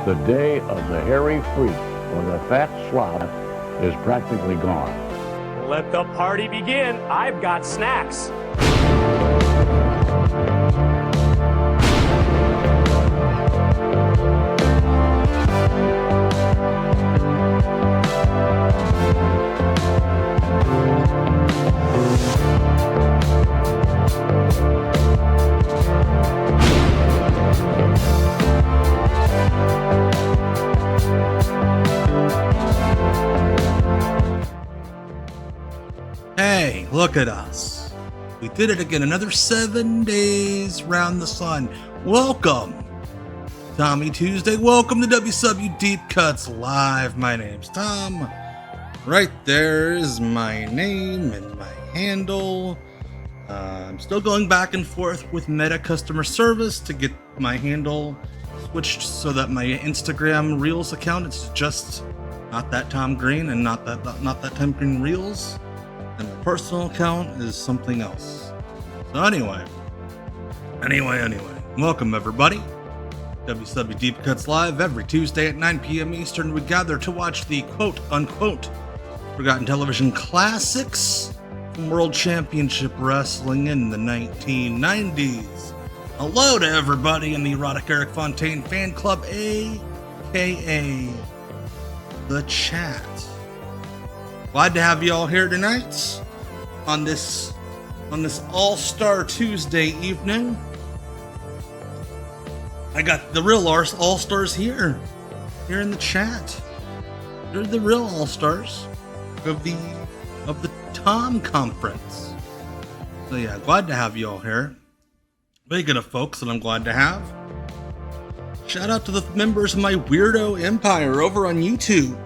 The day of the hairy freak or the fat slob is practically gone. Let the party begin. I've got snacks. Hey, look at us. We did it again. Another 7 days round the sun. Welcome, Tommy Tuesday. Welcome to WCW Deep Cuts Live. My name's Tom. Right there is my name and my handle. I'm still going back and forth with Meta Customer Service to get my handle switched so that my Instagram Reels account is just not that Tom Green and not that Tom Green Reels. And my personal account is something else. So anyway. Welcome everybody. WCW Deep Cuts Live every Tuesday at 9 p.m. Eastern. We gather to watch the quote-unquote forgotten television classics from World Championship Wrestling in the 1990s. Hello to everybody in the Erotic Eric Fontaine Fan Club, a.k.a. the chat. Glad to have you all here tonight on this All-Star Tuesday evening. I got the real All-Stars here in the chat. They're the real All-Stars of the Tom Conference. So yeah, glad to have you all here. Speaking of folks that I'm glad to have, shout out to the members of my Weirdo Empire over on YouTube.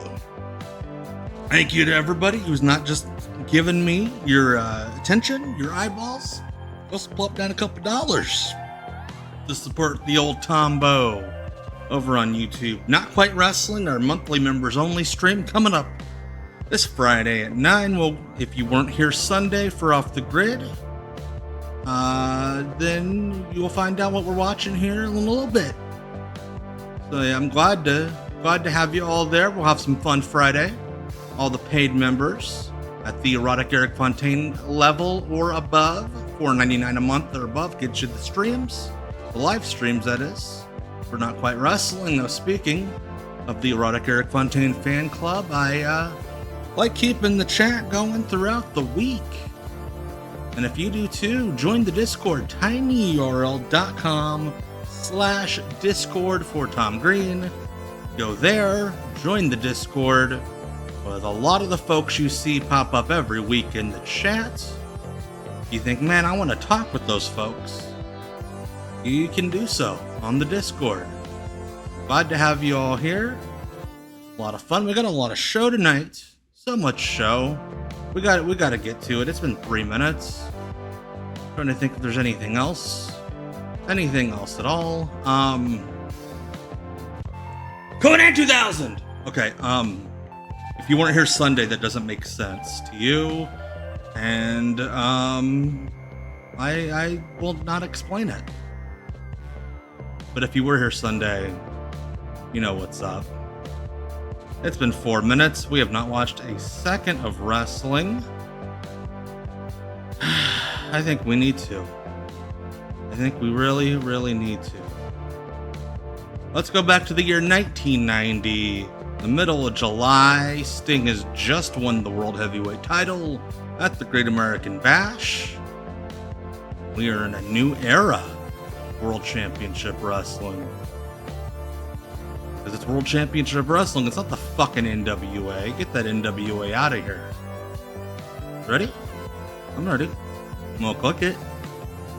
Thank you to everybody who's not just giving me your attention, your eyeballs. Just plop down a couple dollars to support the old Tombo over on YouTube. Not Quite Wrestling, our monthly members only stream coming up this Friday at 9. Well, if you weren't here Sunday for Off the Grid, then you will find out what we're watching here in a little bit. So yeah, I'm glad to have you all there. We'll have some fun Friday. All the paid members at the Erotic Eric Fontaine level or above, $4.99 a month or above, gets you the streams, the live streams that is. We're Not Quite Wrestling. Now, speaking of the Erotic Eric Fontaine Fan Club, I like keeping the chat going throughout the week. And if you do too, join the Discord, tinyurl.com/Discord for Tom Green. Go there, join the Discord with a lot of the folks you see pop up every week in the chat. If you think, man, I want to talk with those folks, you can do so on the Discord. Glad to have you all here. A lot of fun. We got a lot of show tonight. So much show. We got to get to it. It's been 3 minutes. Trying to think if there's anything else. Anything else at all. Conan 2000. Okay. If you weren't here Sunday, that doesn't make sense to you, and I will not explain it. But if you were here Sunday, you know what's up. It's been 4 minutes. We have not watched a second of wrestling. I think we need to. I think we really, really need to. Let's go back to the year 1990. The middle of July, Sting has just won the World Heavyweight title at the Great American Bash. We are in a new era of World Championship Wrestling. Because it's World Championship Wrestling, it's not the fucking NWA. Get that NWA out of here. Ready? I'm ready. I'm gonna click it.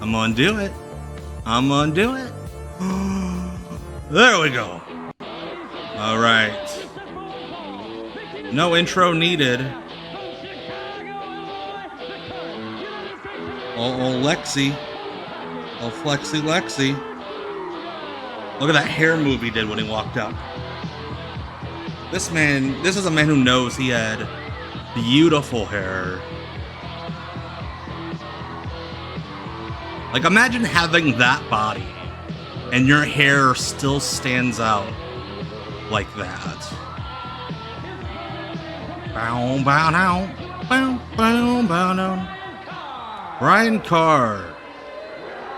I'm gonna do it. I'm gonna do it. There we go. All right. No intro needed. Oh, Lexi. Oh, Flexi Lexi. Look at that hair move he did when he walked out. This is a man who knows he had beautiful hair. Like, imagine having that body and your hair still stands out like that. Bow, bow, now. Bow, bow, bow, now. Brian Carr.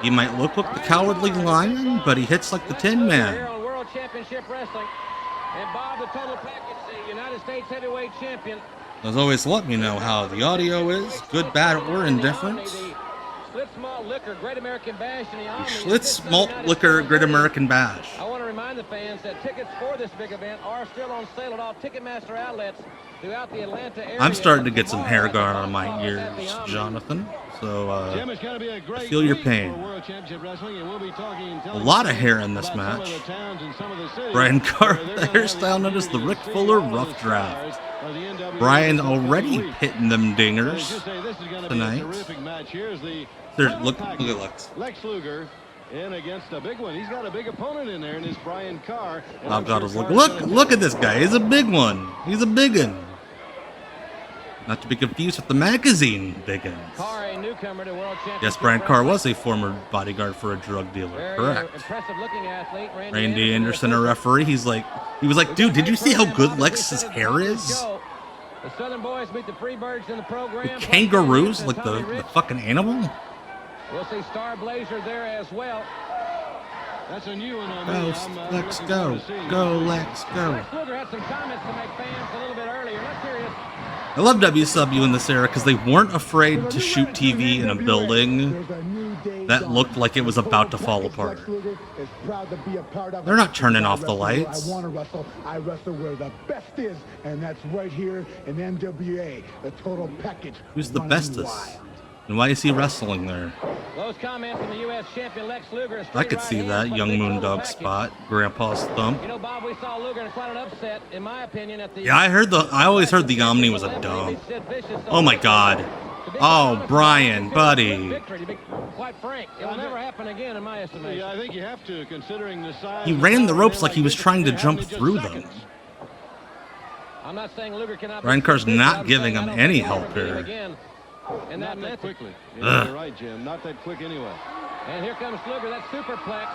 He might look like the Cowardly Lion, but he hits like the Tin Man. Here on World Championship Wrestling. And Bob, the total package, the United States Heavyweight Champion. As always, let me know how the audio is, good, bad, or indifferent. Schlitz Malt Liquor, Great American Bash in the Omni. Schlitz Malt Liquor, Great American Bash. I want to remind the fans that tickets for this big event are still on sale at all Ticketmaster outlets throughout the Atlanta area. I'm starting to get some hair going on my ears, Jonathan. So, I feel your pain. A lot of hair in this match. Brian Carr, the hairstyle known as the Ric Fuller Rough Draft. Brian already hitting them dingers tonight. Look at Lex Luger in against a big one. He's got a big opponent in there, and it's Brian Carr. I've got to look at this guy. He's a big one. He's a big one. Not to be confused with the magazine biggins. Yes, Brian Carr was a former bodyguard for a drug dealer. Correct. Randy Anderson, a referee. He was like, dude, did you see how good Lex's hair is? The Southern Boys meet the Freebirds in the program. The kangaroos, like the fucking animal. We'll see Starblazer there as well. That's a new one on me. Let's go. Go, Lex, go. Lex Luger had some comments to make fans a little bit earlier. Let's hear it. I love WCW in this era because they weren't afraid to shoot TV in a building that looked like it was about to fall apart. They're not turning off the lights. I wrestle where the best is, and that's right here in NWA, the total package. Who's the bestest? And why is he wrestling there? Those comments from the U.S. champion Lex Luger. I could see that young Moondog spot, Grandpa's thump. You know, Bob, we saw Luger in quite an upset, in my opinion, at the. Yeah, I always heard the Omni was a dump. Oh my God. Oh, Brian, buddy. Quite frank, it will never happen again, in my estimation. Yeah, I think you have to, considering the size. He ran the ropes like he was trying to jump through them. I'm not saying Luger cannot. Brian Carr's not giving him any help here. And not that quickly. Yeah, you're right, Jim. Not that quick anyway. And here comes Luger, that superplex.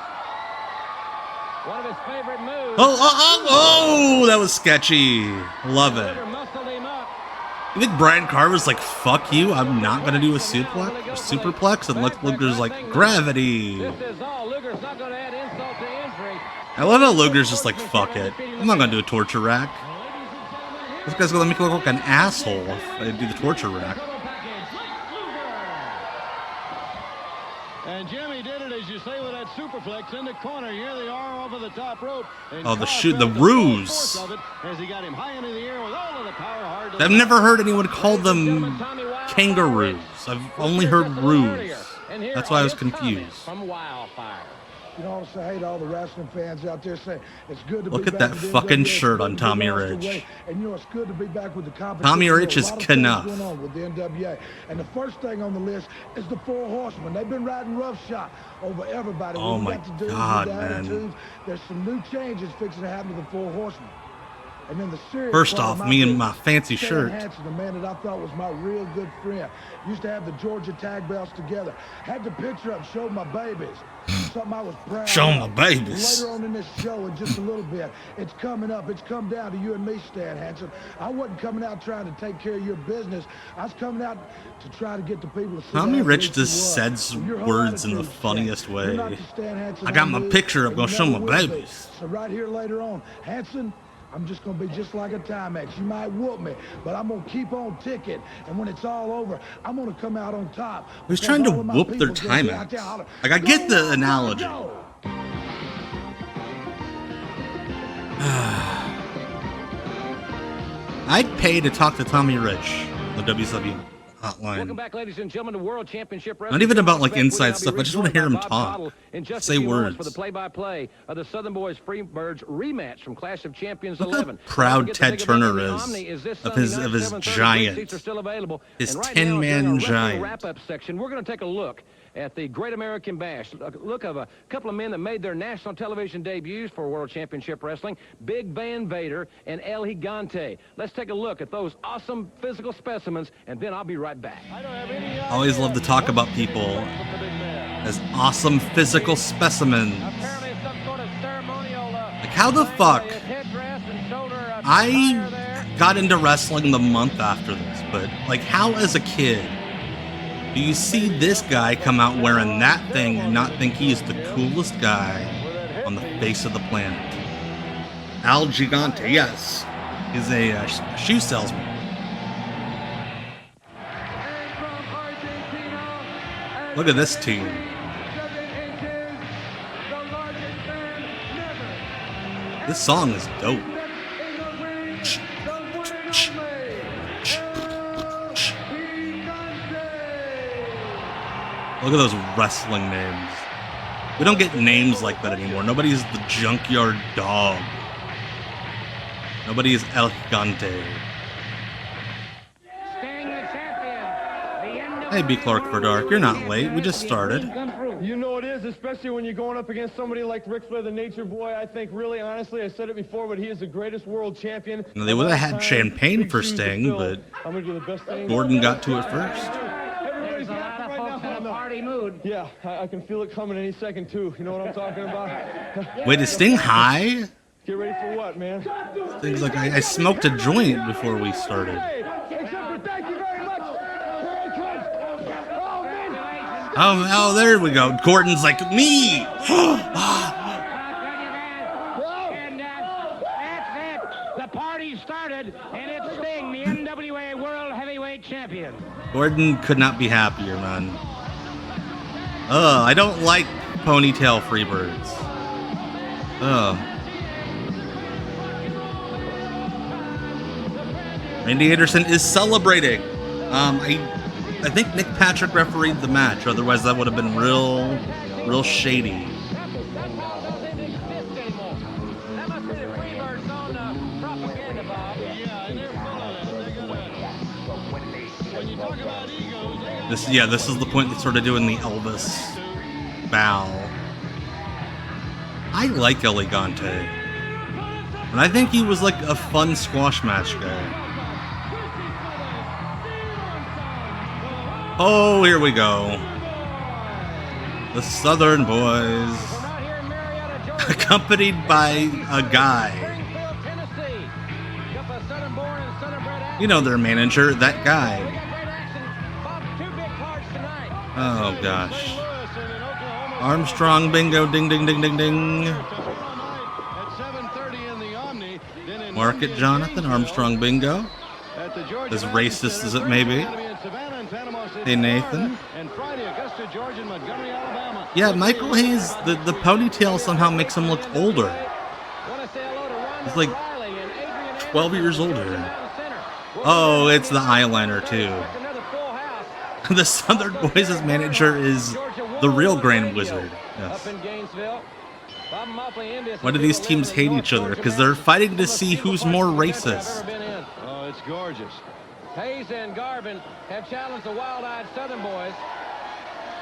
One of his favorite moves. Oh, that was sketchy. Love it. You think Brian Carr was like, fuck you, I'm not going to do a superplex? And Lex Luger's like, gravity. This is all. Luger's not going to add insult to injury. I love how Luger's just like, fuck it. I'm not going to do a torture rack. This guy's going to make me look like an asshole if I do the torture rack. And Jimmy did it, as you say, with that superflex in the corner. Here they are over the top rope. Oh, the ruse. I've never heard anyone call them kangaroos. I've only heard ruse. That's why I was confused. You know, I hate all the wrestling fans out there saying it's good to Look be at back that with fucking NWA, shirt on Tommy Rich. And you know, it's good to be back with the competition. Tommy Rich is Knuff. Going on with the NWA. And the first thing on the list is the Four Horsemen. They've been riding roughshod over everybody. Oh my God, man. There's some new changes fixing to happen to the Four Horsemen. And then the serious First off, me and my fancy shirt. Hansen, the man that I thought was my real good friend. Used to have the Georgia tag belts together. Had the picture up, showed my babies. Something I was proud Show my of. babies. Later on in this show, in just a little bit, it's coming up. It's come down to you and me, Stan Hansen. I wasn't coming out trying to take care of your business. I was coming out to try to get the people to see. Tommy Rich just says words in the funniest way. I got my picture up, gonna show my babies. So right here later on, Hansen, I'm just going to be just like a Timex. You might whoop me, but I'm going to keep on ticking. And when it's all over, I'm going to come out on top. Who's trying to whoop their Timex? Like, I get the analogy. I'd pay to talk to Tommy Rich, the WCW hotline. Welcome back, ladies and gentlemen, to World Championship Wrestling. Not even about like inside stuff. I just want to hear him talk. Say words. For the play-by-play of the Southern Boys Freebirds rematch from Clash of Champions Look 11. how proud Ted Turner is of his giant, his 10-man giant. Wrap-up section. We're going to take a look at the Great American Bash. Look of a couple of men that made their national television debuts for World Championship Wrestling, Big Van Vader and El Gigante. Let's take a look at those awesome physical specimens, and then I'll be right back. I always love to talk about people as awesome physical specimens. Like, how the fuck I got into wrestling the month after this, but like, how as a kid do you see this guy come out wearing that thing and not think he's the coolest guy on the face of the planet? Al Gigante, yes, is a shoe salesman. Look at this team. This song is dope. Look at those wrestling names. We don't get names like that anymore. Nobody's the Junkyard Dog. Nobody is El Gigante. Hey, B. Clark for Dark. You're not late. We just started. You know it is, especially when you're going up against somebody like Ric Flair, the Nature Boy. I think, really, honestly, I said it before, but he is the greatest world champion. Now, they would have had champagne for Sting, but Gordon got to it first. Everybody's laughing right now in the party mood. Yeah, I can feel it coming any second, too. You know what I'm talking about? Wait, is Sting high? Get ready for what, man? Sting's like, I smoked a joint before we started. Thank you very much. Oh, there we go. Gordon's like, me! And that's it. The party started, and it's Sting, the NWA World Heavyweight Champion. Gordon could not be happier, man. I don't like ponytail Freebirds. Randy Anderson is celebrating. I think Nick Patrick refereed the match, otherwise that would have been real shady. This is the point they started doing the Elvis bow. I like El Gigante, and I think he was like a fun squash match guy. Oh, here we go. The Southern Boys. Accompanied by a guy. You know their manager, that guy. Oh, gosh. Armstrong bingo, ding, ding, ding, ding, ding. Mark it, Jonathan. Armstrong bingo. As racist as it may be. Hey, Nathan. Yeah, Michael Hayes, the ponytail somehow makes him look older. He's like 12 years older. Oh, it's the eyeliner, too. The Southern Boys' manager is the real Grand Wizard. Yes. Why do these teams hate each other? Because they're fighting to see who's more racist. Oh, it's gorgeous. Hayes and Garvin have challenged the Wild-Eyed Southern Boys.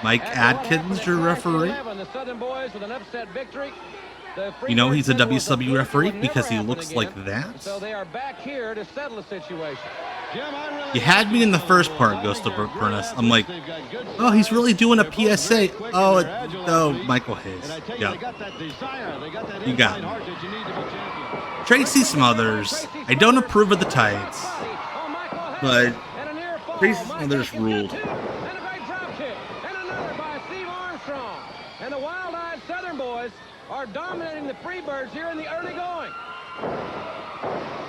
Mike Adkins, your referee. The Southern Boys with an upset victory. You know he's a WCW referee because he looks like that. So they are back here to settle the situation. You had me in the first part, Ghost of Brooke Prentice. I'm like, oh, he's really doing a PSA. Oh, Michael Hayes. Yeah. You got him. Tracy Smothers. I don't approve of the tights, but Tracy Smothers ruled. And a great drop kick. And another by Steve Armstrong. And the Wild-Eyed Southern Boys are dominating the Freebirds here in the early going.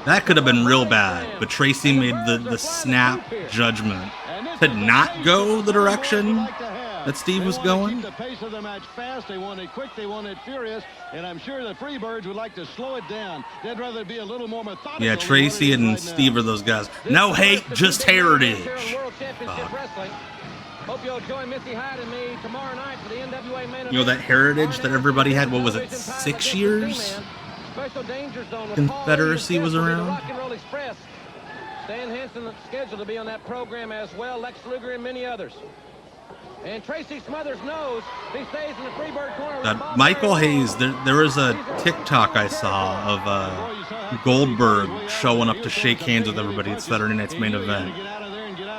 That could have been real bad, but Tracy made the snap judgment to not go the direction that Steve was going. The pace of the match fast. They want it quick. They want it furious. And I'm sure the Freebirds would like to slow it down. They'd rather be a little more methodical. Yeah, Tracy and Steve are those guys. No hate, just heritage. Hope you'll join Missy Hyde and me tomorrow night for the NWA main event. You know that heritage that everybody had, what was it, 6 years? Confederacy was around. Stan Hansen scheduled to be on that program as well. Lex Luger and many others. And Tracy Smothers knows he stays in the Freebird corner. Michael Hayes, there was a TikTok I saw of Goldberg showing up to shake hands with everybody at Saturday night's main event.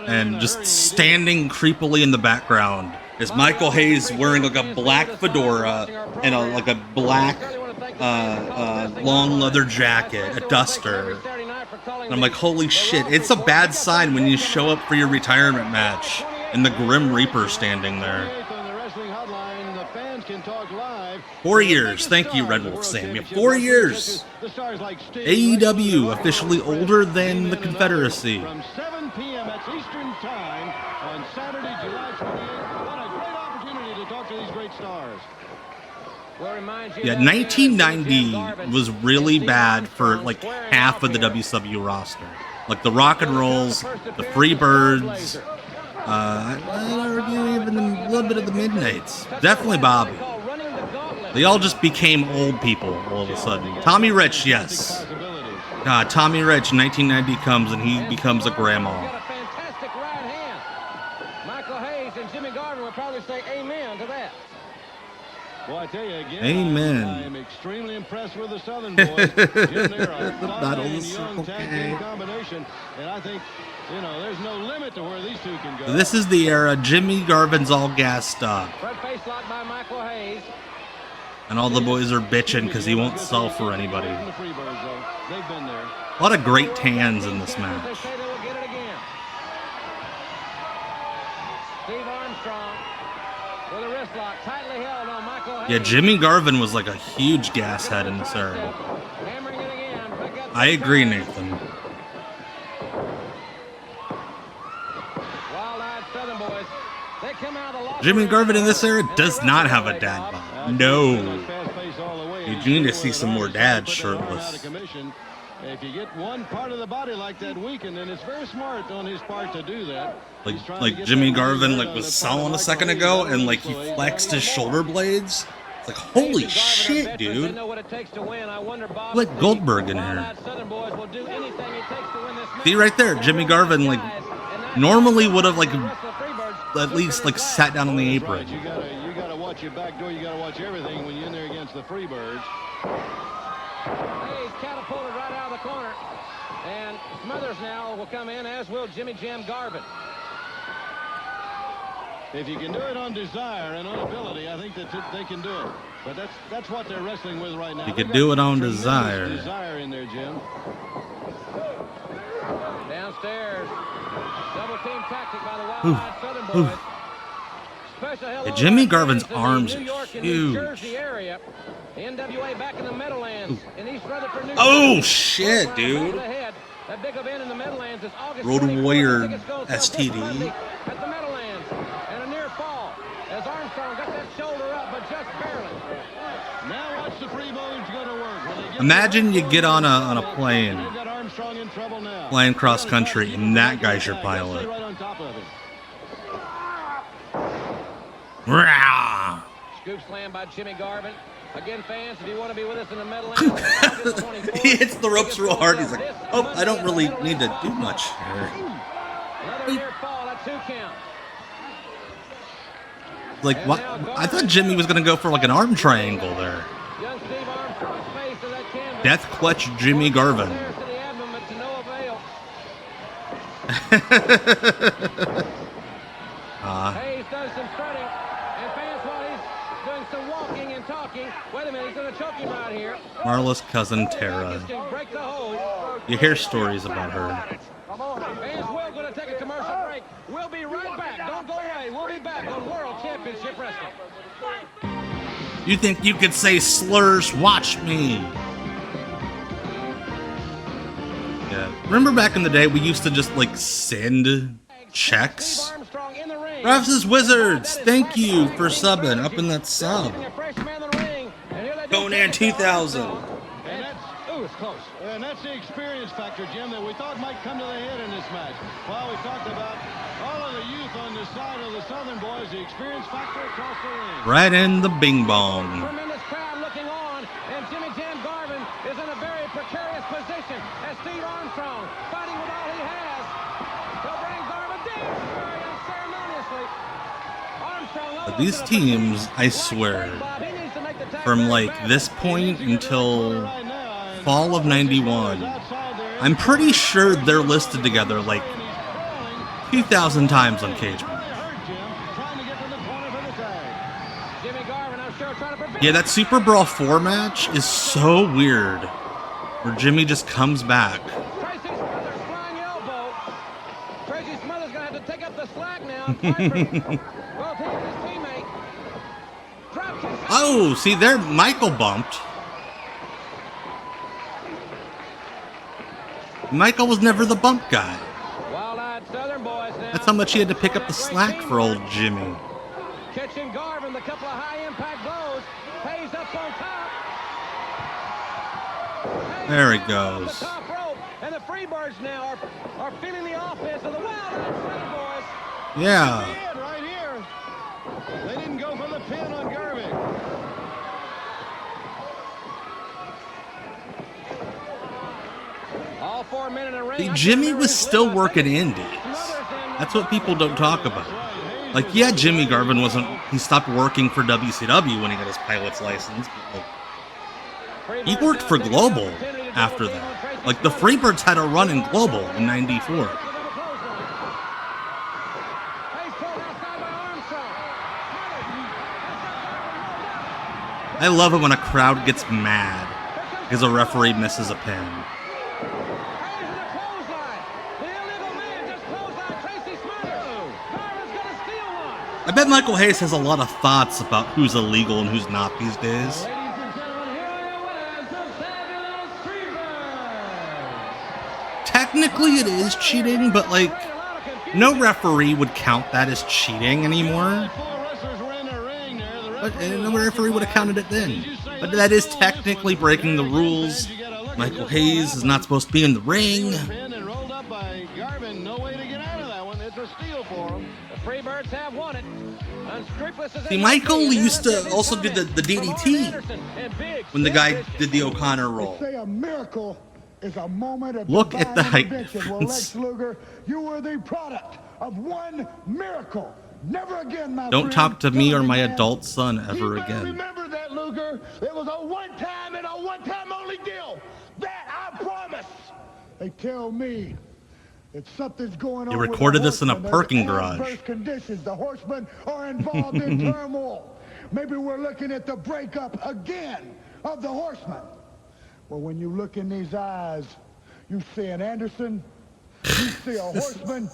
And just standing creepily in the background is Michael Hayes wearing like a black fedora and like a black long leather jacket, a duster. And I'm like, holy shit, it's a bad sign when you show up for your retirement match and the Grim Reaper standing there. 4 years. Thank you, Red Wolf Sam. Yeah, 4 years. AEW, officially older than the Confederacy. From 7 p.m. That's Eastern Time on Saturday, July 28th. What a great opportunity to talk to these great stars. Yeah, 1990 was really bad for like half of the WCW roster. Like the Rock and Rolls, the Freebirds, I'd argue even a little bit of the Midnights. Definitely Bobby. They all just became old people all of a sudden. Tommy Rich, yes. Tommy Rich, 1990 comes and he becomes a grandma. Michael Hayes and Jimmy Garvin would probably say amen to that. Well, I tell you again, amen. I am extremely impressed with the Southern boys. Jim, they're a fun and young tag team combination, and I think, you know, there's no limit to where these two can go. This is the era Jimmy Garvin's all gassed up. Front face lock by Michael Hayes. And all the boys are bitching because he won't sell for anybody. They've been there. A lot of great tans in this match. Steve Armstrong with a wrist lock tightly held on Michael Hayes. Yeah, Jimmy Garvin was like a huge gas head in this era. I agree, Nathan. Wild-eyed Southern boys. They come out of the locker Jimmy Garvin in this era does not have a dad bod. No. You need to see some more dads shirtless. If you get one part of the body like that weakened, then it's very smart on his part to do that. Like Jimmy Garvin like was selling a second ago, and like he flexed his shoulder blades. It's like, holy shit, dude. Like Goldberg in here. See right there, Jimmy Garvin like normally would have like at least like sat down on the apron. You gotta watch your back door. You gotta watch everything when you're in there against the Freebirds. Hayes catapulted right out of the corner, and Smothers now will come in, as will Jimmy Jam Garvin. If you can do it on desire and on ability, I think that they can do it. But that's what they're wrestling with right now. You can do it on desire. Desire in there, Jim. Downstairs, double team tactic by the Wild-Eyed Southern boys. Yeah, Jimmy Garvin's arms are huge. NWA back in the Meadowlands in East Rutherford, New Oh Jersey. shit, dude. That big event in the Meadowlands is August Road 24th. Warrior Tickets go STD. at the Meadowlands, and a near fall as Armstrong got that shoulder up, but just barely. Now watch the Freebirds go to work. Imagine you get on a plane, They've got Armstrong in trouble now. flying cross country, and that guy's your pilot. Right on top of him. Rah! Scoop slam by Jimmy Garvin. Again, fans, if you want to be with us in the Meadowlands, He hits the ropes real hard. He's like, oh, I don't really need to do much here. another near fall, that's 2 count. Like, what? I thought Jimmy was going to go for like an arm triangle there. Young Steve Armstrong's face to that canvas. Death clutch Jimmy Garvin. There's to the abdomen, but to no avail. Hayes does some strutting, and fans, while he's doing some walking and talking, wait a minute, he's going to choke him right here. Marla's cousin Tara. Break the hold. You hear stories about her. Fans, we're going to take a commercial break. We'll be right back. Don't go away. We'll be back on World Championship Wrestling. You think you could say slurs? Watch me. Yeah. Remember back in the day, we used to just like send checks? Refs' Wizards, thank you for subbing up in that sub. Conan 2000. It's close. And that's the experience factor, Jim, that we thought might come to the head in this match. Well, we talked about all of the youth on the side of the Southern boys, the experience factor across the ring. Right in the bing bong. Tremendous crowd looking on, and Jimmy Jam Garvin is in a very precarious position as Steve Armstrong fighting with all he has. He'll bring Garvin down very unceremoniously. Armstrong. These teams, I swear, from like this point until fall of 91, I'm pretty sure they're listed together like 2,000 times on Cage Match. Jimmy Garvin, I'm sure, trying to prevent. Yeah, that Super Brawl 4 match is so weird. Where Jimmy just comes back. Tracy Smothers flying elbow. Tracy Smothers going to have to take up the slack now. Well, his teammate. Drop kick. Oh, see there, Michael bumped. Michael was never the bump guy. Wild-eyed Southern boys now. That's how much he had to pick up the slack for old Jimmy. Catching Garvin, the couple of high-impact blows. Hayes up on top. Hayes There he on goes. the top rope, and the Freebirds now are feeling the offense of the Wild-eyed Southern boys. Yeah. Right here. They didn't go for the pin on Garvin. All 4 men in the ring. See, Jimmy was still working indies. That's what people don't talk about. Like, yeah, Jimmy Garvin he stopped working for WCW when he got his pilot's license. But like, he worked for Global after that. Like, the Freebirds had a run in Global in '94. I love it when a crowd gets mad because a referee misses a pin. I bet Michael Hayes has a lot of thoughts about who's illegal and who's not these days. Technically it is cheating, but like, no referee would count that as cheating anymore. But no referee would have counted it then. But that is technically breaking the rules. Michael Hayes is not supposed to be in the ring. Freebirds have won it. See, Michael used to also do the DDT when the guy did the O'Connor roll. Say a miracle is a moment of Look at the height Well, difference. Lex Luger, you were the product of one miracle. Never again, my Don't friend. talk to me or my Man. adult son ever You better again. remember that, Luger. It was a one-time and a one-time only deal. That I promise. They tell me that something's going on. You with recorded the this in a Horsemen. parking There's garage. adverse conditions. The Horsemen are involved in turmoil. Maybe we're looking at the breakup again of the Horsemen. Well, when you look in these eyes, you see an Anderson, you see a Horseman,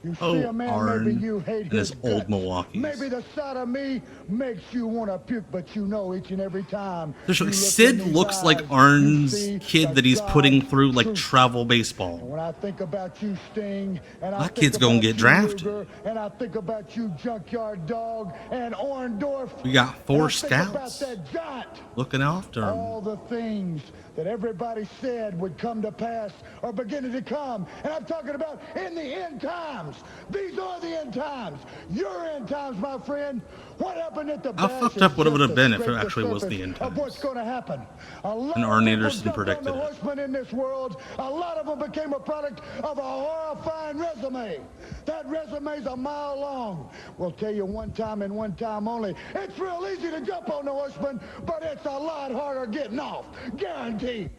you see a man Arn maybe you hate and his old guts. Milwaukees. Maybe the sight of me makes you want to puke, but you know each and every time. There's you like, look Sid in these looks eyes, like you Arn's see kid the that he's putting God through like truth. travel baseball. When I think about you, Sting, and I That think kid's gonna about get you, drafted. Luger, and I think about you, Junkyard Dog, and Orndorff. We got and 4 I think about scouts that giant. looking after him. All the things that everybody said would come to pass are beginning to come. And I'm talking about in the end times. These are the end times. Your end times, my friend. What happened at the How bash fucked is up would it just have been if it scrape the actually was the surface end of what's times? going to happen. A lot And of Arn people Anderson jumped on predicted the it. Horsemen in this world. A lot of them became a product of a horrifying resume. That resume's a mile long. We'll tell you one time and one time only. It's real easy to jump on the Horsemen, but it's a lot harder getting off. Guaranteed.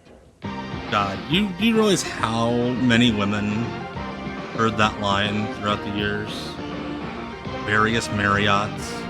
God, you realize how many women heard that line throughout the years? Various Marriotts.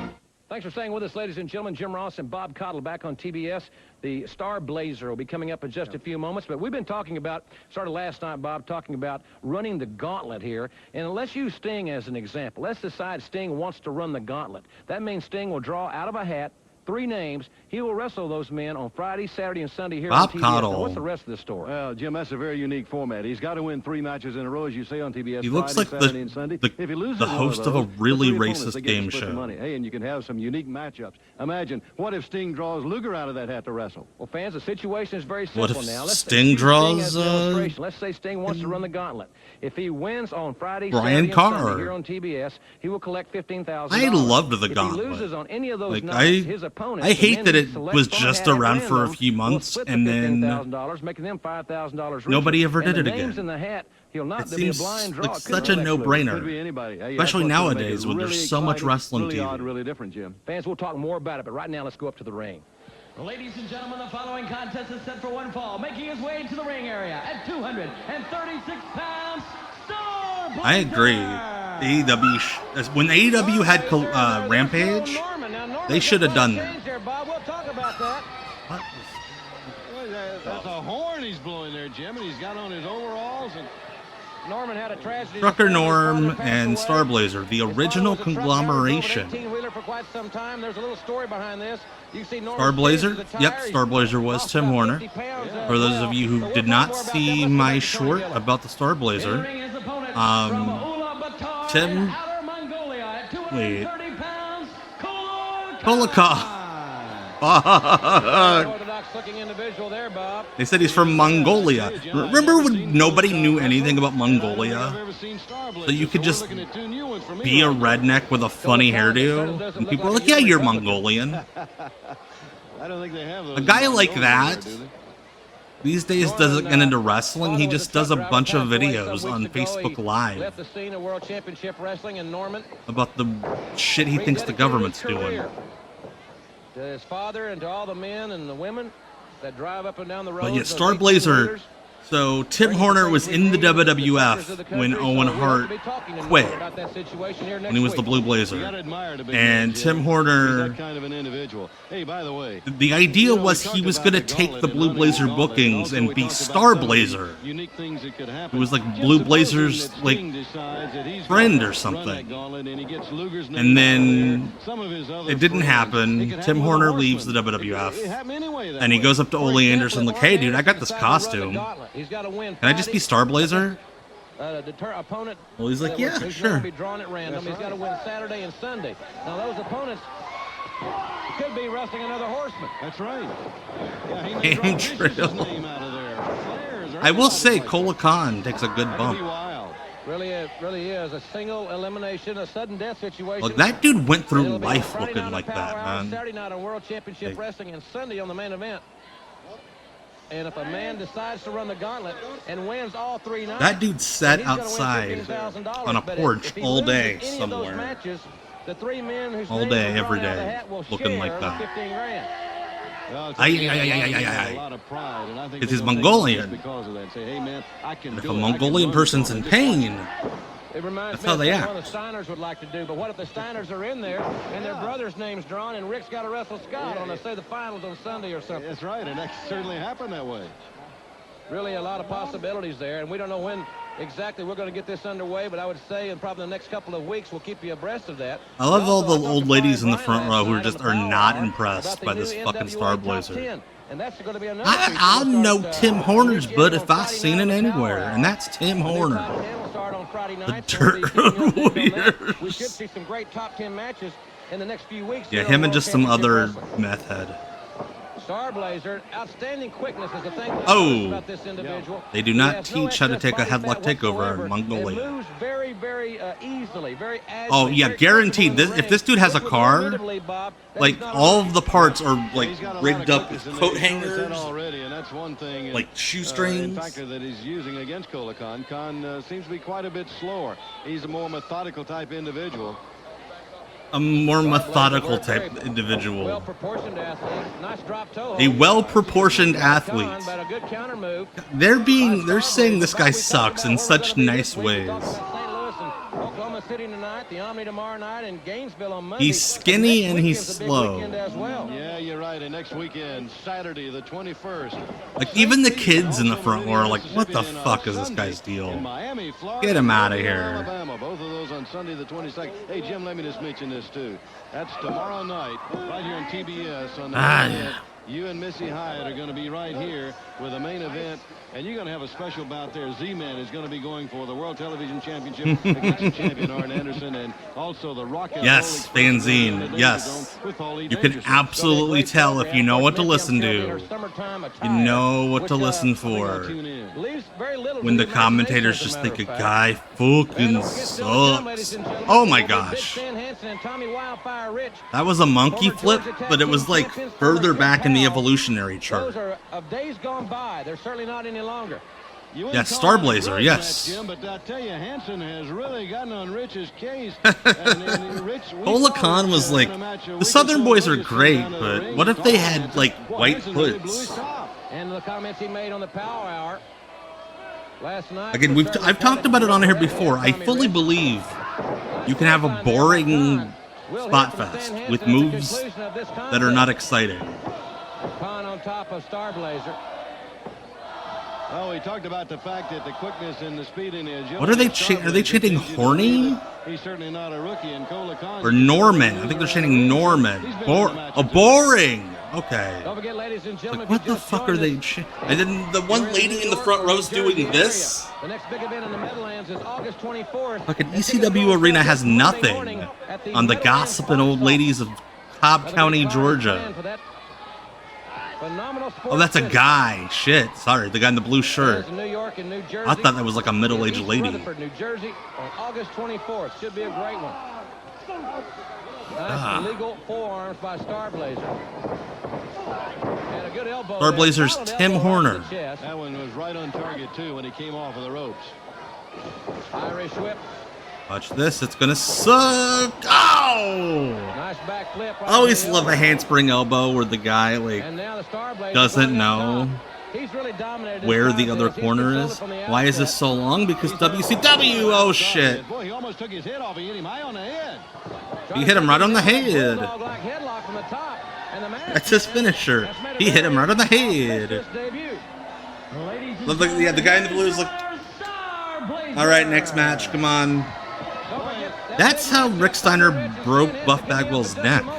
Thanks for staying with us, ladies and gentlemen. Jim Ross and Bob Cottle back on TBS. The Starblazer will be coming up in just a few moments. But we've been talking about, started last night, Bob, talking about running the gauntlet here. And let's use Sting as an example. Let's decide Sting wants to run the gauntlet. That means Sting will draw out of a hat 3 names. He will wrestle those men on Friday, Saturday, and Sunday here Bob on TBS. Cottle. Now, what's the rest of the story? Well, Jim, that's a very unique format. He's got to win 3 matches in a row, as you say, on TBS. He looks Friday, like Saturday, and Sunday. the If he loses the one host of those, a really the 3 opponents, racist they get to game split the show. money. Hey, and you can have some unique matchups. Imagine, what if Sting draws Luger out of that hat to wrestle? Well, fans, the situation is very What simple if now. Let's Sting use draws, as an illustration. Let's say Sting wants to run the gauntlet. If he wins on Friday, Brian Saturday, and Carr. Sunday here on TBS, he will collect $15,000. I loved the If gauntlet. he loses on any of those Like, nights, his opponent, I hate that it was just around for a few months and then $15,000, making them $5,000. nobody ever did and it the names again. in the hat, he'll not It there'll be a seems blind draw. like It could such be a Lex Luger. Could be no-brainer. anybody. Hey, Especially that's what's gonna make nowadays it when there's really so much exciting, wrestling really TV. odd, really different, Jim. Fans, we'll talk more about it, but right now let's go up to the ring. Ladies and gentlemen, the following contest is set for one fall. Making his way to the ring area at 236 pounds, Starblazer. I agree. AEW when AEW had Rampage, They should have done that. There, Bob. We'll talk about that. What? That's a horn he's blowing there, Jim, and he's got on his overalls. And Norman had a tragedy. Trucker Norm and Starblazer, the original conglomeration. For quite some time. There's a little story behind this. You see Starblazer? Yep, Starblazer was Tim Horner. For those of you who did not see my short about the Starblazer, Tim... Wait. Kolakov. They said he's from Mongolia. Remember when nobody knew anything about Mongolia? So you could just be a redneck with a funny hairdo? And people were like, yeah, you're Mongolian. A guy like that these days doesn't get into wrestling. He just does a bunch of videos on Facebook Live about the shit he thinks the government's doing. To his father and to all the men and the women that drive up and down the road. But yeah, Starblazer. So Tim Horner was in the WWF when Owen Hart quit, when he was the Blue Blazer. And Tim Horner, the idea was he was going to take the Blue Blazer bookings and be Starblazer. It was like Blue Blazer's like friend or something. And then it didn't happen. Tim Horner leaves the WWF, and he goes up to Ole Anderson like, "Hey, dude, I got this costume. Can I just be Starblazer?" Well, he's like, "Yeah, sure." He's got to win Saturday and Sunday. Now those opponents could be wrestling another Horseman. That's right. Yeah, I will say, Kola Khan takes a good bump. Really is a single elimination, a sudden death situation. Look, that dude went through life looking like that, man. Saturday night on World Championship Wrestling and Sunday on the main event. And if a man decides to run the gauntlet and wins all 3 nights, that dude sat outside on a porch all day somewhere. All day, every day, looking like that. Because he's Mongolian. And if a Mongolian person's in pain, that's how they act. What the Steiners would like to do, but what if the Steiners are in there and their brother's name's drawn and Rick's got to wrestle Scott on, say, the finals on Sunday or something? That's right, and that certainly happened that way. Really a lot of possibilities there, and we don't know when exactly we're going to get this underway, but I would say in probably the next couple of weeks we'll keep you abreast of that. I love all the old ladies in the front row who are not impressed by this fucking Starblazer. I know Tim Horner's butt if I seen it anywhere, and that's Tim Horner. The Dirt Road Warriors. We should see some great top 10 matches in the next few weeks. Yeah, him and just some other meth head. Starblazer, outstanding quickness is the thing about this individual. They do not teach how to take a headlock takeover in Mongolia. It moves very, very easily, very agile. Oh yeah, guaranteed. If this dude has a car, like all of the parts are like rigged up with coat hangers, like shoestrings. Factor that he's using against Kola Khan. Khan seems to be quite a bit slower. He's a more methodical type individual. A more methodical type individual. Well-proportioned athlete. Nice drop toe. A well-proportioned athlete. They're saying this guy sucks in such nice ways. He's skinny and he's slow. Yeah, you're right. And next weekend, Saturday the 21st. Like even the kids in the front row are like, "What the fuck is this guy's deal? Get him out of here." Both of those on Sunday the 22nd. Hey Jim, let me just mention this too. That's tomorrow night, right here on TBS on the yeah. You and Missy Hyatt are going to be right here with the main event, and you're going to have a special bout there. Z-Man is going to be going for the World Television Championship against the champion Arn Anderson, and also the Rock and Yes, fanzine. Yes. You can absolutely tell if you know what to listen to. You know what to listen for. When the commentators just think a guy fucking sucks. Oh my gosh. That was a monkey flip, but it was like further back in the evolutionary chart. Those are of days gone by. They're certainly not any longer. Yes, Starblazer, yes. Jim, but I tell you, Hansen has really gotten on Rich's case. Kola Khan was like, the Southern boys are great, but what if they had like white hoods? And the comments he made on the Power Hour last night. Again, I've talked about it on here before. I fully believe you can have a boring spot fest with moves that are not exciting. Khan on top of Starblazer. Oh, we talked about the fact that the quickness and the speed and the agility. What are they chanting? Are they chanting horny? He's certainly not a rookie, and or Norman? I think they're chanting Norman. Boring. Okay. Don't forget, ladies and gentlemen, like, what the fuck are they? And then the one lady in the front row is doing this. The next big event in the Meadowlands is August 24th. Fucking ECW arena has nothing on the gossiping old ladies of Cobb County, Georgia. Oh, that's a guy. Shit. Sorry, the guy in the blue shirt. I thought that was like a middle-aged lady. New Jersey on August 24th. Should be a great one. Nice illegal forearms by Starblazer. And a good elbow. Starblazer's Tim Horner. That one was right on target too when he came off of the ropes. Irish whip. Watch this. It's gonna suck. Oh! Nice back flip. I always love a handspring elbow where the guy doesn't know where the other corner is. Why is this so long? Because WCW. Oh shit! Boy, he almost took his head off. He hit him high on the head. He hit him right on the head. That's his finisher. He hit him right on the head. Yeah, the guy in the blue is like, all right, next match, come on. That's how Rick Steiner broke Buff Bagwell's neck. So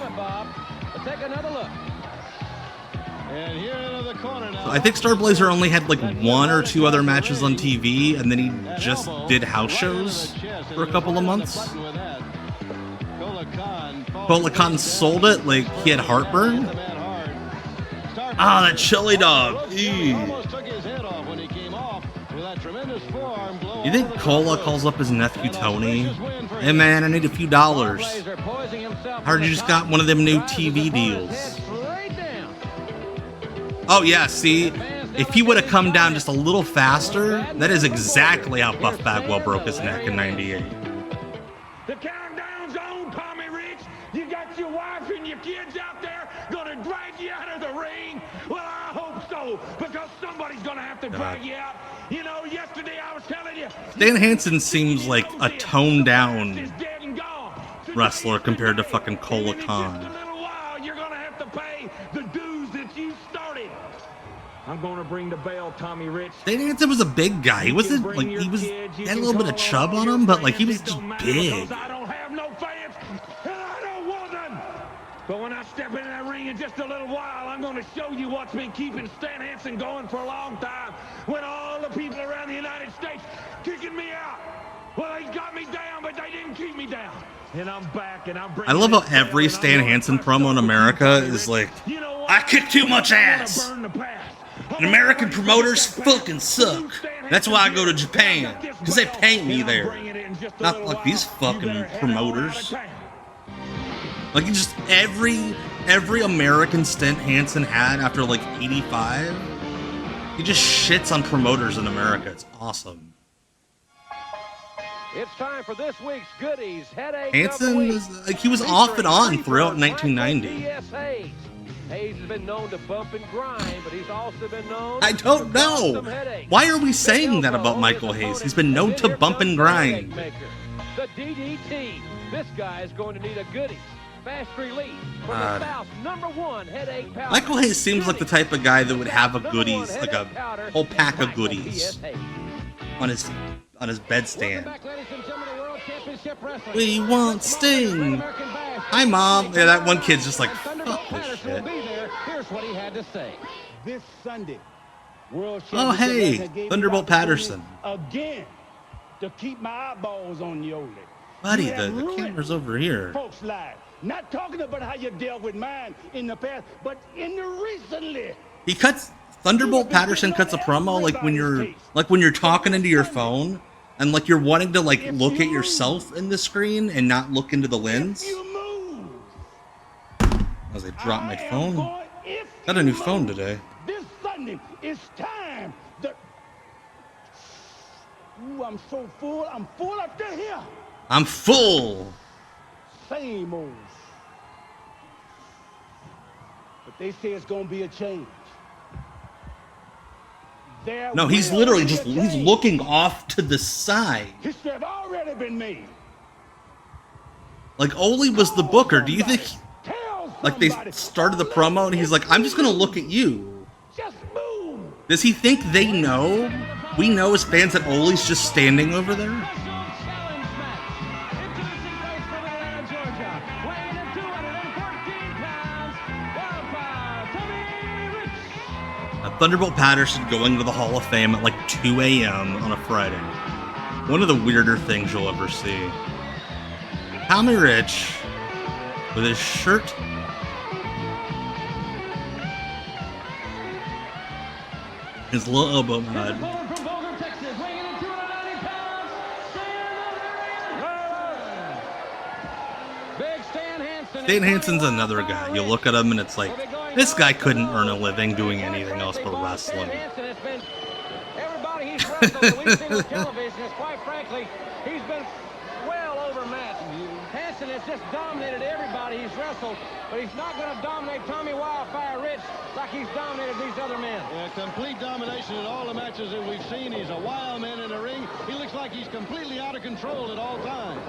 I think Starblazer only had like 1 or 2 other matches on TV, and then he just did house shows for a couple of months. Cola Khan sold it like he had heartburn. Ah, that chili dog. Ew. You think Cola calls up his nephew Tony? Hey man, I need a few dollars. I heard you just got one of them new TV deals. Oh yeah, see? If he would have come down just a little faster, that is exactly how Buff Bagwell broke his neck in '98. The countdown's on, Tommy Rich. You got your wife and your kids out there gonna drag you out of the ring? Well, I hope so, because somebody's gonna have to drag you out. You know, yesterday I was telling you. Dan Hansen seems like a toned down wrestler compared to fucking Cola Khan. In just a little while, you're gonna have to pay the dues that you started. I'm gonna bring the bell, Tommy Rich. Dan Hansen was a big guy. He wasn't like he had a little bit of chub on him, but like he was just big. I don't have no fans, and I don't want them. But when I step into that ring in just a little while, I'm going to show you what's been keeping Stan Hansen going for a long time. When all the people around the United States kicking me out. Well, they got me down, but they didn't keep me down. And I'm back, and I'm bringing. I love how every Stan Hansen promo in America is like, I kick too much ass. And American promoters fucking suck. That's why I go to Japan, because they pay me there. Not like these fucking promoters. Like just every American stint Hansen had after like '85, he just shits on promoters in America. It's awesome. It's time for this week's goodies. Hansen was like he was off and on throughout 1990. Hayes has been known to bump and grind, but he's also been known. I don't know. Why are we saying that about Michael Hayes? He's been known to bump and grind. The DDT. This guy is going to need a goodies. Fast relief from the South's #1 headache powder. Michael Hayes seems like the type of guy that would have a goodies, like a whole pack of goodies on his bedstand. We want Sting. Hi, Mom. Yeah, that one kid's just like, fuck this shit. Here's what he had to say. This Sunday, Oh, hey, Thunderbolt Patterson. Again, to keep my eyeballs on you, Ole. Buddy, the camera's over here. Folks' lives. Not talking about how you dealt with mine in the past, but in the recently. Thunderbolt Patterson cuts a promo like when you're talking into your phone and like you're wanting to like look at yourself in the screen and not look into the lens. As I drop my phone. Got a new phone today. This Sunday, it's time. Ooh, I'm so full. I'm full up to here. I'm full. Same old. But they say it's gonna be a change. No, he's literally just he's looking off to the side. History have already been made. Like, Ole was the booker. Do you think, like, they started the promo and he's like, I'm just going to look at you? Does he think they know? We know as fans that Ole's just standing over there? Thunderbolt Patterson going to the Hall of Fame at like 2 a.m. on a Friday. One of the weirder things you'll ever see. Tommy Rich with his shirt his little elbow pad. Stan Hansen's another guy. You look at him and it's like, this guy couldn't earn a living doing anything else but wrestling. Everybody he's wrestled, we've seen on television, is quite frankly, he's been well overmatched. Hansen has just dominated everybody he's wrestled, but he's not going to dominate Tommy Wildfire Rich like he's dominated these other men. Yeah, complete domination in all the matches that we've seen. He's a wild man in the ring. He looks like he's completely out of control at all times.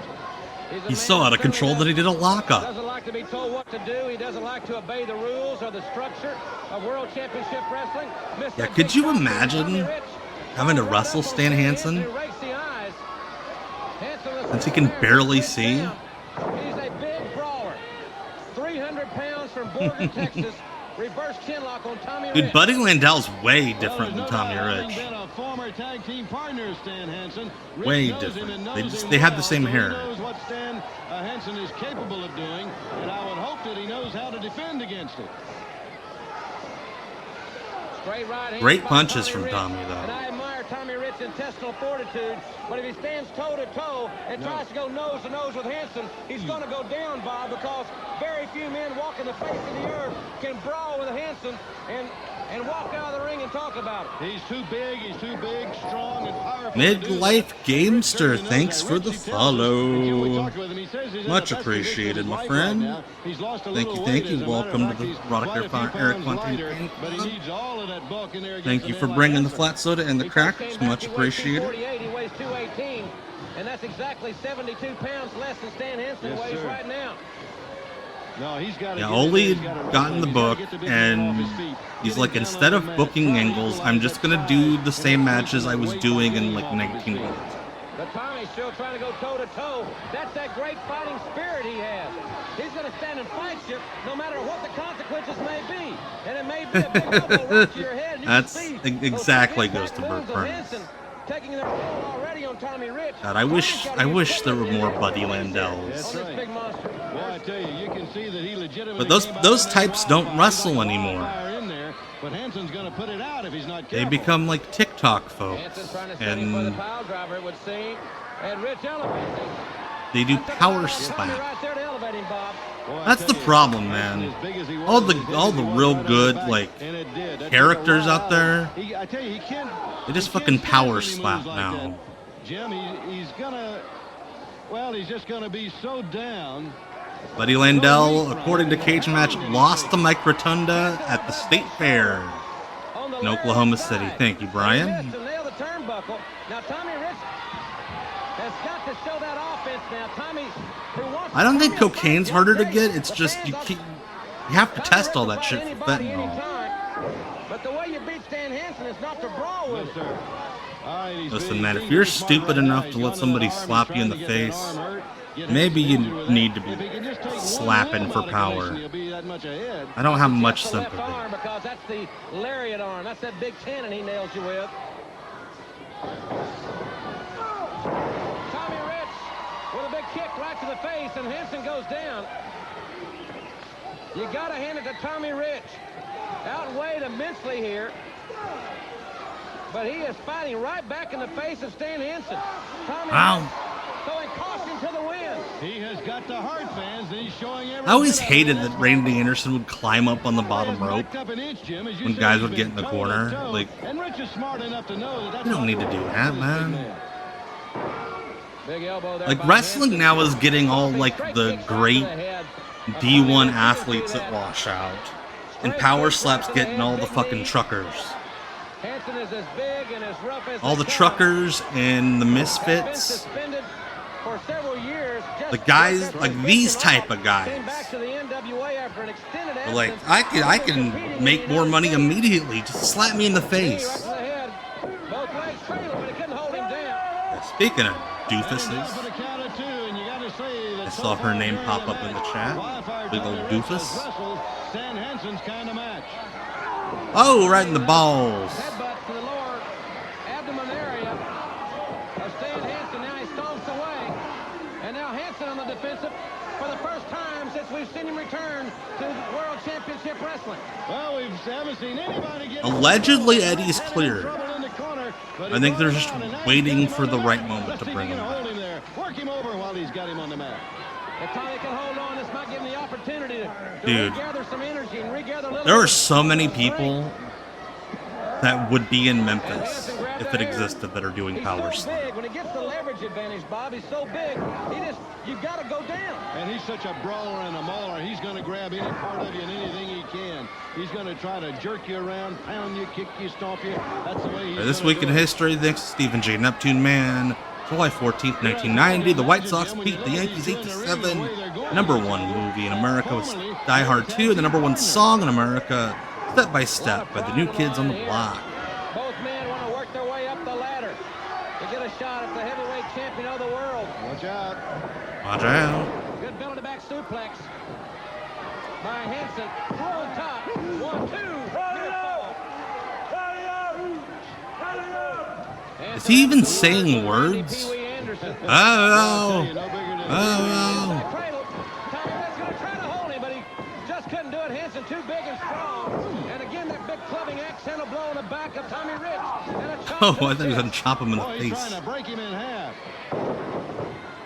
He's so out of control that he did a lockup. Doesn't like to be told what to do. He doesn't like to obey the rules or the structure of World Championship Wrestling. Yeah, could you imagine having to wrestle Stan Hansen? Since he can barely see. He's a big brawler. 300 pounds from Borger, Texas. Reverse chinlock on Tommy Rich. Dude, Buddy Landell's way different than Tommy Rich. Way different. They have the same hair. Knows what Stan Hansen is capable of doing, and I would hope that he knows how to defend against it. Great punches from Tommy, though. And I admire Tommy Rich's intestinal fortitude, but if he stands toe-to-toe and tries to go nose-to-nose with Hansen, he's going to go down, Bob, because very few men walking the face of the earth can brawl with Hansen and walk out of the ring and talk about it. He's too big, strong, and powerful. Midlife Gamester, thanks for the follow. Much appreciated, my friend. Thank you. Welcome to the Roddick Eric Fontaine. Thank you for bringing the flat soda and the crackers. Much appreciated. He weighs 218, and that's exactly 72 pounds less than Stan Hansen weighs right now. No, he's got Ole got in the book, and he's like, instead of booking angles, I'm just going to do the same matches I was doing in like 1980. But Tommy's still trying to go toe-to-toe. That's that great fighting spirit he has. He's going to stand and fight you no matter what the consequences may be. And it may be a big elbow right to your head. That's exactly goes to Burt Burns. Taking their hold already on Tommy Rich. God, I wish there were more Buddy Landells. Big monster. Well, I tell you can see that he legitimately. But those types don't wrestle anymore. But Hansen's going to put it out if he's not careful. They become like TikTok folks, and they do power slap. That's the problem, man. All the real good like characters out there, they just fucking power slap now. Jim, he's just gonna be so down. Buddy Landell, according to Cage Match, lost to Mike Rotunda at the State Fair in Oklahoma City. Thank you, Brian. Now Tommy Rich has got to show that offense now. Tommy, I don't think cocaine's harder to get. It's just you have to test all that shit for fentanyl. But the way you beat Stan Hansen is not to brawl with him. Listen, man, if you're stupid enough to let somebody slap you in the face, maybe you need to be slapping for power. I don't have much sympathy. Because that's the lariat arm. That's that big cannon he nails you with. Tommy Rich with a big kick right to the face, and Hansen goes down. You got to hand it to Tommy Rich. Outweighed immensely here. But he is fighting right back in the face of Stan Hansen. Tommy Rich throwing caution to the wind. He has got the heart, fans, and he's showing everything. I always hated that Randy Anderson would climb up on the bottom rope when guys would get in the corner. Like, you don't need to do that, man. Like, wrestling now is getting all, like, the great D1 athletes that wash out. And Power Slap's getting all the fucking truckers. All the truckers and the misfits. For several years, The guys, like these type of guys. But like, I can make more money immediately. Just slap me in the face. Speaking of doofuses, I saw her name pop up in the chat. Big old doofus. Oh, right in the balls. Headbutt to the lower abdomen area of Stan Hansen. Now he stomps away. And now Hansen on the defensive for the first time since we've seen him return to World Championship Wrestling. Well, we haven't seen anybody get... Allegedly, Eddie's cleared. I think they're just waiting for the right moment to bring him back. Work him over while he's got him on the mat. If Tommy can hold on, this might give him the opportunity to Dude, regather some energy and regather a little. there are so many people that would be in Memphis if it existed that are doing Power Slam. Big. When he gets the leverage advantage, Bob, he's so big. You've got to go down. And he's such a brawler and a mauler. He's going to grab any part of you and anything he can. He's going to try to jerk you around, pound you, kick you, stomp you. That's the way he's This week in history, thanks to Stephen J. Neptune Man. July 14th, 1990, the White Sox beat the Yankees 8-7. Number one movie in America was Die Hard 2. The number one song in America, Step by Step, by the New Kids on the Block. Both men want to work their way up the ladder to get a shot at the heavyweight champion of the world. Watch out. Watch out. Good belly-to-back suplex by Hansen. On top. 1, 2. Is he even saying words? Oh, no. Oh, no. Couldn't do it. Hansen too big and strong. And again, that big clubbing axe handle blow in the back of Tommy Rich. And a chop Oh, I thought he was going to chop him in the He's face. trying to break him in half.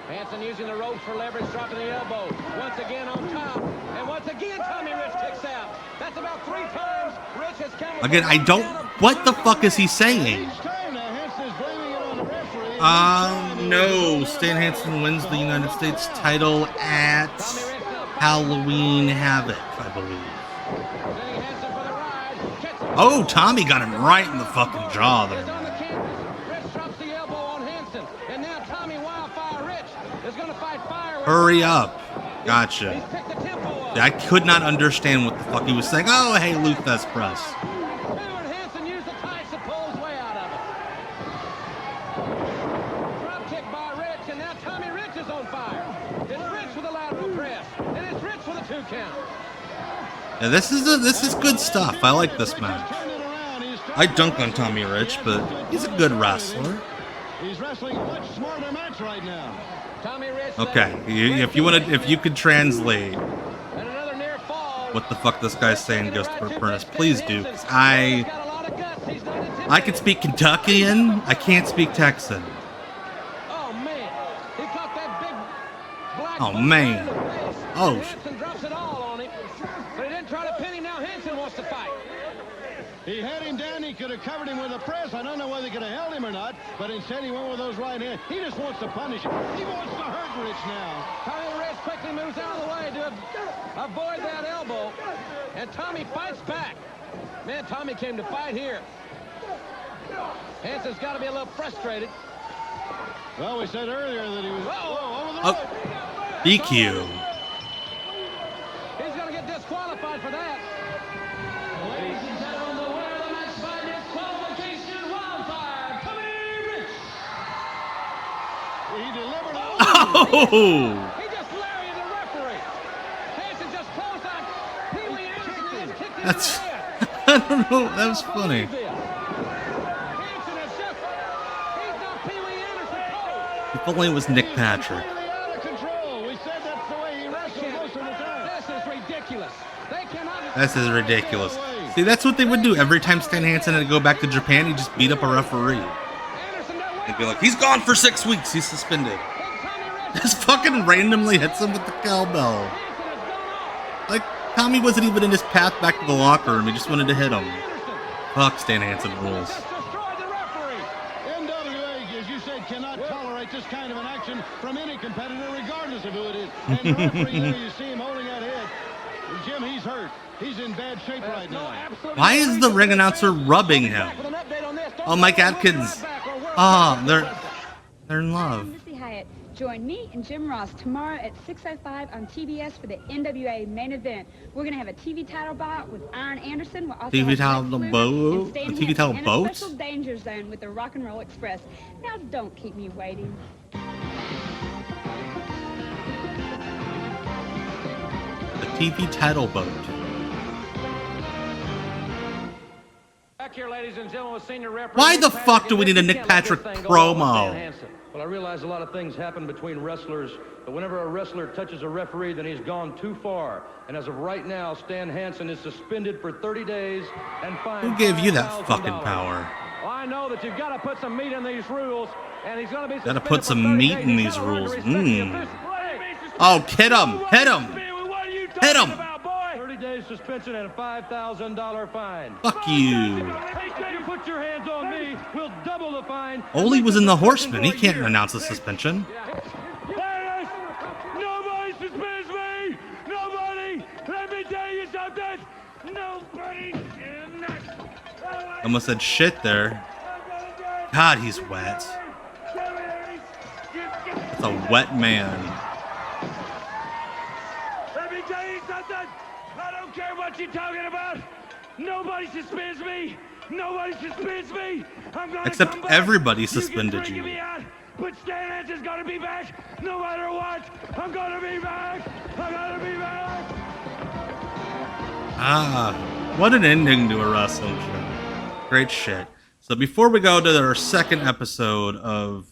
Hansen using the ropes for leverage, dropping the elbow. Once again on top. And once again, Tommy Rich kicks out. That's about 3 times. Rich has come. Again, I don't... What the fuck is he saying? No. Stan Hansen wins the United States title at Halloween Havoc, I believe. Oh, Tommy got him right in the fucking jaw there. Hurry up. Gotcha. I could not understand what the fuck he was saying. Oh, hey, Luthes press. Yeah, this is good stuff. I like this match. I dunk on Tommy Rich, but he's a good wrestler. He's wrestling a much smarter match right now. Okay, if you could translate what the fuck this guy's saying, Ghost of Furnace, please do. 'Cause I can speak Kentuckian. I can't speak Texan. Oh man, he caught that big black. Oh man. Oh. Hansen drops it all on him, but he didn't try to pin him. Now Hansen wants to fight. He had him down. He could have covered him with a press. I don't know whether he could have held him or not, but instead he went with those right hands. He just wants to punish him. He wants to hurt Rich now. Tommy Rich quickly moves out of the way to avoid that elbow, and Tommy fights back. Man, Tommy came to fight here. Hansen's got to be a little frustrated. Well, we said earlier that he was over the rope. DQ. He's going to get disqualified for that. Ladies and gentlemen, the winner of the match by disqualification, Wildfire, Tommy Rich. He delivered it. Oh! He just lariated the referee. Hansen just closed on Pee Wee Anderson and then kicked him That's... in the head. I don't know. That was funny. Hansen has just... He's not Pee Wee Anderson cold. If only it was Nick Patrick. Out of control. We said that's the way he wrestles most of the time. This is ridiculous. They cannot... This is ridiculous. See, that's what they would do. Every time Stan Hansen had to go back to Japan, he'd just beat up a referee. They'd be like, he's gone for 6 weeks. He's suspended. Just fucking randomly hits him with the cowbell. Like, Tommy wasn't even in his path back to the locker room. He just wanted to hit him. Fuck, Stan Hansen rules. NWA, as you said, cannot tolerate this kind of an action from any competitor, regardless of who it is. And the referee here, you see him holding that head. Jim, he's hurt. He's in bad shape right now. Why is the ring announcer rubbing him? Oh, Mike Atkins. Oh, they're in love. Join me and Jim Ross tomorrow at 6:05 on TBS for the NWA main event. We're going to have a TV title bout with Iron Anderson. We'll also TV have title Ric Flair boat? and Stan A TV title Hansen boat? and a special danger zone with the Rock and Roll Express. Now, don't keep me waiting. The TV title boat. Back here, ladies and gentlemen, with senior referee. Why the fuck do we need a Nick Patrick promo? Well, I realize a lot of things happen between wrestlers, but whenever a wrestler touches a referee, then he's gone too far. And as of right now, Stan Hansen is suspended for 30 days and fined. Who gave you that fucking power? Well, I know that you've got to put some meat in these rules, and he's going to be Gotta suspended put for some 30 meat days. in He's these gotta learn to rules. respect the official. Oh, hit him! Hit him! Hit him! 30 days suspension and a $5,000 fine. Fuck you. If you put your hands on me, we'll double the fine. Ole was in the Horsemen. He can't announce a suspension. Nobody suspends me! Nobody! Let me tell you something! Nobody! Almost said shit there. God, he's wet. It's a wet man. Let me tell you something! I don't care what you're talking about! Nobody suspends me! Nobody suspends me! I'm gonna Except come back. everybody suspended can you. freak me out, but Stan Hansen's gonna be back no matter what! I'm gonna be back! I'm gonna be back! Ah, what an ending to a wrestling show. Great shit. So before we go to our second episode of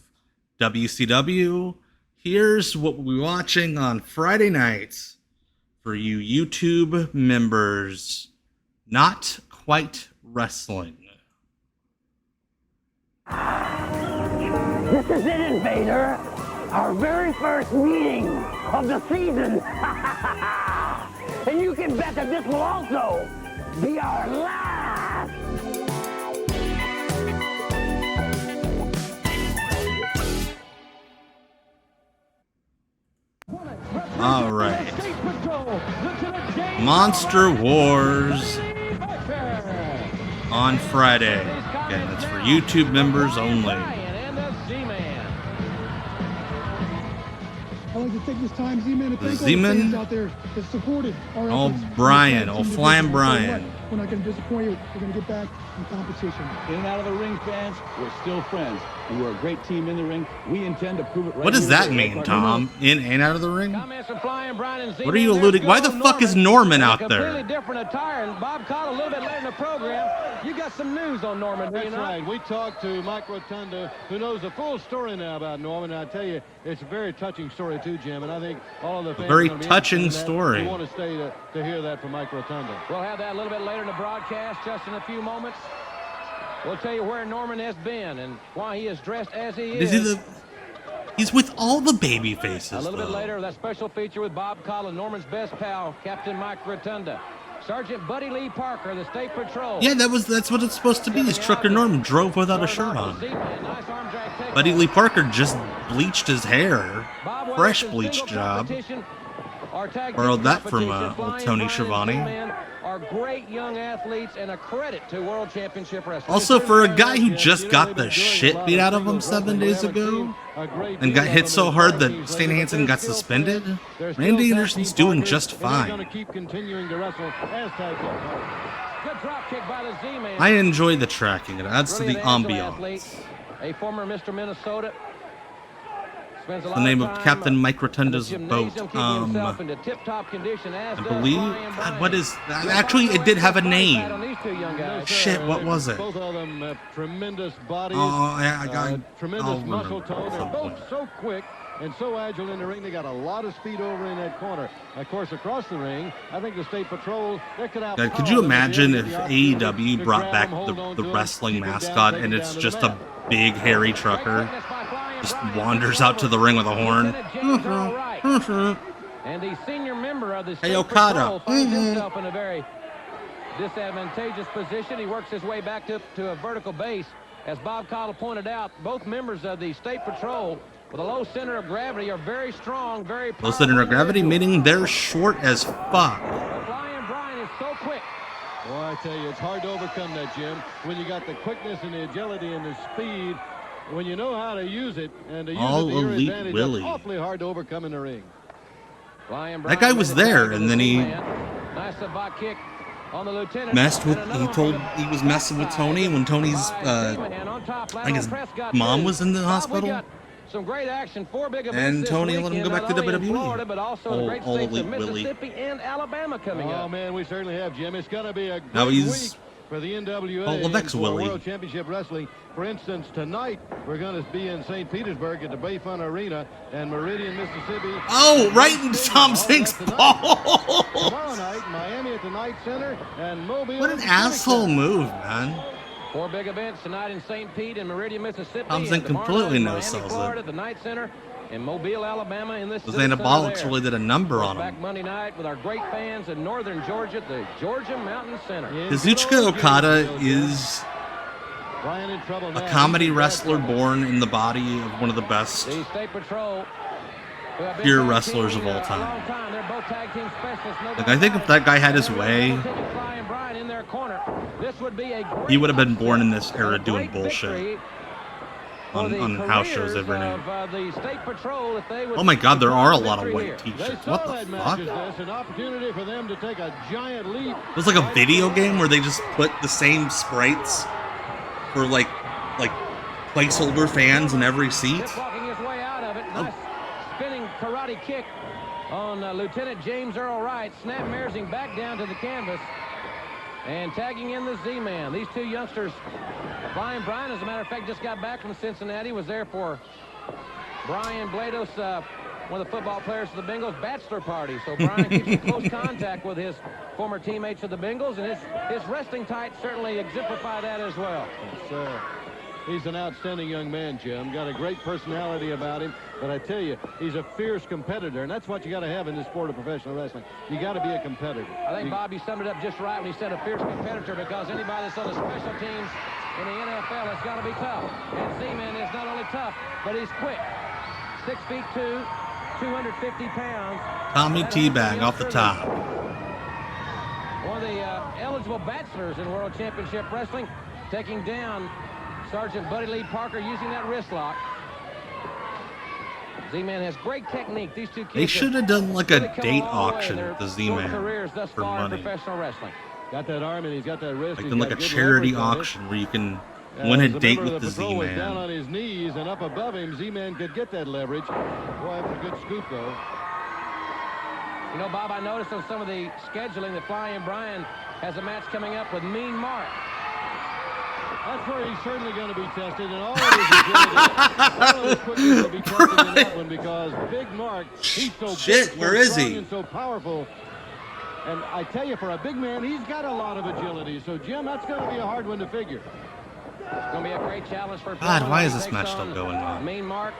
WCW, here's what we'll be watching on Friday nights for you YouTube members. Not Quite Wrestling. This is it, Vader. Our very first meeting of the season. And you can bet that this will also be our last. All right. Monster Wars on Friday. Again, that's for YouTube members only. I'd like to take this time, Z-Man, to thank all the Z-Man? fans out there that supported our Oh, efforts. Brian. Oh, Flying Brian. We're not going to disappoint you. We're going to get back in competition. In and out of the ring, fans, we're still friends. And we're a great team in the ring. We intend to prove it right. What does here that today. mean, Tom? In and out of the ring? Comments from Flying Brian and What are you alluding? Why the fuck is Norman out Completely there? different attire, and Bob Cott a little bit later in the program. You got some news on Norman, do you That's not? right. We talked to Mike Rotunda, who knows the full story now about Norman. And I tell you, it's a very touching story too, Jim. And I think all of the fans very are gonna be touching interested in that. story. We want to stay to hear that from Mike Rotunda. We'll have that a little bit later in the broadcast, just in a few moments. We'll tell you where Norman has been and why he is dressed as he is. He's with all the baby faces, A little bit though. later, that special feature with Bob Collin, Norman's best pal, Captain Mike Rotunda. Sergeant Buddy Lee Parker, the State Patrol. Yeah, that's what it's supposed to be. Is Trucker Norman drove without a shirt on. Buddy Lee Parker just bleached his hair. Fresh bleach job. Borrowed that from old Tony Schiavone. Are great young athletes and a credit to World Championship Wrestling. Also, for a guy who just got the shit beat out of him 7 days ago and got hit so hard that Stan Hansen got suspended, Randy Anderson's doing just fine. I enjoy the tracking. It adds to the ambiance. A former Mr. Minnesota. The name of Captain Mike Rotunda's boat. I believe. God, what is? Actually, it did have a name. Shit, what was it? Both of them have tremendous bodies. I got. Tremendous muscle tone. They're both so quick and so agile in the ring. They got a lot of speed over in that corner. Of course, across the ring, I think the State Patrol, they could out. Could you imagine if AEW brought back the wrestling mascot and it's just a big hairy trucker? Just wanders out to the ring with a horn. And the senior member of the Hey, State Okada. Patrol finds himself in a very disadvantageous position. He works his way back to a vertical base. As Bob Cottle pointed out, both members of the State Patrol with a low center of gravity are very strong, very powerful. Low center of gravity, meaning they're short as fuck. Flying Brian is so quick. Well, I tell you, it's hard to overcome that, Jim. When you got the quickness and the agility and the speed when you know how to use it and to use All it to your Elite advantage, Willie. that's awfully hard to overcome in the ring. That guy was there, and then he messed with. He told he was messing with Tony when Tony's like his mom was in the hospital. Some great action, 4 big events And Tony this let him go weekend, back to not only in WWE. Florida, but also in the great states Elite of Willie. Mississippi and Alabama coming up. Oh man, we certainly have, Jim. It's going to be a Now great he's week for the NWA All of and X for Willie. World Championship Wrestling. For instance, tonight we're going to be in St. Petersburg at the Bayfront Arena and Meridian, Mississippi. Oh, right in Tom Zink's balls. Tomorrow night, Miami at the Knight Center and Mobile. What an asshole move, man. 4 big events tonight in St. Pete and Meridian, Mississippi. Tom Zink and tomorrow completely night in no-sells Miami, it. Florida, at the Knight Center in Mobile, Alabama. In this Those anabolics really did a number on back him. Monday night with our great fans in northern Georgia at the Georgia Mountain Center. Kazuchika Okada is a comedy wrestler born in the body of one of the best The State Patrol, who have been pure tag wrestlers of teaming all a long time. time. They're both tag team specialists, no Like, doubt I think about if that guy had his it. way, Fly and Brian in their corner. This would be a great he would have been born in this upset, era a doing great bullshit victory for the on house shows careers every night. of, the State Patrol if they would Oh my God, there are a lot of victory white here. T-shirts. What the fuck? This, an opportunity for them to take a giant leap. It was like a video game where they just put the same sprites for like placeholder fans in every seat. Walking his way out of it. Nice spinning karate kick on Lieutenant James Earl Wright. Snap Mersing back down to the canvas. And tagging in the Z-Man. These two youngsters, Brian, as a matter of fact, just got back from Cincinnati. Was there for Brian Blados, one of the football players of the Bengals, bachelor party. So Brian keeps in close contact with his former teammates of the Bengals, and his wrestling tights certainly exemplify that as well. Yes, sir. He's an outstanding young man, Jim. Got a great personality about him. But I tell you, he's a fierce competitor, and that's what you got to have in this sport of professional wrestling. You got to be a competitor. I think Bobby summed it up just right when he said a fierce competitor, because anybody that's on the special teams in the NFL has got to be tough. And Z-Man is not only tough, but he's quick. 6'2", 250 pounds. Tommy Teabag off the top. One of the eligible bachelors in World Championship Wrestling, taking down Sergeant Buddy Lee Parker using that wrist lock. Z-Man has great technique. These two kids They should have done like a really come date long way in auction their with the short Z-Man careers thus for far in money. professional wrestling. Got that arm and he's got that wrist. Like He's done like a got good charity leverage on it. auction where you can win a As date member with of the patrol was down Z-Man. on his knees, and up above him, Z-Man could get that leverage. Boy, that's a good scoop, though. You know, Bob, I noticed on some of the scheduling that Flying Brian has a match coming up with Mean Mark. That's where he's certainly going to be tested, and all of his quickness will be tested in that one, because Big Mark, he's so Shit, big, where so is strong he? and so powerful. And I tell you, for a big man, he's got a lot of agility. So, Jim, that's going to be a hard one to figure. It's going to be a great challenge for God, Pillman. why is He this takes match still going on? Mean Mark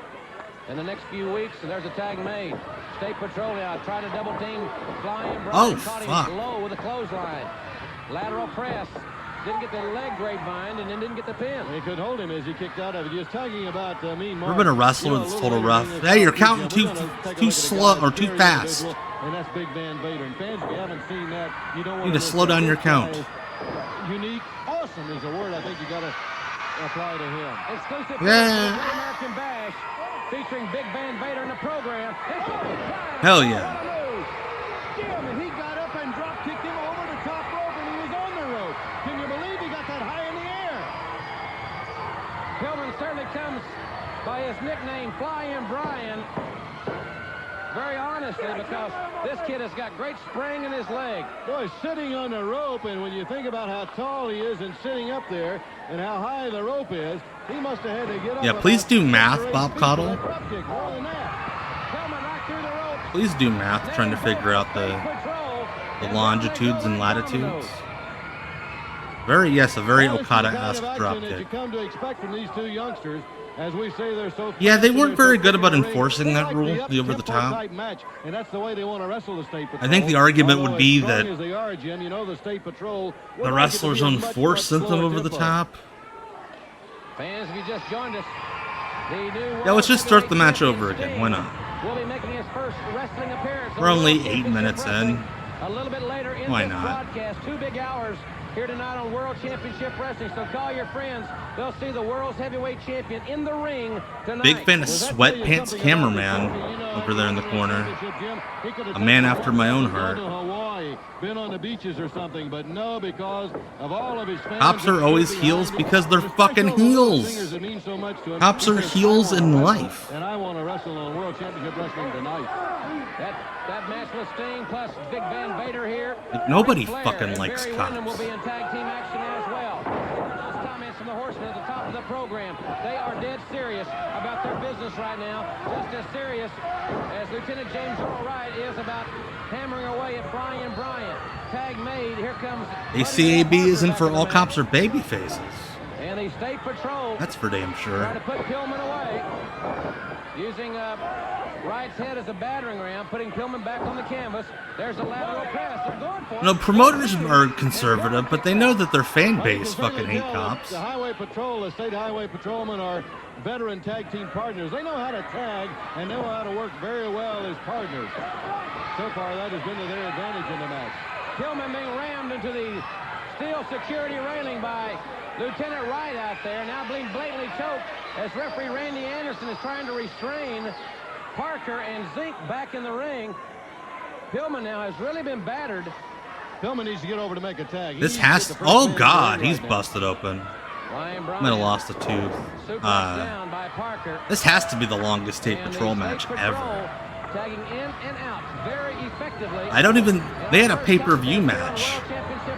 in the next few weeks, and there's a tag made. State Patrol now trying to double team Flying Brian. Oh, Caught fuck. him low with a clothesline. Lateral press. Didn't get the leg grapevine, and then didn't get the pin. He could hold him as he kicked out of it. Just talking about Mean Mark. Ever been a wrestler that's total rough? Hey, you're counting too slow or too fast. And that's Big Van Vader. And fans, if you haven't seen that, you don't want You need to slow down your count. Unique, awesome is a word I think you got to apply to him. Exclusive Yeah. Great American Bash featuring Big Van Vader in the program. Hell yeah. Jim, and he got up and drop kicked him over the top rope, and he was on the rope. Can you believe he got that high in the air? Pillman certainly comes by his nickname, Flying Brian, very honestly, because this kid has got great spring in his leg. Boy, sitting on the rope, and when you think about how tall he is and sitting up there and how high the rope is, he must have had to get up. Yeah, please about do 6 or math, 8 Bob feet Cottle. for that drop kick, more than that. Pillman right through the rope. Please do math trying to figure out the longitudes and latitudes. A very Okada-esque drop That you kick. come to expect from these two youngsters. As we say, they're so Yeah, they fast and weren't they're very so good quick about in the ring. enforcing They that like rule, the the over the up-tempo top. type match, and that's the way they want to wrestle the State Patrol. I think the argument would Although be as strong that as they are, Jim, you know, the State Patrol would the like it to wrestlers be a on much, force much sent them slower over the tempo. top. Fans, if you just joined us, the new Yeah, let's just start the match World over again. Why not? will be making his first wrestling appearance. We're only 8 minutes in. A little bit later in Why this not? broadcast, 2 big hours here tonight on World Championship Wrestling. So call your friends. They'll see the world's heavyweight champion in the ring tonight. Big fan of Sweatpants Cameraman over there in the corner. A man after my own heart. Been on the beaches or something, but no, because of all of his fans. Cops are always heels because they're fucking heels. Cops are heels in life. And I want to wrestle on World Championship Wrestling tonight. That match with Sting plus Big Van Vader here. Like, nobody Flair fucking and likes Barry cops. Windham will be in tag team action as well. Those comments from the Horsemen at the top of the program. They are dead serious about their business right now. Just as serious as Lieutenant James Earl Wright is about hammering away at Brian Bryant. Tag made. Here comes ACAB isn't for all cops are baby faces. And the State Patrol. That's for damn sure. Trying to put Pillman away. Using Wright's head as a battering ram, putting Pillman back on the canvas. There's a lateral press. They're going for it. No, promoters are conservative, but they know that their fan base fucking hate cops. The Highway Patrol, the State Highway Patrolmen are veteran tag team partners. They know how to tag and know how to work very well as partners. So far, that has been to their advantage in the match. Pillman being rammed into the steel security railing by Lieutenant Wright out there. Now being blatantly choked as referee Randy Anderson is trying to restrain Parker and Zink back in the ring. Pillman now has really been battered. Pillman needs to get over to make a tag. This has to, oh God, he's busted open. Might have lost a tooth. This has to be the longest State Patrol match ever. Tagging in and out very effectively. I don't even, they had a pay-per-view match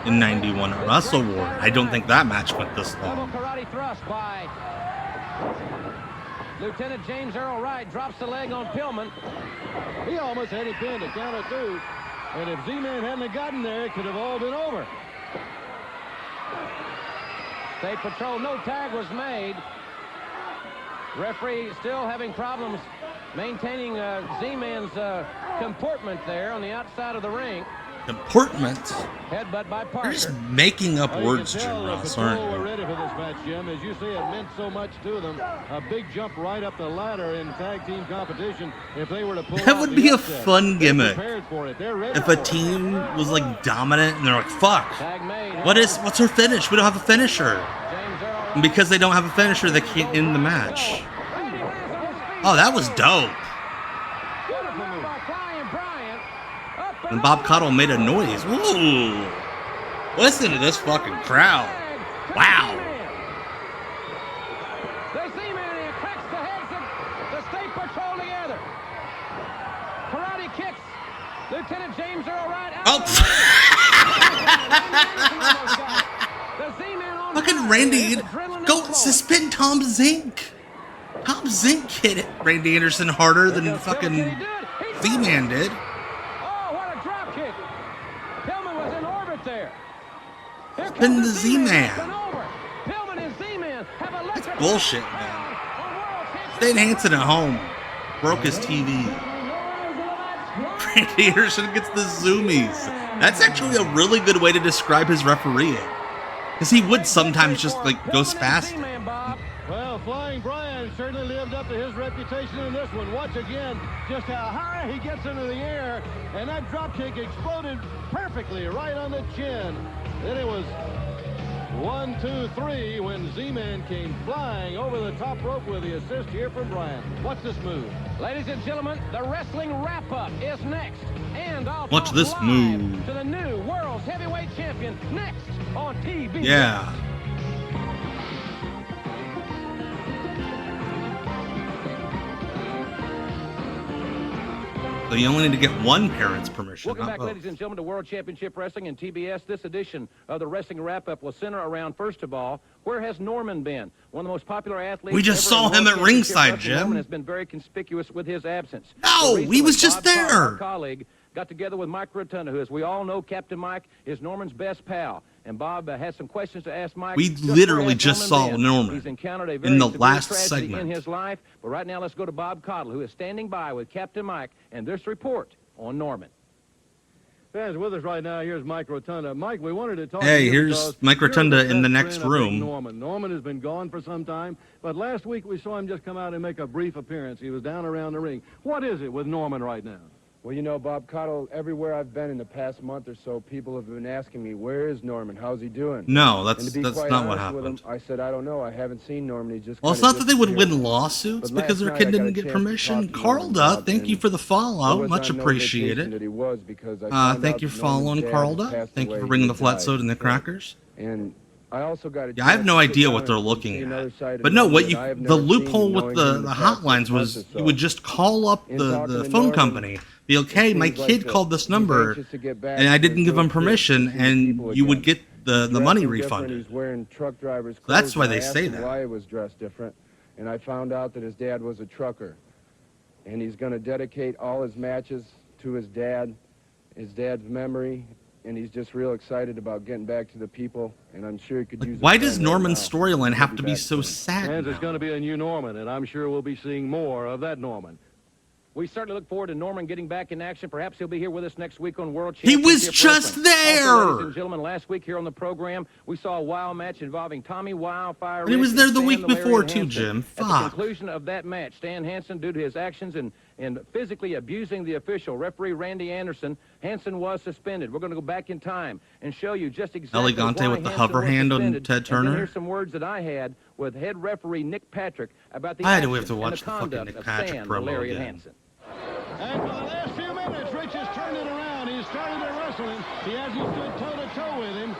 in 91 at Wrestle War. I don't think that match went this long. Karate thrust by Lieutenant James Earl Wright, drops the leg on Pillman. He almost had it pinned at count of 2. And if Z-Man hadn't have gotten there, it could have all been over. State Patrol, no tag was made. Referee still having problems maintaining Z-Man's comportment there on the outside of the ring. Comportment? Headbutt by Parker. You're just making up words, Jim Ross, aren't We're you? ready for this match, Jim. As you say, it meant so much to them. A big jump right up the ladder in tag team competition. If they were to pull That out would the be a upset. fun gimmick. They're prepared for it. They're ready If a for it. team was like dominant and they're like, fuck, what's her finish? We don't have a finisher. And because they don't have a finisher, they can't end the match. Oh, that was dope. And Bob Cottle made a noise. Woo! Listen to this fucking crowd. Wow. The Z-Man cracks the heads of the State Patrol together. Karate kicks Lieutenant James Earl Wright out. Fucking Randy, go suspend Tom Zink. Tom Zink hit Randy Anderson harder than fucking Z-Man did. Spin the Z-Man. That's bullshit, man. Stan Hansen at home broke his TV. Randy Anderson gets the zoomies. That's actually a really good way to describe his refereeing. Because he would sometimes just, like, go spastic. Well, Flying Brian certainly lived up to his reputation in this one. Watch again just how high he gets into the air. And that drop kick exploded perfectly right on the chin. Then it was 1, 2, 3 when Z-Man came flying over the top rope with the assist here from Brian. Watch this move. Ladies and gentlemen, the wrestling wrap-up is next. And I'll Watch talk this live move. to the new World's Heavyweight Champion next on TV. Yeah. So you only need to get one parent's permission, Welcome not back, both. ladies and gentlemen, to World Championship Wrestling and TBS. This edition of the Wrestling Wrap-Up will center around, first of all, where has Norman been? One of the most popular athletes. We just ever saw in him World at ringside, Championship Wrestling. Jim. Norman has been very conspicuous with his absence. No, Recently, he was just Bob Carr, there. our colleague, got together with Mike Rotunda, who, as we all know, Captain Mike is Norman's best pal. And Bob has some questions to ask Mike. We Just literally where has just saw been? Norman He's encountered a in very the severe last tragedy segment. in his life. But right now, let's go to Bob Cottle, who is standing by with Captain Mike and this report on Norman. Fans with us right now, here's Mike Rotunda. Mike, we wanted to talk to Hey, you here's because Mike you're Rotunda the in the best next friend of Big room. Norman. Norman has been gone for some time, but last week we saw him just come out and make a brief appearance. He was down around the ring. What is it with Norman right now? Well, you know, Bob Cottle, everywhere I've been in the past month or so, people have been asking me, where is Norman? How's he doing? No, that's And to be not quite what honest happened. with him, I said, I don't know. I haven't seen Norman. He just Well, it's kinda not that they would disappeared. win lawsuits But because their last kid night I got didn't a get chance to permission. talk to Carl Norman, Dutt, Bob, thank you and for the it follow. was Much on no appreciated. indication that he was, because I found Thank out you for that Norman's following dad Carl had Dutt. passed Thank you away. for bringing the He flat died. soda and the crackers. And I also got a Yeah, I have chance no to sit idea down what they're and looking see another at. side of But no, Norman what that you I have the never seen, loophole with knowing the him in past 6 hotlines was months or you so. would just call up In the talking to phone Norman, company, be like, hey, my seems like kid that called this he's number, anxious to get back and I to didn't his give him little kid, permission, to see and people you would again. get the He's money dressing different, refunded. He's wearing truck driver's clothes. That's why and I they asked say him that. why he was dressed different, and I found out that his dad was a trucker, and he's going to dedicate all his matches to his dad's memory, and he's just real excited about getting back to the people, and I'm sure he could use. Why does Norman's storyline have to be so sad? And there's now? going to be a new Norman, and I'm sure we'll be seeing more of that Norman. We certainly look forward to Norman getting back in action. Perhaps he'll be here with us next week on World He Championship was just Wrestling. there! Also, ladies and gentlemen, last week here on the program, we saw a WOW match involving Tommy Wildfire. And he was Rich there and the Stan week Larry before, and too, Hansen. Jim. At the Fuck. conclusion of that match, Stan Hansen, due to his actions and physically abusing the official, referee Randy Anderson, Hansen was suspended. We're going to go back in time and show you just exactly Elegante why with the Hansen hover was hand on suspended. Ted And Turner. then here's some words that I had with head referee Nick Patrick about the Why do actions we have to and watch the the fucking conduct Nick of Patrick Stan, promo Larry, and again? Hansen. And for the last few minutes, Rich has turned it around. He's started to wrestle him. He hasn't stood toe-to-toe with him.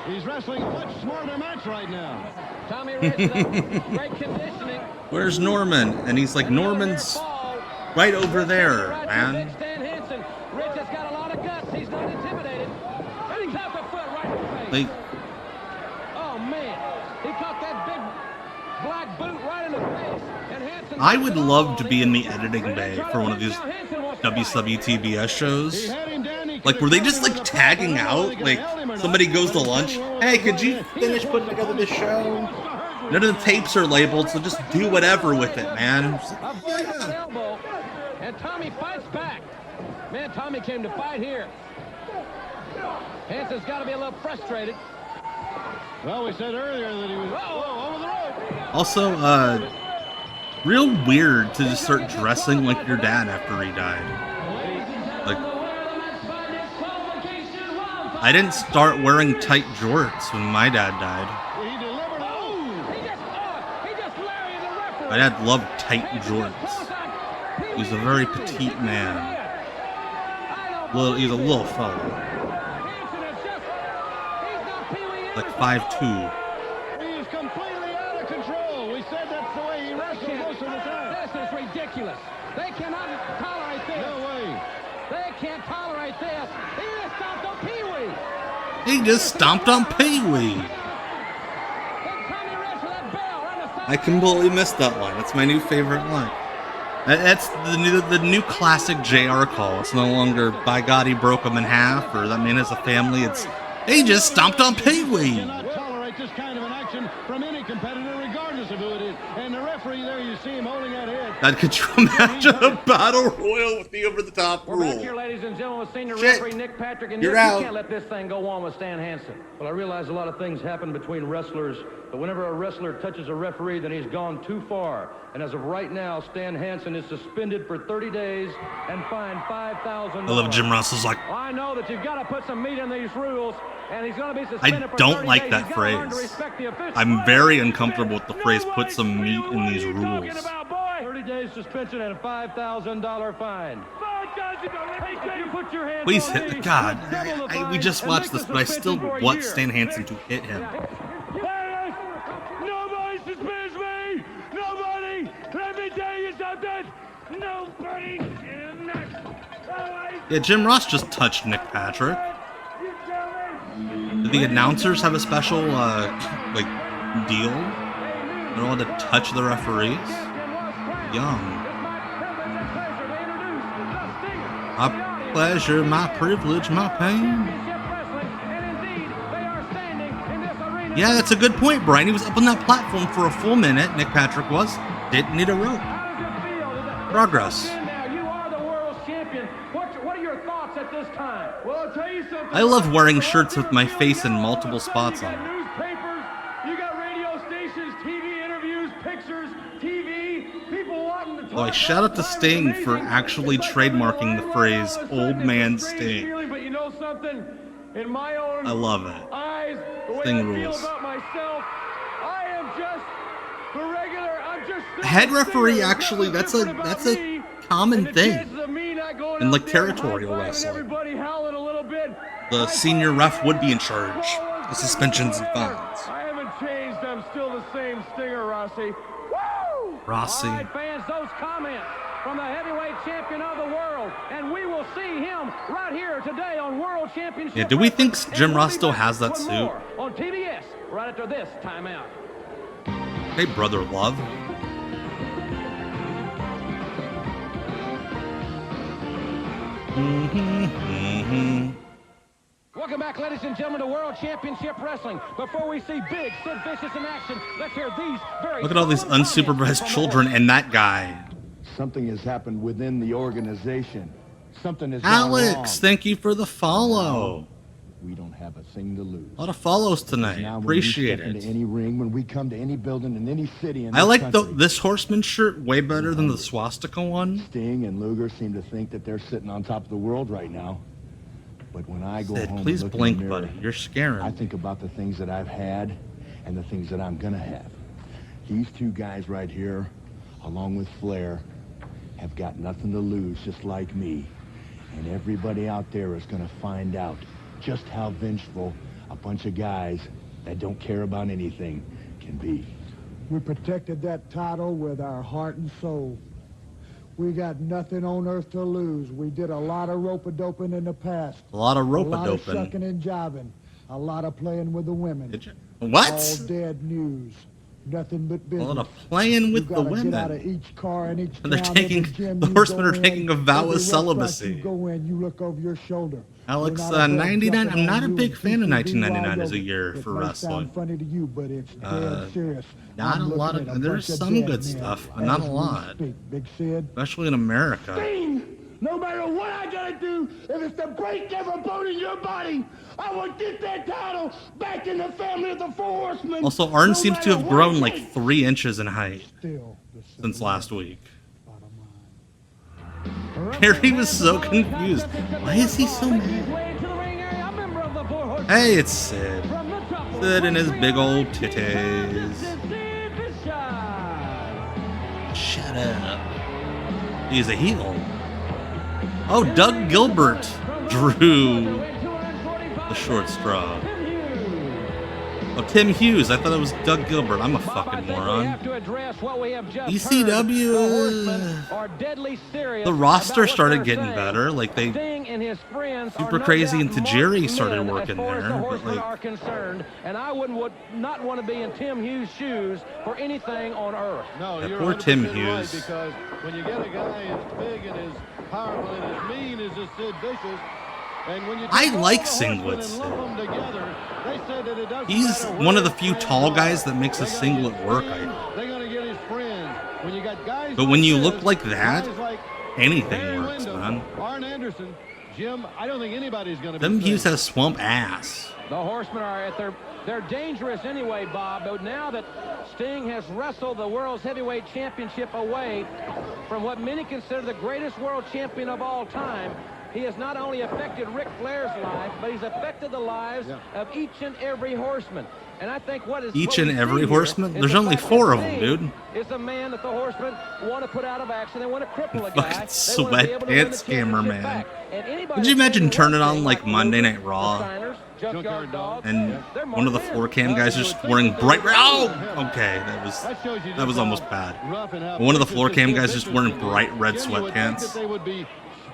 He's wrestling a much smarter match right now. Tommy Rich, great conditioning. Where's Norman? And he's like, Norman's right over there, man. Stan Hansen. Rich has got a lot of guts. He's not intimidated. And he caught the foot right in the face. Like, Oh, man. He caught that big black boot right in the face. And Hansen... I would love to be in the editing bay for one of these WCW TBS shows. Like, were they just like tagging out? Like, somebody goes to lunch. Hey, could you finish putting together this show? None of the tapes are labeled, so just do whatever with it, man. Just like, Elbow, and Tommy fights back. Man, Tommy came to fight here. Hansen's got to be a little frustrated. Well, we said earlier that he was over the rope. Also, real weird to just start dressing like your dad after he died. Like, I didn't start wearing tight jorts when my dad died. My dad loved tight jorts. He was a very petite man. He was a little fella. Like 5'2". He's completely out of control. We said that's the way he wrestles most of the time. This is ridiculous. They cannot tolerate this. No way. They can't tolerate this. He just stomped on Pee-wee. He just stomped on Pee-wee. I completely missed that line. That's my new favorite line. That's the new classic JR call. It's no longer, by God, he broke him in half, or that man has a family. It's, he just stomped on Pee-wee. Cannot tolerate this kind of an action from any competitor, regardless of who it is. And the referee there, you see him holding that head. God, could you imagine a battle royal with the over-the-top We're back rule? here, ladies and gentlemen, with senior Shit. referee Nick Patrick. And You're Nick, out. You can't let this thing go on with Stan Hansen. Well, I realize a lot of things happen between wrestlers, but whenever a wrestler touches a referee, then he's gone too far. And as of right now, Stan Hansen is suspended for 30 days and fined $5,000. I love Jim Ross's like, Well, I know that you've got to put some meat in these rules, and he's going to be suspended I for don't 30 like days. that He's gotta learn to phrase. respect the officials. I'm very uncomfortable with the phrase, put some meat in these rules. 30 days suspension and a $5,000 fine. You put your hands Please on hit me, the God. double the We fine, just and watched make this, the but I still suspension for a want year. Stan Hansen to hit him. Nobody suspends me! Nobody! Let me tell you something! Nobody Yeah, Jim Ross just touched Nick Patrick. Do the announcers have a special, like, deal? They're allowed to touch the referees? Young. My pleasure, my privilege, my pain. Yeah, that's a good point, Brian. He was up on that platform for a full minute. Nick Patrick was. Didn't need a rope. Progress. What are your thoughts at this time? Well, I'll tell you something. I love wearing shirts with my face in multiple spots on it. Newspapers, you got radio stations, TV interviews, pictures, TV, people wanting to Oh, I shout out to Sting for actually trademarking the phrase "Old Man Sting." But you know something? In my own I love it. eyes, the way Sting I rules. feel about myself, I am just the regular. I'm just Head referee, actually, that's a common thing in like territorial wrestling. The senior ref would be in charge of suspensions and fines. I haven't changed. I'm still the same Stinger, Rossi. Woo! Rossi. All right, fans, those comments from the heavyweight champion of the world, and we will see him right here today on World Championship. Yeah, do we think Jim Ross still has that suit? On TBS, right after this timeout. Hey, brother love. Welcome back, ladies and gentlemen, to World Championship Wrestling. Before we see big Sid Vicious in action, let's hear these very... Look at all these unsupervised children and that guy. Something has happened within the organization. Something has gone wrong. Alex, thank you for the follow. We don't have a thing to lose. A lot of follows tonight. Appreciate it. Into any ring, when we come to any building in any city in I like country, this Horseman shirt way better than the swastika one. Sting and Luger seem to think that they're sitting on top of the world right now. But when I go Sid, home please and look blink, in the mirror, buddy. You're scaring. I think about the things that I've had and the things that I'm gonna have. These two guys right here, along with Flair, have got nothing to lose, just like me. And everybody out there is gonna find out just how vengeful a bunch of guys that don't care about anything can be. We protected that title with our heart and soul. We got nothing on earth to lose. We did a lot of rope-a-doping in the past. A lot of A lot of rope-a-doping. sucking and jiving. A lot of playing with the women. What? All dead news. Nothing but A business. lot of playing with You the gotta get out of women. each car and each And they're town, taking, every gym the you Horsemen go are taking a in, vow every of restaurant celibacy. You go in, you look over your shoulder. Alex, We're not 99. jumping I'm on not a you big and fan of teaching you 1999 wide as a open. year It for may wrestling. sound funny to you, but it's dead serious. Not I'm a lot looking at of. a There's bunch of some dead good men stuff, but as not a we lot. speak. Big Sid. Especially in America. No matter what I gotta do, if it's to break every bone in your body, I will get that title back in the family of the Four Horsemen. Also, Arn No seems to matter have what grown it like takes. 3 inches in height Still since last week. Harry was so confused. Why is he so mad? Hey, it's Sid. Sid and his big old titties. Shut up. He's a heel. Oh, Doug Gilbert drew the short straw. Oh, Tim Hughes. I thought it was Doug Gilbert. I'm a fucking moron. ECW. The roster started getting better. Like they, Super Crazy and Tajiri started working there. But like, are concerned, and I would not want to be in Tim Hughes' shoes for anything on earth. No, Yeah, you're poor Tim 100% Hughes. right, because when you get a guy as big and as powerful and as mean as this Sid Vicious, and when you I take all like the Horsemen singlets, and lump them together, they said that it doesn't he's matter one of the where few his tall friends guys are, that makes a they're gonna singlet get work. friends, I they're gonna get his friends. When you got guys But when like you this, look like that, guys like anything Barry works, Windham, man. Arn Anderson, Jim, I don't think anybody's gonna be Tim safe. Hughes has swamp ass. The Horsemen are at they're dangerous anyway, Bob, but now that Sting has wrestled the World's Heavyweight Championship away from what many consider the greatest world champion of all time, he has not only affected Ric Flair's life, but he's affected the lives of each and every Horseman. And I think Each and every Horseman? There's only 4 of them, dude. It's a man that the Horsemen want to put out of action. They want to cripple a guy. Fucking They want to be able to win the sweatpants scammer, championship man. back. And anybody Could you that's imagine been turning on wrestling like Monday Night Raw Junkyard Dog, and one of the 4 cam guys just wearing bright red? Oh, okay, that was almost bad. But one of the 4 cam guys just wearing bright red sweatpants. They would be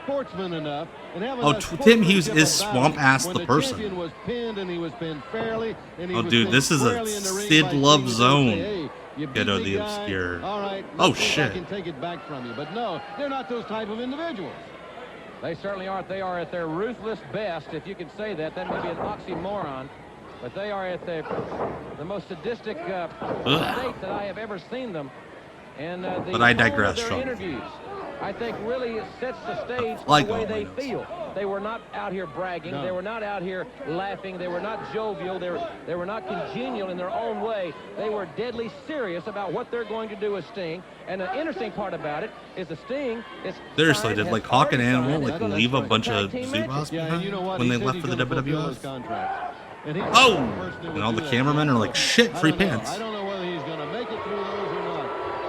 sportsman enough and have Oh, enough Tim Hughes sportsmanship is about swamp him ass when the person. champion was pinned and he was pinned fairly, and he Oh, was dude, pinned this is a squarely in the ring Sid by Love Sting. Zone. Hey, you beat Ghetto me, the guy. Obscure. All right, Oh, let's go shit. back and take it back from you. But no, they're not those type of individuals. They certainly aren't. They are at their ruthless best, if you can say that. That may be an oxymoron. But they are at the most sadistic state that I have ever seen them. And But I tone of digress, their Sean. interviews, I think, really sets the stage for Like the way all they my feel. They were not out here bragging. No. They were not out here laughing. They were not jovial. They were not congenial in their own way. They were deadly serious about what they're going to do with Sting. And the interesting part about it is the Sting is Seriously, did like Hawk and Animal like leave a bunch of Zubas behind when they left for the WWF? Oh! And all the cameramen are like, shit, free pants. I don't know whether he's going to make it through those or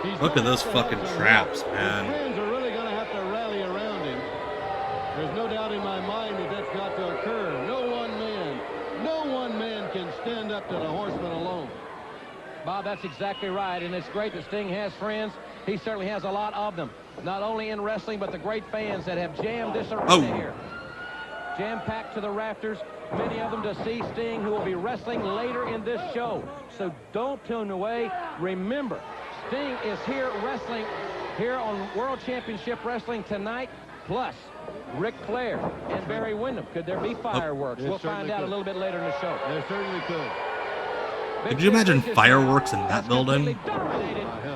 not. Look at those fucking traps, man. Fans are really going to have to rally around him. There's no doubt in my mind that that's got to occur. No one man can stand up to the Horsemen alone. Bob, that's exactly right, and it's great that Sting has friends. He certainly has a lot of them, not only in wrestling, but the great fans that have jammed this arena here. Jam-packed to the rafters, many of them to see Sting, who will be wrestling later in this show. So don't tune away. Remember, Sting is here wrestling here on World Championship Wrestling tonight, plus Ric Flair and Barry Windham. Could there be fireworks? We'll find out a little bit later in the show. There certainly could. Could you imagine fireworks in that building?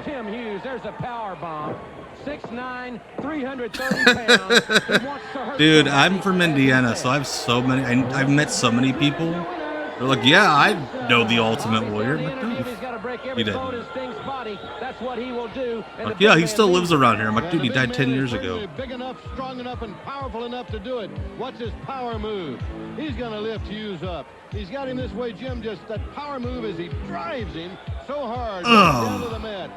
Tim Hughes, there's a power bomb. 6'9", 330 pounds. Dude, I'm from Indiana, so I have so many. I've met so many people. They're like, yeah, I know the Ultimate Warrior. I'm like, no, he didn't. That's what he will do. Like, yeah, he still lives around here. I'm like, dude, he died 10 years ago. Big enough, strong enough, and powerful enough to do it. What's his power move? He's going to lift Hughes up. He's got him this way, Jim. Just that power move as he drives him so hard down to the mat.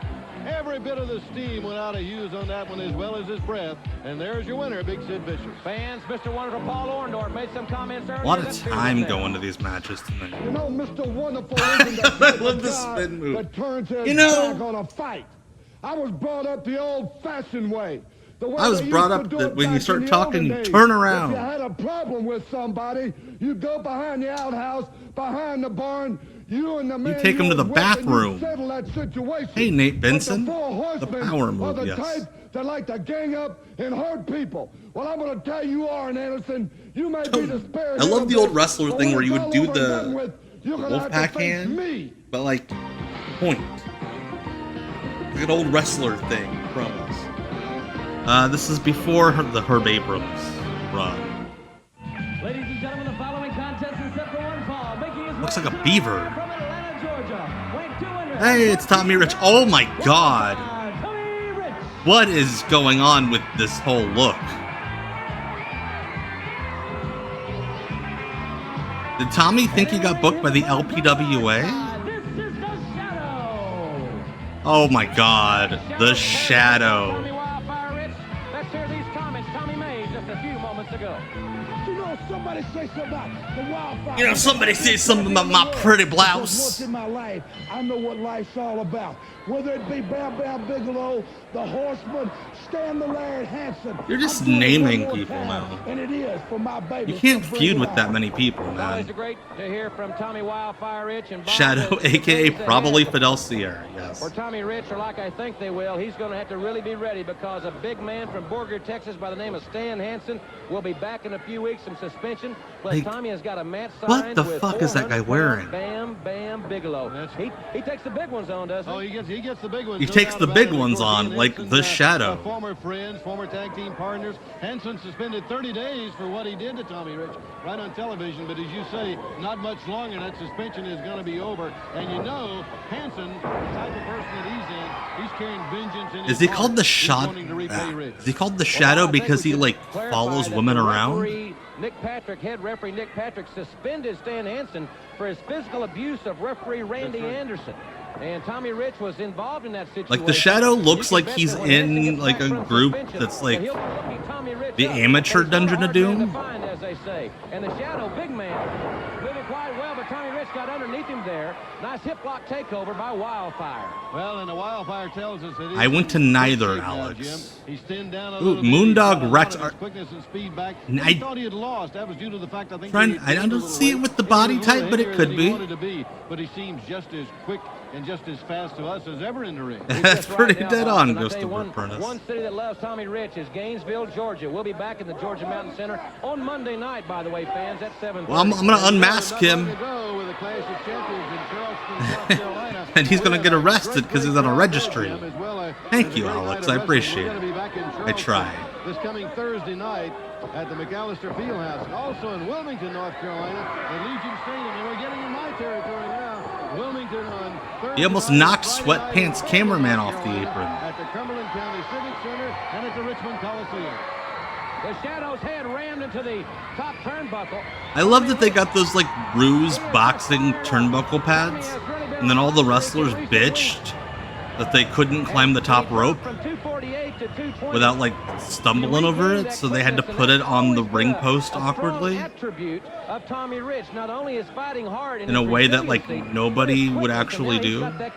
Every bit of the steam went out of Hughes on that one, as well as his breath. And there's your winner, Big Sid Vicious. Fans, Mr. Wonderful Paul Orndorff made some comments earlier. A lot of time going to these matches tonight. You know, Mr. Wonderful isn't I love the spin move. that turns his back on a fight. I was brought up the old-fashioned way. The way I was brought up that when you start talking, turn around. If you had a problem with somebody, you go behind the outhouse, behind the barn. You and the man take him to the bathroom. That hey, Nate Benson. The power move, the yes. type that like to gang up and hurt people. Well, I'm going to tell you, Arn Anderson, you may be the spare. I love the old wrestler thing where you would do the Wolfpack hand, but like point. Like an old wrestler thing promos. This is before the Herb Abrams run. Ladies and gentlemen, the following contest is set for one fall. Making his Looks way like a beaver. from Atlanta, Georgia, weighing 200. Hey, it's Tommy Rich. Oh my god. What is going on with this whole look? Did Tommy think he got booked by the LPWA? Oh my god, the Shadow. Let's hear these comments Tommy made just a few moments ago. You know, somebody say something about the wildfire. You know, somebody say something about my pretty blouse. Once in my life, I know what life's all about. Whether it be Bam Bam Bigelow, the Horsemen, Stan the Laird Hansen. You're just naming people now. And it is for my baby. You can't feud with that many people, man. It's great to hear from Tommy Wildfire Rich and Bob Shadow, aka probably Fidel Sierra, yes. Or Tommy Rich, or like I think they will, he's going to have to really be ready because a big man from Borger, Texas by the name of Stan Hansen will be back in a few weeks from suspension. Plus, Like, Tommy has got a match signed what the with fuck is that guy wearing? Bam Bam Bigelow. He takes the big ones on, doesn't he? Oh, he gets the big ones. He no takes doubt the about big it. Of ones course, he on, and like Hansen, the Shadow. Former friends, former tag team partners. Hansen suspended 30 days for what he did to Tommy Rich right on television. But as you say, not much longer. That suspension is going to be over. And you know, Hansen, the type of person that he's carrying vengeance in his Is he heart. called the He's wanting to repay Rich. Is he called the Shadow because he like follows women around? Nick Patrick, head referee Nick Patrick, suspended Stan Hansen for his physical abuse of referee Randy Anderson. And Tommy Rich was involved in that situation. Like the Shadow looks like he's in like a group that's like the amateur Dungeon of Doom. As they say. And the Shadow, big man, did it quite well, but Tommy Rich got underneath him there. Nice hip lock takeover by Wildfire. Well, and the Wildfire tells us that I went to neither, Alex. Ooh, Moondog Rex. Quickness and speed back. I He thought he had lost. That was due to the fact I think. Friend, I don't see it with the body type, but it could be. But he seems just as quick and just as fast to us as ever in the ring. That's pretty dead on, And I'll Ghost tell you of Prentice. One city that loves Tommy Rich is Gainesville, Georgia. We'll be back in the Georgia Mountain Center on Monday night, by the way, fans, at 7:30. Well, I'm gonna unmask him. And he's gonna get arrested because he's on a registry. Thank you, Alex. I appreciate it. I try. This coming Thursday night at the McAllister Fieldhouse, and also in Wilmington, North Carolina, at Legion Stadium. And we're getting in my territory now. Wilmington on Thursday. He almost knocked Sweatpants cameraman off the apron. At the Cumberland County Civic Center and at the Richmond Coliseum. The Shadow's head rammed into the top turnbuckle. I love that they got those like ruse boxing turnbuckle pads, and then all the wrestlers bitched that they couldn't climb the top rope without like stumbling over it, so they had to put it on the ring post awkwardly in a way that like nobody would actually do. But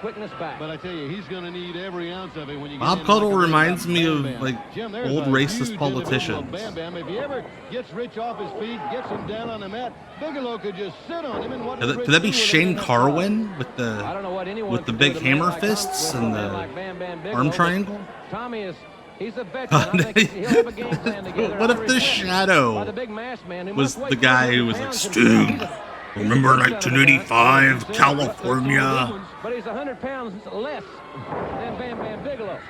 I tell you, he's going to need every ounce of it when you Bob Cuddle reminds me of like old racist politicians. Bam Bam. If he ever gets Rich off his feet, gets him down on the mat, Bigelow could just sit on him and what Could that be Shane Carwin with the big hammer fists and the arm triangle? Tommy is he's a veteran. What if the Shadow was the guy who was like, Sting, remember 1985, California? But he's 100 pounds less than Bam Bam Bigelow.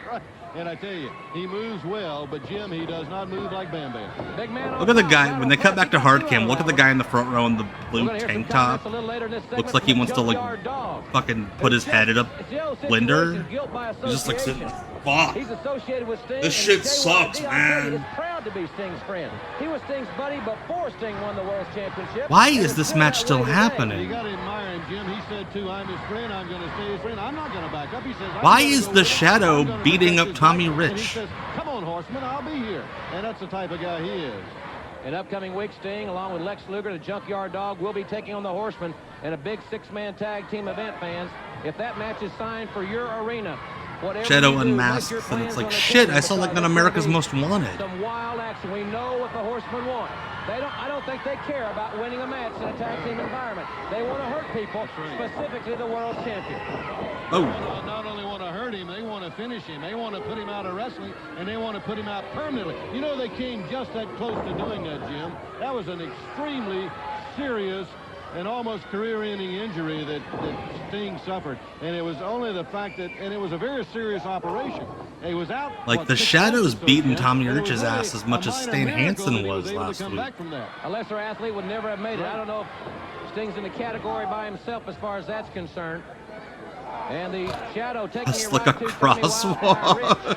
And I tell you, he moves well, but Jim, he does not move like Bam Bam. Big man. Look at the guy, when they cut back to hard cam, look at the guy in the front row in the blue tank top. Looks like he wants to like fucking put his head in a blender. He's just like sitting, fuck. This shit sucks, man. He is proud to be Sting's friend. He was Sting's buddy before Sting won the World Championship. Why is this match still happening? You got to admire him, Jim. He said too, I'm his friend, I'm going to stay his friend. I'm not going to back up. He says, why is the Shadow beating up Tommy Rich? He says, come on, Horseman, I'll be here. And that's the type of guy he is. In upcoming week, Sting, along with Lex Luger, the Junkyard Dog, will be taking on the Horsemen in a big six-man tag team event, fans. If that match is signed for your arena, Shadow unmasked, and it's like, shit, I saw like on America's Most Wanted. Some wild action. We know what the Horsemen want. I don't think they care about winning a match in a tag team environment. They want to hurt people, specifically the world champion. Oh. They not only want to hurt him, they want to finish him. They want to put him out of wrestling, and they want to put him out permanently. You know, they came just that close to doing that, Jim. That was an extremely serious and almost career-ending injury that Sting suffered. And it was only the fact that, and it was a very serious operation. He was out. Like, the Shadow's beating Tommy Rich's ass as much as Stan Hansen was last week. A lesser athlete would never have made it. I don't know if Sting's in the category by himself as far as that's concerned. And the Shadow taking That's like a crosswalk.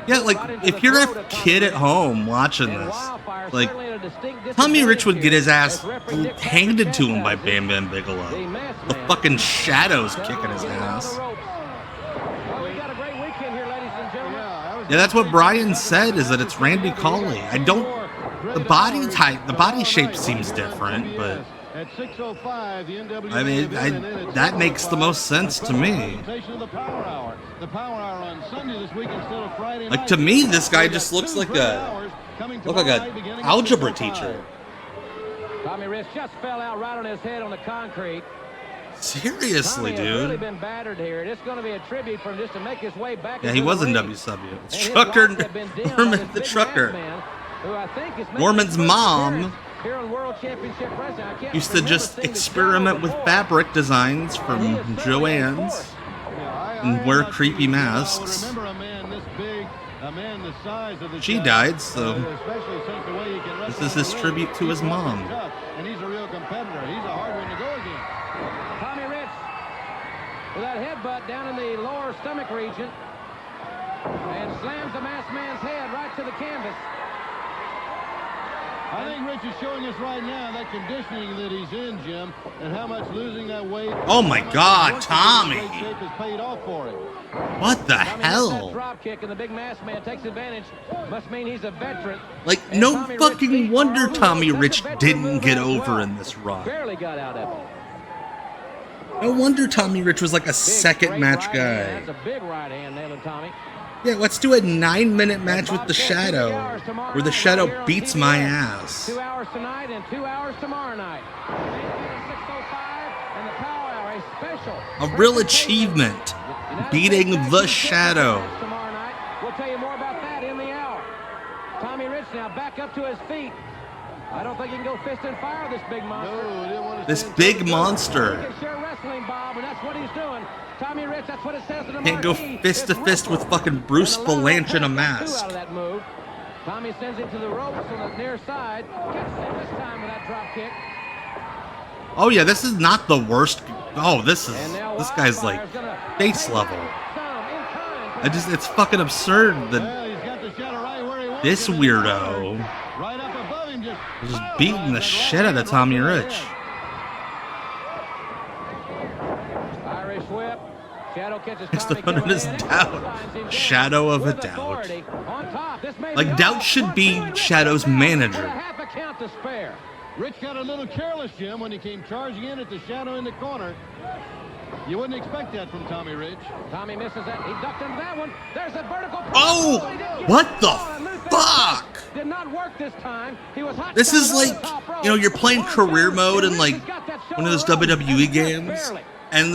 Yeah, like, if you're a kid at home watching this, like, Tommy Rich would get his ass handed to him by Bam Bam Bigelow. The fucking Shadow's kicking his ass. Yeah, that's what Brian said, is that it's Randy Colley. The body type, the body shape seems different, but At 6:05, the NWA I mean, that makes the most sense to me. The Power Hour on Sunday this week instead of Friday Like, night. to me, this guy just looks like a algebra teacher. Tommy Rich just fell out right on his head on the concrete. Seriously, Tommy has really dude. been battered here. It's going to be a tribute for him just to make his way back. Yeah, into he was the in ring. WCW. It's And his Trucker, lives have been dimmed by Norman this the big Trucker. man, who I think is making Norman's his first mom appearance here on World Championship Wrestling. I can't used to remember just seeing the experiment with fabric designs from Joann's and wear creepy masks. Remember a man this big, a man the size of the She Shadow, died, so especially since the way he can this wrestle is his in the tribute ring. to his He's mom. tough, and he's a real competitor. He's a hard one to go against. Tommy Rich with that headbutt down in the lower stomach region and slams the masked man's head right to the canvas. I think Rich is showing us right now that conditioning that he's in, Jim, and how much losing that weight. Oh my God, Tommy! Shape has paid off for him. What the Tommy hell? hits that drop kick and the big masked man takes advantage. Must mean he's a veteran. Like, And no Tommy Rich fucking beat wonder Horowitz. Tommy That's a Rich veteran didn't move get as over well. in this run. Barely got out of it. No wonder Tommy Rich was like a second Straight match right hand. guy. That's a big right hand nailing Tommy. Yeah, let's do a 9-minute match with the Shadow, where the Shadow beats my ass. 2 hours tonight and 2 hours tomorrow night. 6:05 and the Power Hour, a special. A real achievement, beating the Shadow. Tomorrow night. We'll tell you more about that in the hour. Tommy Rich now back up to his feet. I don't think he can go fist and fire this big monster. This big monster. He can share wrestling, Bob, and that's what he's doing. Tommy Rich, that's what it says in the Can't go marquee. fist to fist with fucking Bruce Valanche in a mask. Out of that move. Tommy sends him to the ropes on the near side. Catches him this time with that drop kick. Oh yeah, this is not the worst. Oh, this guy's like face level. It's fucking absurd that this weirdo is just beating the shit out of Tommy Rich. Irish whip. Shadow catches It's the Tommy one is Doubt. Shadow of a Doubt. Like Doubt should be Shadow's manager. Half a count to spare. Rich got a little careless, Jim, when he came charging in at the Shadow in the corner. You wouldn't expect that from Tommy Rich. Tommy misses that. He ducked into that one. There's a vertical. Oh! What the fuck? Did not work this time. He was hot. This is like, you know, you're playing career mode in like one of those WWE games, and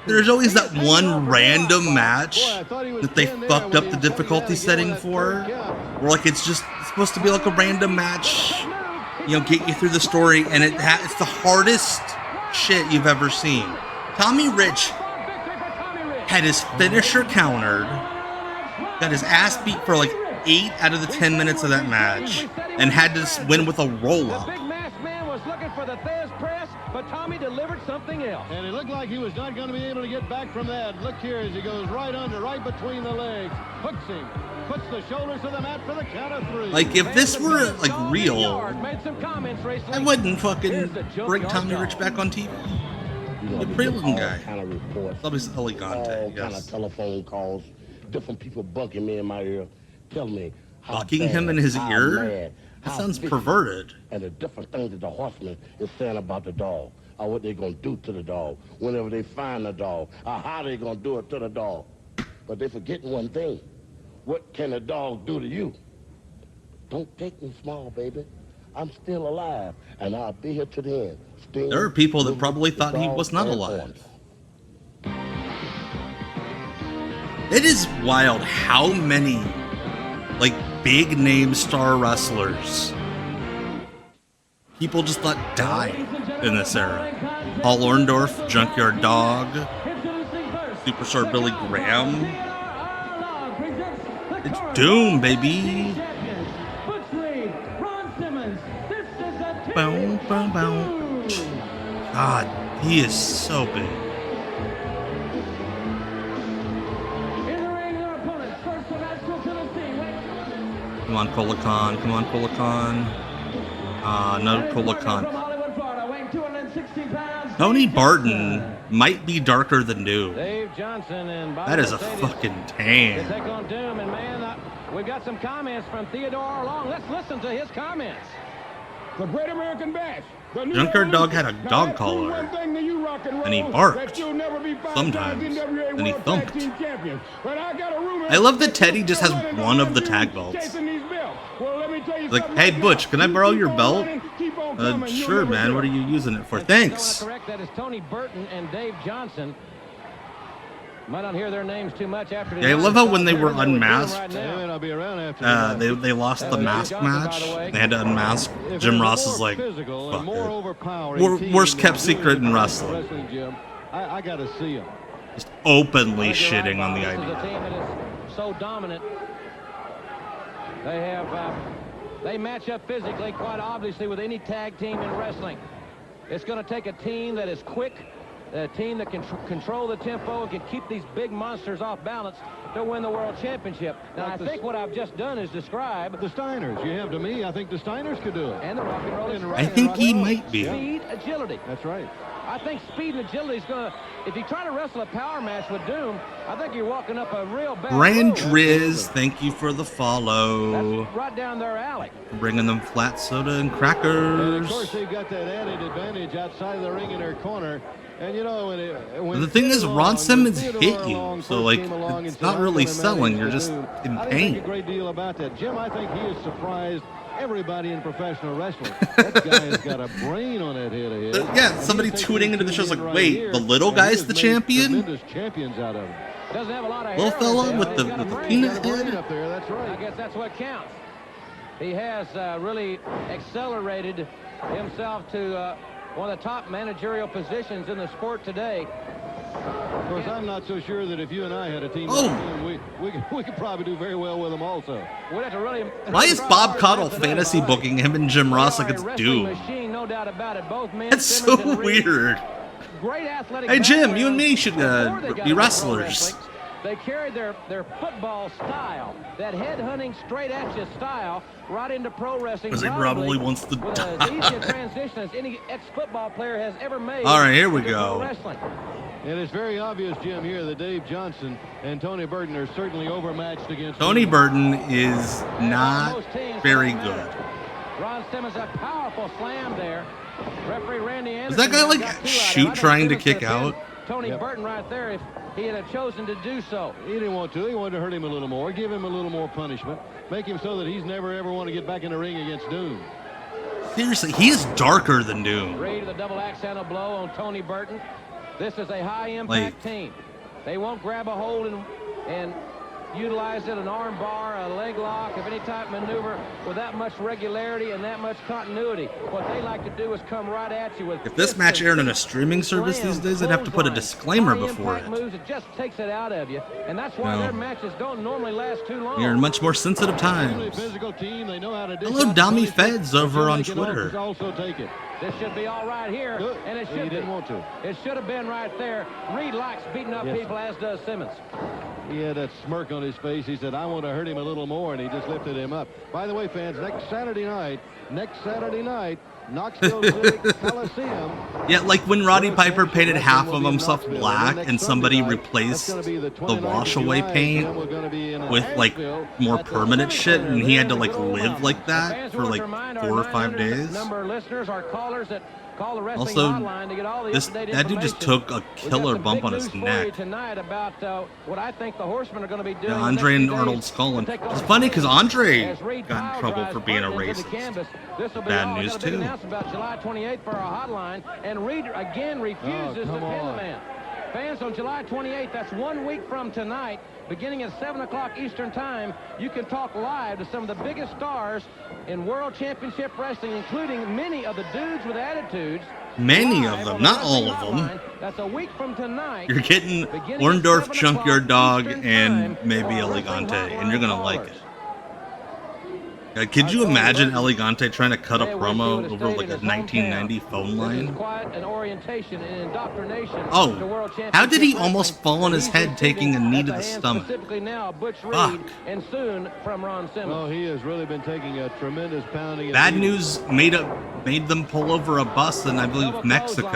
there's always that one random match that they fucked up the difficulty setting for, where like it's supposed to be like a random match, you know, get you through the story, and it's the hardest shit you've ever seen. Tommy Rich had his finisher countered, got his ass beat for like 8 out of the 10 minutes of that match, and had to win with a roll-up. Big masked man was looking for the Thez press, but Tommy delivered something else. And it looked like he was not going to be able to get back from that. Look here as he goes right under, right between the legs. Hooks him. Puts the shoulders to the mat for the count of 3. Like, if this were, like, real, I wouldn't fucking bring Tommy Rich back on TV. The prelim guy. Kind of reports. Obviously, Elegante, all kind of telephone calls. Different people bugging me in my ear. Tell me. Bugging him in his ear? That sounds perverted. And the different things that the Horsemen is saying about the dog. Or what they're going to do to the dog. Whenever they find the dog. Or how they're going to do it to the dog. But they're forgetting one thing. What can a dog do to you? Don't take me small, baby. I'm still alive, and I'll be here to the end. There are people that probably thought he was not alive. It is wild how many, like, big name star wrestlers people just let die in this era. Paul Orndorff, Junkyard Dog, Superstar Billy Graham. It's Doom, baby. Bow, bow, bow. God, he is so big. Come on, Colacan. Come on, Colacan. No Colacan. Tony Barton might be darker than Doom. Dave Johnson and that is a fucking tan. Take on Doom, and man, we've got some comments from Theodore Long. Let's listen to his comments. The Great American Bash. Junkyard Dog had a dog collar, and he barked sometimes, and he thumped. I love that Teddy just has one of the tag belts. Like, hey Butch, can I borrow your belt? Sure, man. What are you using it for? Thanks. Correct. That is Tony Burton and Dave Johnson. Might not hear their names too much after. Yeah, I love how when they were unmasked, they lost the mask match. They had to unmask. Jim Ross is like, fuck it. Worst kept secret in wrestling. I got to see him. Just openly shitting on the idea. The team that is so dominant. They match up physically, quite obviously, with any tag team in wrestling. It's going to take a team that is quick, a team that can control the tempo and can keep these big monsters off balance to win the world championship. Now, I think what I've just done is describe the Steiners. You have to me. I think the Steiners could do it. And the Rock and Roll. I think he might be. Speed, agility. That's right. I think speed and agility is going to, if you try to wrestle a power match with Doom, I think you're walking up a real bad Brand road. Driz, thank you for the follow. That's right down their alley. Bringing them flat soda and crackers. And of course, they've got that added advantage outside of the ring in their corner. And you know, when the thing is, Ron Simmons hit you, so like it's not really selling. You're just in I pain. think a great deal about that, Jim. I think he has surprised everybody in professional wrestling. That guy has got a brain on that head of his. Yeah, somebody tuning into the show's like, wait, the little guy's the champion? Champions out of him. Doesn't have a lot of little hair fella with the peanut head. Up there, that's right. I guess that's what counts. He has really accelerated himself to one of the top managerial positions in the sport today. Of course, I'm not so sure that if you and I had a team, we could probably do very well with them also. We'd have to really. Why is Bob Cottle fantasy booking him and Jim Ross like it's Doom? Machine, no doubt about it. Both men. That's so weird. Great athletic. Hey Jim, you and me should be wrestlers. They carried their football style, that head-hunting, straight-at-you style, right into pro wrestling. Because he probably wants to die. As easy a transition as any ex-football player has ever made. All right, here we go. And it's very obvious, Jim, here that Dave Johnson and Tony Burton are certainly overmatched against. Tony Burton is not very good. Ron Simmons, a powerful slam there. Referee Randy Anderson. Is that guy like shoot trying to kick out? Tony Burton right there if he had chosen to do so. He didn't want to. He wanted to hurt him a little more, give him a little more punishment, make him so that he's never ever want to get back in the ring against Doom. Seriously, he is darker than Doom. Reed with a double axe handle blow on Tony Burton. This is a high-impact team. They won't grab a hold and utilize it, an arm bar, a leg lock of any type maneuver with that much regularity and that much continuity. What they like to do is come right at you with. If this match aired on a streaming service these days, I'd have to put a disclaimer before it. Moves, it just takes it out of you, and that's why their matches don't normally last too long. You're in much more sensitive times. Hello, Dommy Feds over on Twitter. Also take it. This should be all right here, and it should be. Didn't want to. It should have been right there. Reed likes beating up people, as does Simmons. He had that smirk on his face. He said, I want to hurt him a little more, and he just lifted him up. By the way, fans, next Saturday night, Knoxville City Coliseum. Yeah, like when Roddy Piper painted half of himself black and somebody replaced the wash away paint with like more permanent shit, and he had to like live like that for like 4 or 5 days. Also, that dude just took a killer bump on his neck. Yeah, Andre and Arnold Scullin. It's funny because Andre got in trouble for being a racist. Bad news too. About July 28th for our hotline, and Reed again refuses to pin the man. Fans, on July 28th, that's 1 week from tonight, beginning at 7 o'clock Eastern Time, you can talk live to some of the biggest stars in World Championship Wrestling, including many of the dudes with attitudes. Many of them, not all of them. That's a week from tonight. You're getting Orndorff, Junkyard Dog, and maybe Elegante, and you're going to like it. Could you imagine Elegante trying to cut a promo over like a 1990 phone line? Oh, how did he almost fall on his head taking a knee to the stomach? Fuck. Oh, he has really been taking a tremendous pounding. Bad news made them pull over a bus in, I believe, Mexico.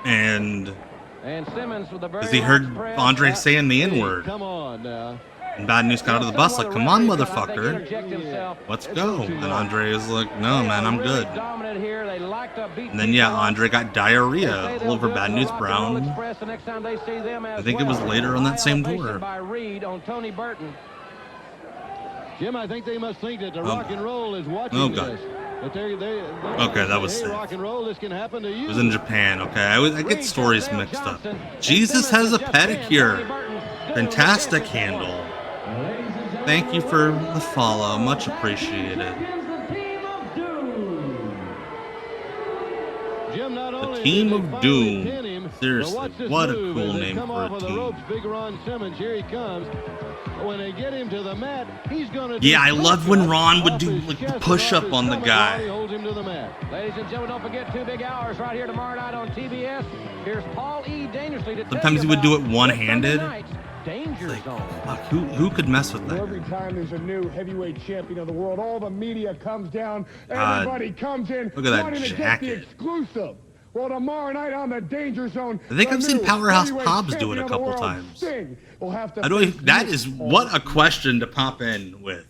And because he heard Andre saying the N-word. Come on now. And Bad News got out of the bus like, come on, motherfucker. Let's go. And Andre is like, no, man, I'm good. And then, yeah, Andre got diarrhea all over Bad News Brown. I think it was later on that same tour. Jim, I think they must think that the rock and roll is watching this. Okay, that was sick. Rock and roll, this can happen to you. It was in Japan, okay. I get stories mixed up. Jesus has a pedicure. Fantastic handle. Thank you for the follow. Much appreciated. The Team of Doom. Seriously, what a cool name for a team. Big Ron Simmons, here he comes. When they get him to the mat, he's gonna. Yeah, I love when Ron would do like the push-up on the guy. Ladies and gentlemen, don't forget 2 big hours right here tomorrow night on TBS. Here's Paul E. Dangerously. Sometimes he would do it one-handed. Danger Zone. Fuck, who could mess with that? Every time there's a new heavyweight champion of the world, all the media comes down. Everybody comes in. Look at that wanting to get jacket. the exclusive. Well, tomorrow night on the Danger Zone. I think I've seen Powerhouse Hobbs do it a couple times. That is what a question to pop in with.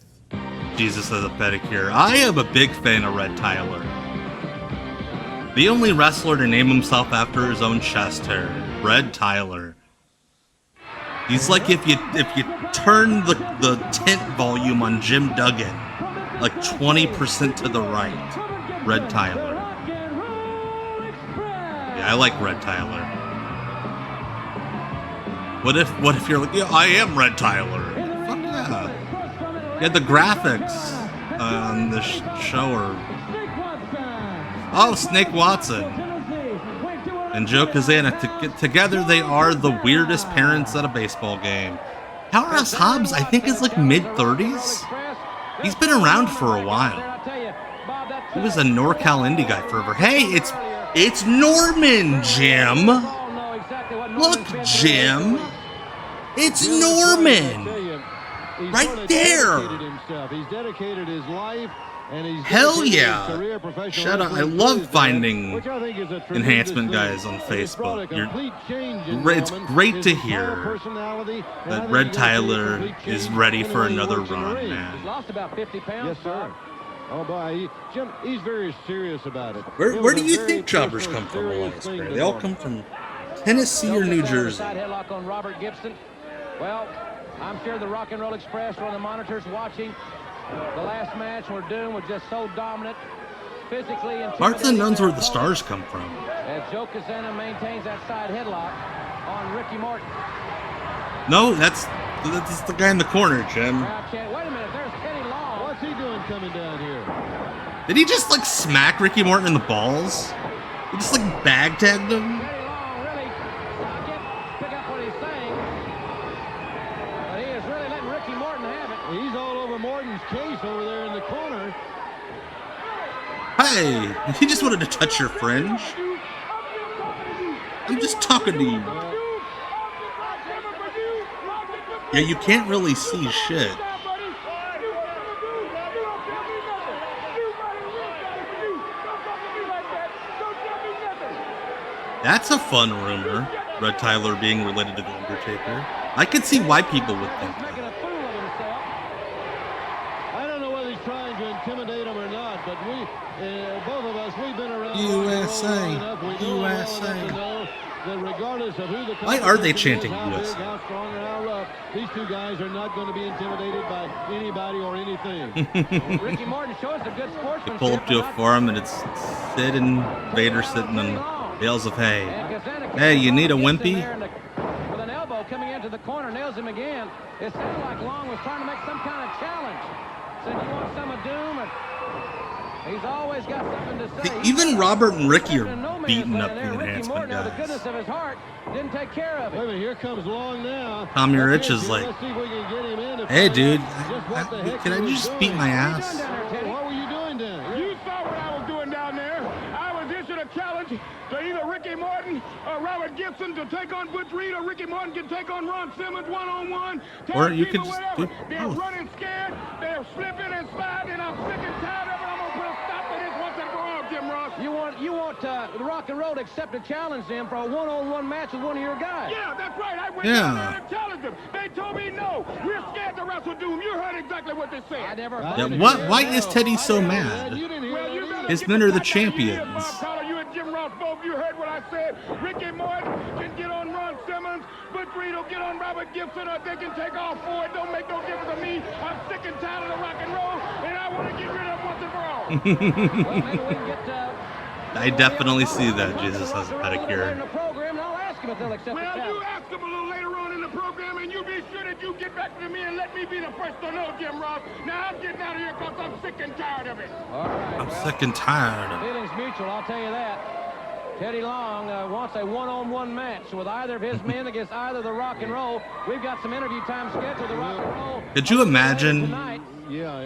Jesus has a pedicure. I am a big fan of Red Tyler. The only wrestler to name himself after his own chest hair. Red Tyler. He's like if you turn the tint volume on Jim Duggan like 20% to the right. Red Tyler. Yeah, I like Red Tyler. What if you're like, yeah, I am Red Tyler? Fuck yeah. Yeah, the graphics on the show are... Oh, Snake Watson. And Joe Kazana, together they are the weirdest parents at a baseball game. Powerhouse Hobbs, I think, is like mid-30s. He's been around for a while. He was a NorCal indie guy forever. Hey, it's Norman, Jim. Look, Jim. It's Norman. Right there. He's dedicated his life. Hell yeah! Shout out! I love finding enhancement guys on Facebook. It's great to hear that Red Tyler is ready for another run, man. He's lost about 50 pounds. Yes, sir. Oh boy, Jim, he's very serious about it. Where do you think jobbers come from, Elias Gray? They all come from Tennessee or New Jersey. Headlock on Robert Gibson. Well, I'm sure the Rock and Roll Express are on the monitors watching. The last match where Doom was just so dominant, physically and Martha knows where the stars come from. As Joe Kazana maintains that side headlock on Ricky Morton. No, that's the guy in the corner, Jim. Wait a minute, there's Teddy Long. What's he doing coming down here? Did he just like smack Ricky Morton in the balls? He just like bag tagged him? Teddy Long really, I can't pick up what he's saying, but he is really letting Ricky Morton have it. He's all over Morton's case over there in the corner. Hey, he just wanted to touch your fringe. I'm just talking to you. Yeah, you can't really see shit. That's a fun rumor, Red Tyler being related to The Undertaker. I could see why people would think that. I don't know whether he's trying to intimidate him or not, but we, both of us, we've been around USA, USA. That regardless of who the why are they chanting how USA? big, how strong, or how rough, these two guys are not going to be intimidated by anybody or anything. Ricky Morton shows a good sportsmanship. They pull up to a forum and it's Sid and Vader sitting on bales of hay. Hey, you need a wimpy? With an elbow coming into the corner, nails him again. It sounded like Long was trying to make some kind of challenge. Said, you want some of Doom? And he's always got something to say. Even Robert and Ricky are beating up the enhancement The guys. goodness of his heart didn't take care of it. Wait a minute, here comes Long now. Tommy Rich is like, Let's see if we can get him in. hey dude, can I just beat my ass? What were you doing down there? You saw what I was doing down there. I was issued a challenge to either Ricky Morton or Robert Gibson to take on Butch Reed, or Ricky Morton can take on Ron Simmons one-on-one. Or you could just do They're running scared. They're slipping and sliding. And I'm sick and tired of it. I'm going to put a stop to this once and for all, Jim Ross. You want the Rock and Roll to accept a challenge then for a one-on-one match with one of your guys? Yeah, that's right. I went down there and challenged them. They told me no. We're scared to wrestle Doom. You heard exactly what they said. I never. Yeah, why is Teddy so mad? His men are the champions. You and Jim Ross both, you heard what I said. Ricky Morton can get on Ron Simmons. Butch Reed will get on Robert Gibson, or they can take all four. It don't make no difference to me. I'm sick and tired of the rock and roll, and I want to get rid of once and for all. Well, maybe we can get I definitely see that Jesus has a pedicure. in the program, and I'll ask him if they'll accept the Well, challenge. you ask them a little later on in the program, and you be sure that you get back to me and let me be the first to know, Jim Ross. Now I'm getting out of here because I'm sick and tired of it. All right, I'm sick and tired. Feelings mutual, I'll tell you that. Teddy Long wants a one-on-one match with either of his men against either the Rock and Roll. We've got some interview time scheduled. The Rock and Roll. Could you imagine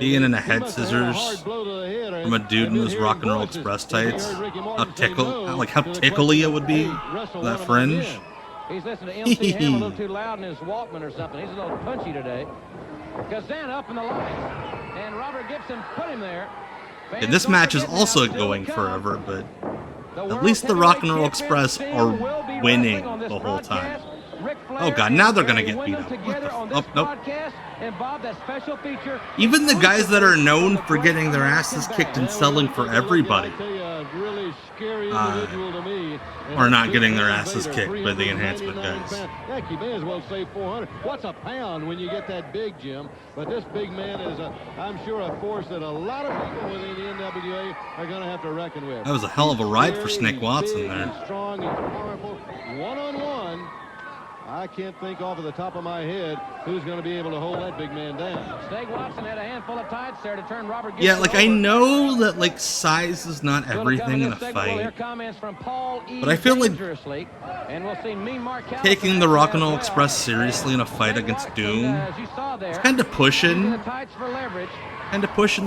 being in a head scissors from a dude in his Rock and Roll Express tights? How tickly it would be, that fringe. He's listening to MC Hammer a little too loud in his Walkman or something. He's a little punchy today. Kazan up in the lights, and Robert Gibson put him there. And this match is also going forever, but at least the Rock and Roll Express are winning the whole time. Oh god, now they're gonna get beat up. What the oh, nope. And Bob, that special feature. Even the guys that are known for getting their asses kicked and selling for everybody are not getting their asses kicked by the enhancement guys. Heck, you may as well say 400. What's a pound when you get that big, Jim? But this big man is, I'm sure, a force that a lot of people within the NWA are going to have to reckon with. That was a hell of a ride for Snake Watson there. He's strong, he's powerful. One-on-one. I can't think off of the top of my head who's going to be able to hold that big man down. Steg Watson had a handful of tights there to turn Robert Gibson Yeah, like I over. know that like size is not everything in a fight, but I feel like taking the Rock and Roll Express seriously in a fight against Doom, it's kind of pushing the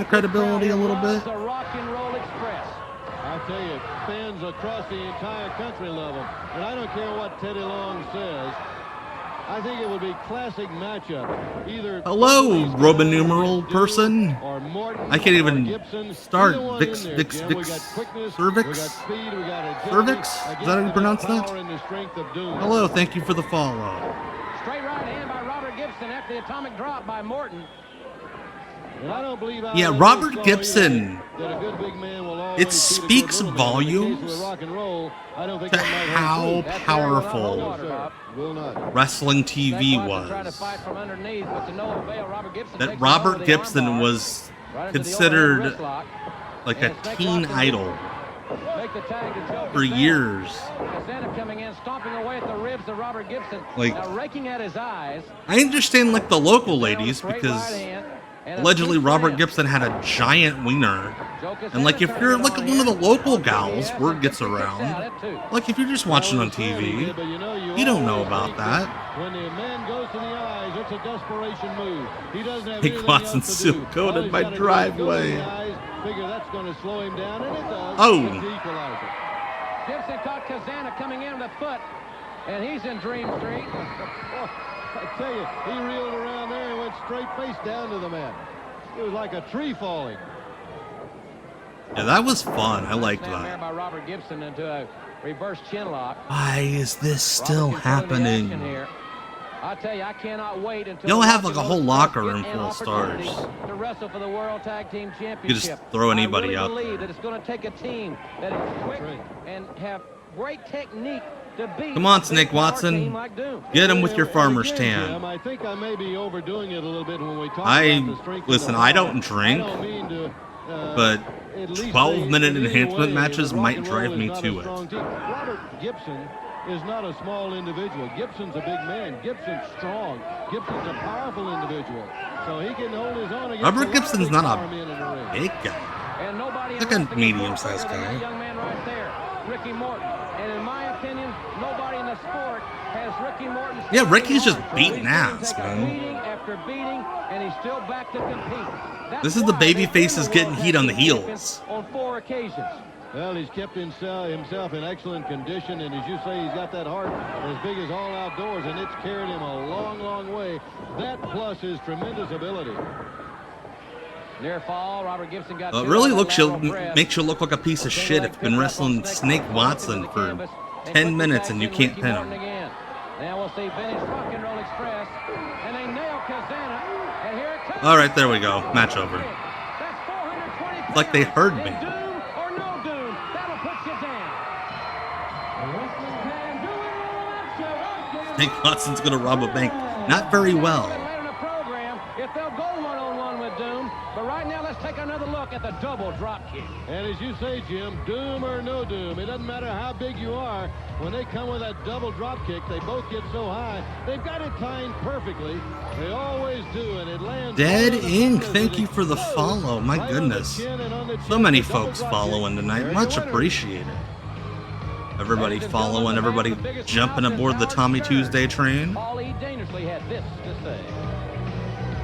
credibility a little bit. I tell you, fans across the entire country love him. And I don't care what Teddy Long says. I think it would be classic matchup. Either Hello, Roman numeral person. I can't even start. Vix, cervix? Cervix? Is that how you pronounce that? Hello, thank you for the follow. Straight right hand by Robert Gibson after the atomic drop by Morton. Yeah, Robert Gibson. It speaks volumes to how powerful wrestling TV was. That Robert Gibson was considered like a teen idol for years. Like, I understand like the local ladies because allegedly Robert Gibson had a giant wiener, and like if you're like one of the local gals, word gets around, like if you're just watching on TV, you don't know about that. When the man goes to the eyes, it's a desperation move. He doesn't have Nick Watson still going in my driveway. Figure that's going to slow him down, and it does. Oh. Gibson caught Kazana coming in with a foot, and he's in Dream Street. I tell you, he reeled around there and went straight face down to the man. It was like a tree falling. Yeah, that was fun. I liked that. By Robert Gibson into a reverse chin lock. Why is this still happening? I tell you, I cannot wait until You'll have like a whole locker room full of stars. To wrestle for the World Tag Team Championship. You just throw anybody out I really believe there. that it's going to take a team that is quick and have great technique. Come on, Snake Watson. Get him with your farmer's tan. I think I may be overdoing it a little bit when we talk about the strength. Listen, I don't drink, but 12-minute enhancement matches might drive me to it. Robert Gibson is not a small individual. Gibson's a big man. Gibson's strong. Gibson's a powerful individual. So he can hold his own against Robert Gibson's not a big guy. He's like a medium-sized guy. Young man right there, Ricky Morton. And in my opinion, nobody in the sport has Ricky Morton. Yeah, Ricky's just beating ass, man. Beating after beating, and he's still back to compete. This is the baby faces getting heat on the heels. On 4 occasions. Well, he's kept himself in excellent condition, and as you say, he's got that heart as big as all outdoors, and it's carried him a long, long way. That plus his tremendous ability. Near fall, Robert Gibson got It really makes you look like a piece of shit if you've been wrestling Snake Watson for 10 minutes and you can't pin him. Now we'll see Vintage Rock and Roll Express, and they nail Kazana, and here it comes. All right, there we go. Match over. It's like they heard me. Snake Watson's gonna rob a bank. Not very well. If they'll go one-on-one with Doom, but right now let's take another look at the double drop kick. And as you say, Jim, Doom or no Doom, it doesn't matter how big you are. When they come with that double drop kick, they both get so high. They've got it timed perfectly. They always do, and it lands. Dead Ink, thank you for the follow. My goodness. So many folks following tonight. Much appreciated. Everybody following, everybody jumping aboard the Tommy Tuesday train. Paulie dangerously had this to say.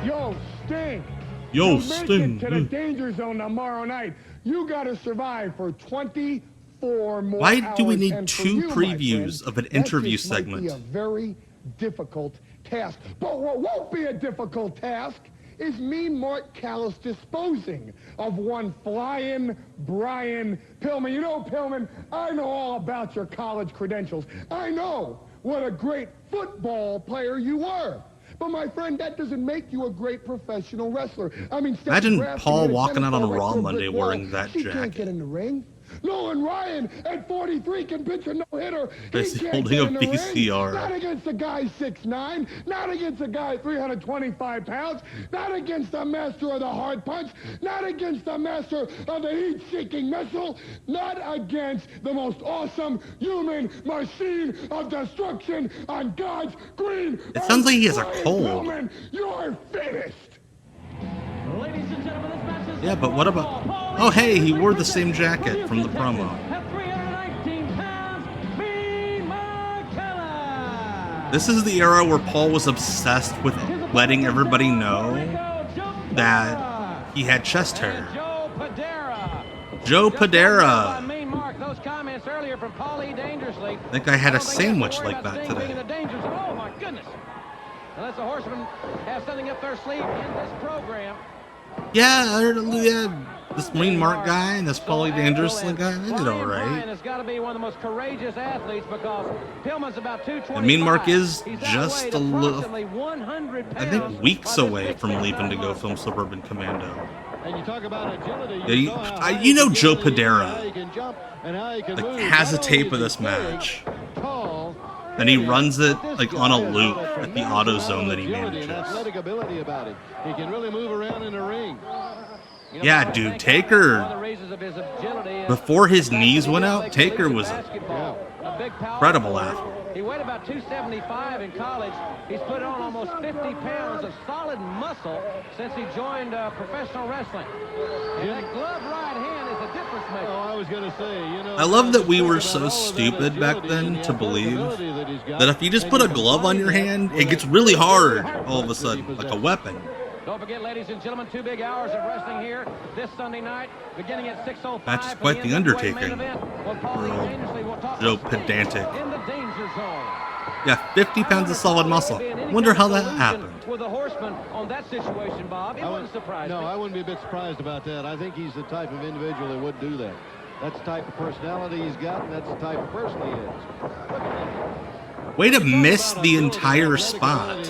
Yo, Sting. Yo, you Sting. Make it to the danger zone tomorrow night. You got to survive for 24 more Why do we hours, need and for 2 you, my previews friend, of an that interview just might be segment? a very difficult task. But what won't be a difficult task is me, Mark Callous, disposing of one flying Brian Pillman. You know, Pillman, I know all about your college credentials. I know what a great football player you were. But my friend, that doesn't make you a great professional wrestler. I mean, Imagine Graf, Paul you hit a walking tennis out on ball a right Raw through a Monday brick wall. wearing that She jacket. can't get in the ring. Nolan Ryan at 43 can pitch a no-hitter. He's holding a VCR. Not against a guy 6'9", not against a guy 325 pounds, not against the master of the hard punch, not against the master of the heat-seeking missile, not against the most awesome human machine of destruction on God's green. It sounds like he has a cold. Pillman, you're finished. Ladies and gentlemen, this match is Yeah, but what about... Oh, hey, he wore the same jacket from the promo. at 319 pounds, Mean McKellar. This is the era where Paul was obsessed with letting everybody know that he had chest hair. Joe Padera. Those comments earlier from Paul E. Dangerously. I think I had a sandwich like that today. Oh my goodness! Unless the Horsemen have something up their sleeve in this program. Yeah, this Mean Mark guy and this Paulie Dangerously guy, they did all right. Brian has got to be one of the most courageous athletes because Pillman's about 225. And Mean Mark is He's just outweighed a little, approximately 100 I pounds think, weeks by this away big from fella. leaving to go film Suburban Commando. And you talk about agility. Yeah, you know Joe Padera has a tape of this match, and he runs it like on a loop at the AutoZone that he manages. Athletic ability about it. He can really move around in the ring. Yeah, dude, Taker, before his knees went out, Taker was an incredible athlete. He weighed about 275 in college. He's put on almost 50 pounds of solid muscle since he joined professional wrestling. And that gloved right hand is a difference maker. Oh, I was going to say, you know, I love that we were so stupid back then to believe that if you just put a glove on your hand, it gets really hard all of a sudden, like a weapon. Don't forget, ladies and gentlemen, 2 big hours of wrestling here this Sunday night, beginning at 6:05. That's quite the undertaking. Joe Pedantic. In the danger zone. Yeah, 50 pounds of solid muscle. Wonder how that happened. With the Horsemen on that situation, Bob, it wouldn't surprise me. No, I wouldn't be a bit surprised about that. I think he's the type of individual that would do that. That's the type of personality he's got, and that's the type of person he is. Way to miss the entire spot.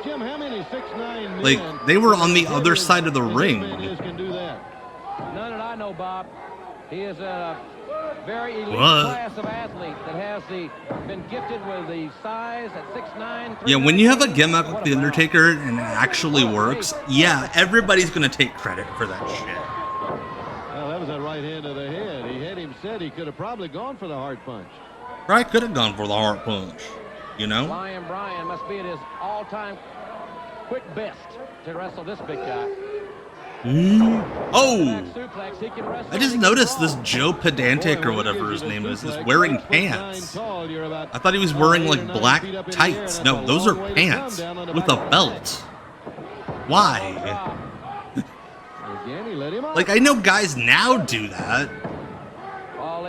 Jim, how many 6'9" Like, they were on the other side of the ring. can do that? None that I know, Bob. He is a very elite What? class of athlete that has been gifted with the size at 6'9". Yeah, when you have a gimmick like The Undertaker and it actually works, yeah, everybody's gonna take credit for that shit. Well, that was a right hand to the head. He had him said he could have probably gone for the hard punch. Probably could have gone for the heart punch, you know? Lion Brian must be at his all-time quick best to wrestle this big guy. Oh! I just noticed this Joe Pedantic or whatever his name is wearing pants. I thought he was wearing like black tights. No, those are pants with a belt. Why? Like, I know guys now do that.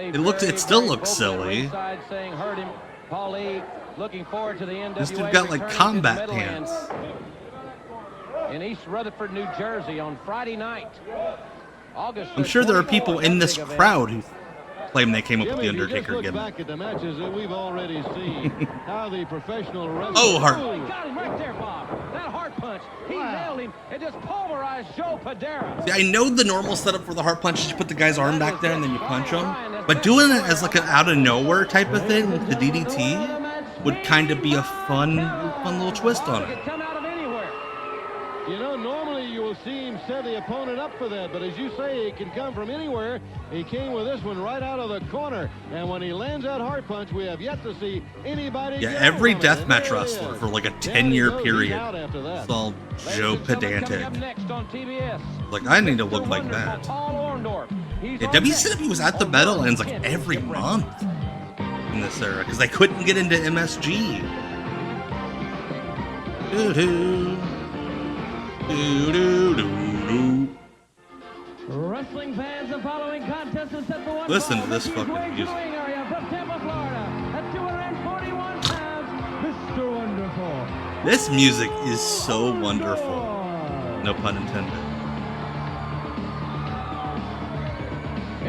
It still looks silly. This dude got like combat pants. In East Rutherford, New Jersey on Friday night. I'm sure there are people in this crowd who claim they came up with the Undertaker gimmick. Back at the matches that we've already seen, how the professional Oh, heart. He got him right there, Bob. That heart punch. He nailed him. It just pulverized Joe Padera. See, I know the normal setup for the heart punch is you put the guy's arm back there and then you punch him. But doing it as like an out of nowhere type of thing, like the DDT, would kind of be a fun little twist on it. You know, normally you will see him set the opponent up for that, but as you say, it can come from anywhere. He came with this one right out of the corner, and when he lands that hard punch, we have yet to see anybody. Yeah, every deathmatch wrestler for like a 10-year period saw Joe Pedantic. Like, I need to look like that. Yeah, WCW was at the Meadowlands like every month in this era because they couldn't get into MSG. Doo-doo. Wrestling fans, the following contest is set for one. Listen to this fucking music. From Tampa, Florida, at 241 pounds, Mr. Wonderful. This music is so wonderful. No pun intended.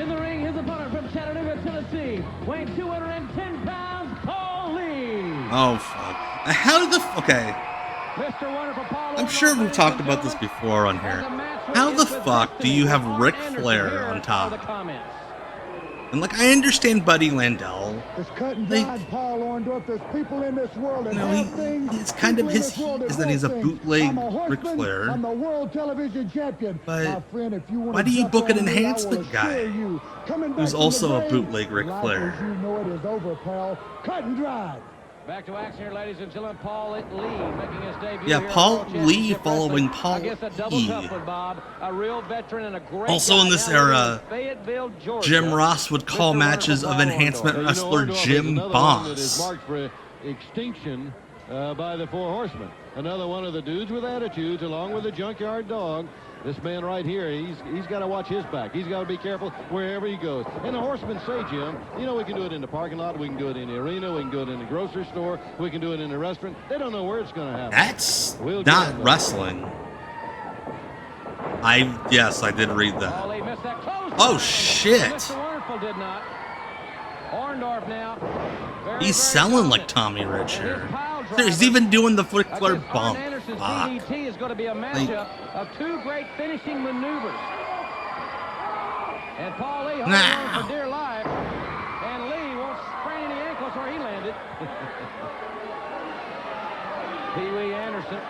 In the ring, his opponent from Chattanooga, Tennessee, weighing 210 pounds, Paul Lee. Oh, fuck. How did the... Okay. I'm sure we've talked about this before on here. How the fuck do you have Ric Flair on top? And like, I understand Buddy Landell. It's cut and dried, Paul Orndorff. There's people in this world that have things. It's kind of his heat is that he's a bootleg Ric Flair. I'm the world television champion. But my friend, if you want why do you book an enhancement guy who's also a bootleg Ric Flair? You know it is over, pal. Cut and dried. Back to action here, ladies and gentlemen. Paul Lee making his debut. Yeah, here Paul at World Lee Championship following Wrestling. Paul I guess a double E. tough one, Bob. A real veteran and a great Also guy in this down era, in Fayetteville, Georgia. Jim Ross would call matches of enhancement wrestler Jim Boss. Marked for extinction by the Four Horsemen. Another one of the dudes with attitudes, along with the Junkyard Dog. This man right here, he's got to watch his back. He's got to be careful wherever he goes. And the Horsemen say, Jim, you know, we can do it in the parking lot, we can do it in the arena, we can do it in the grocery store, we can do it in the restaurant. They don't know where it's going to happen. That's not wrestling. Yes, I did read that. Oh, shit. Mr. Wonderful did not. Orndorff now. He's selling like Tommy Rich here. He's even doing the Ric Flair bump. DDT is going to be a matchup of two great finishing maneuvers. And Paul Lee holding on for dear life. And Lee won't sprain any ankles where he landed. Pee Wee Anderson.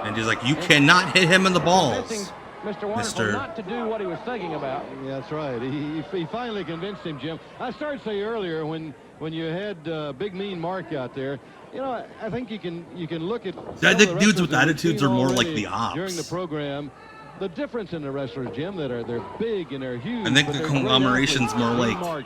And he's like, you cannot hit him in the balls. Mr. Wonderful not to do what he was thinking about. Yeah, that's right. He finally convinced him, Jim. I started to say earlier when you had Big Mean Mark out there, you know, I think you can look at. I think dudes with attitudes are more like the ops. During the program, the difference in the wrestlers, Jim, they're big and they're huge. I think the conglomeration's more like how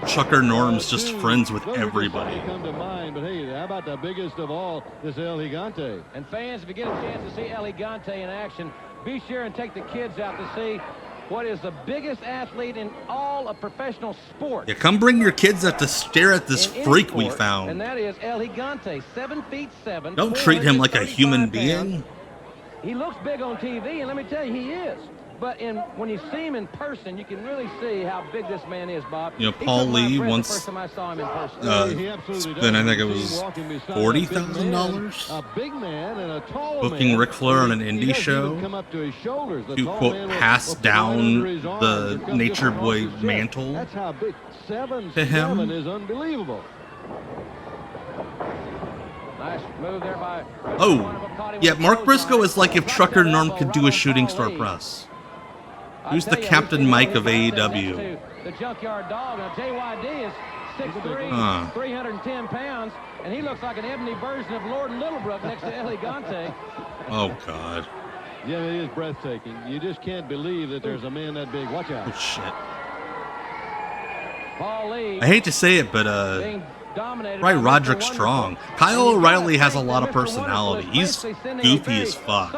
Chucker Norm's just friends with everybody. Come to mind, but hey, how about the biggest of all, this El Gigante? And fans, if you get a chance to see El Gigante in action, be sure and take the kids out to see what is the biggest athlete in all of professional sports. Yeah, come bring your kids out to stare at this freak we found. And that is El Gigante, 7'7". Don't treat him like a human being. He looks big on TV, and let me tell you, he is. But when you see him in person, you can really see how big this man is, Bob. You know, Paul Lee once spent, I think it was $40,000 a big man and a tall booking Ric Flair on an indie show to, quote, pass down the Nature Boy mantle That's how big. to him. Is unbelievable. Nice move there by Oh, yeah, Mark Briscoe is like if Trucker Norm could do a shooting star press. Who's the Captain Mike of AEW? The Junkyard Dog. Now, JYD is 6'3", 310 pounds, and he looks like an ebony version of Lord Littlebrook next to El Gigante. Oh, God. Yeah, it is breathtaking. You just can't believe that there's a man that big. Watch out. Oh, shit. Paul Lee. I hate to say it, but, right, Roderick Strong. Kyle O'Reilly has a lot of personality. He's goofy as fuck.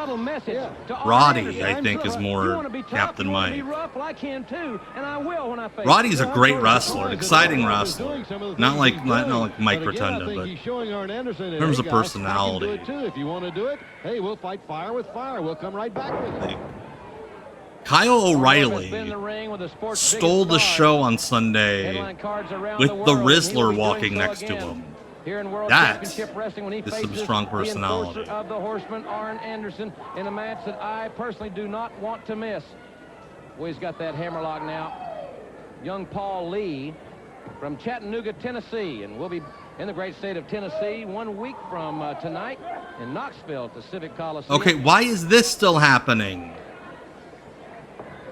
Roddy, I think, is more Captain Mike. Roddy's a great wrestler, an exciting wrestler. Not like Mike Rotunda, but in terms of personality. If you want to do it, hey, we'll fight fire with fire. We'll come right back with it. Kyle O'Reilly stole the show on Sunday with the Rizzler walking next to him. That is some strong personality. Of the Horsemen, Arn Anderson, in a match that I personally do not want to miss. Well, he's got that hammerlock now. Young Paul Lee from Chattanooga, Tennessee, and we'll be in the great state of Tennessee 1 week from tonight in Knoxville at the Civic Coliseum. Okay, why is this still happening?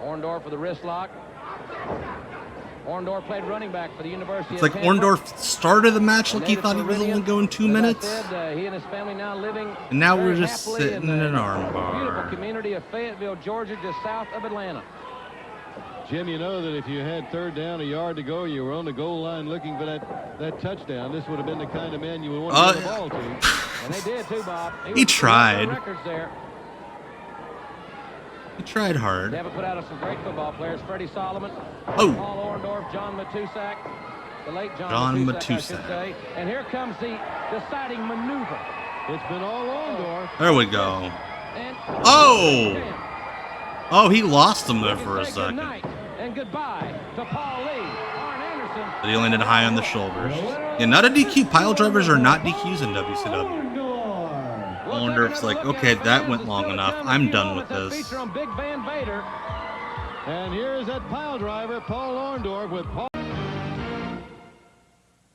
Orndorff for the wrist lock. Orndorff played running back for the University It's of like Tampa. Orndorff started the match like he thought he was only going 2 minutes. He and his family now living And now we're just sitting in an arm bar. Beautiful community of Fayetteville, Georgia, just south of Atlanta. Jim, you know that if you had third down, a yard to go, you were on the goal line looking for that touchdown. This would have been the kind of man you would want to give the ball to. And they did too, Bob. He tried. Records there. He tried hard. They have put out some great football players. Freddie Solomon, Oh. Paul Orndorff, John Matusak, the late John Matusak, I should Matusak. say. And here comes the deciding maneuver. It's been all Orndorff. There we go. And Oh, he lost him there for a second. Good night and goodbye to Paul Lee, Arn Anderson. But he landed high on the shoulders. Yeah, not a DQ. Pile drivers are not DQs in WCW. Orndorff's like, okay, that went long enough. I'm done with this. Feature on Big Van Vader. And here's that pile driver, Paul Orndorff with Paul.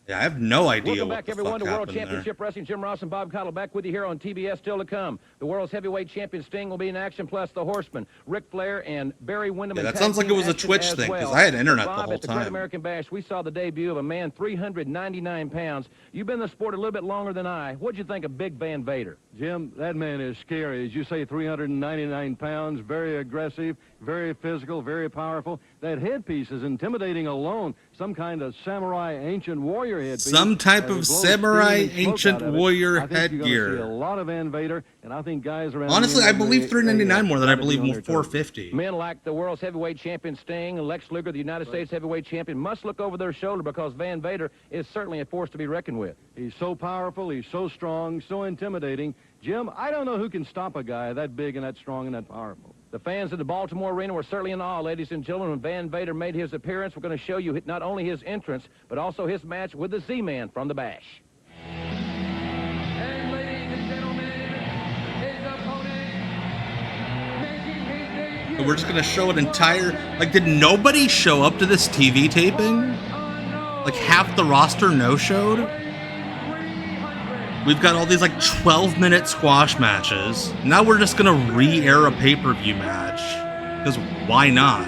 Yeah, I have no idea Welcome what back, the everyone, fuck to World happened there. Championship Wrestling. Jim Ross and Bob Cottle back with you here on TBS. Still to come, the world's heavyweight champion Sting will be in action, plus the Horsemen, Ric Flair and Barry Windham. Yeah, that sounds like it was a Twitch thing, because I had internet the whole at the Great time. American Bash, we saw the debut of a man 399 pounds. You've been in the sport a little bit longer than I. What'd you think of Big Van Vader? Jim, that man is scary. As you say, 399 pounds, very aggressive, very physical, very powerful. That headpiece is intimidating alone. Some kind of samurai ancient warrior headpiece. Some type of samurai ancient warrior headgear. A lot of Van Vader, and I think guys around. Honestly, I believe 399 more than I believe 450. Men like the world's heavyweight champion Sting and Lex Luger, the United States heavyweight champion, must look over their shoulder because Van Vader is certainly a force to be reckoned with. He's so powerful, he's so strong, so intimidating. Jim, I don't know who can stop a guy that big and that strong and that powerful. The fans at the Baltimore Arena were certainly in awe, ladies and gentlemen, when Van Vader made his appearance. We're going to show you not only his entrance, but also his match with the Z-Man from the Bash. And ladies and gentlemen, his opponent, making his debut. We're just going to show an entire... Like, did nobody show up to this TV taping? Like, half the roster no-showed? We've got all these, like, 12-minute squash matches. Now we're just going to re-air a pay-per-view match. Because why not?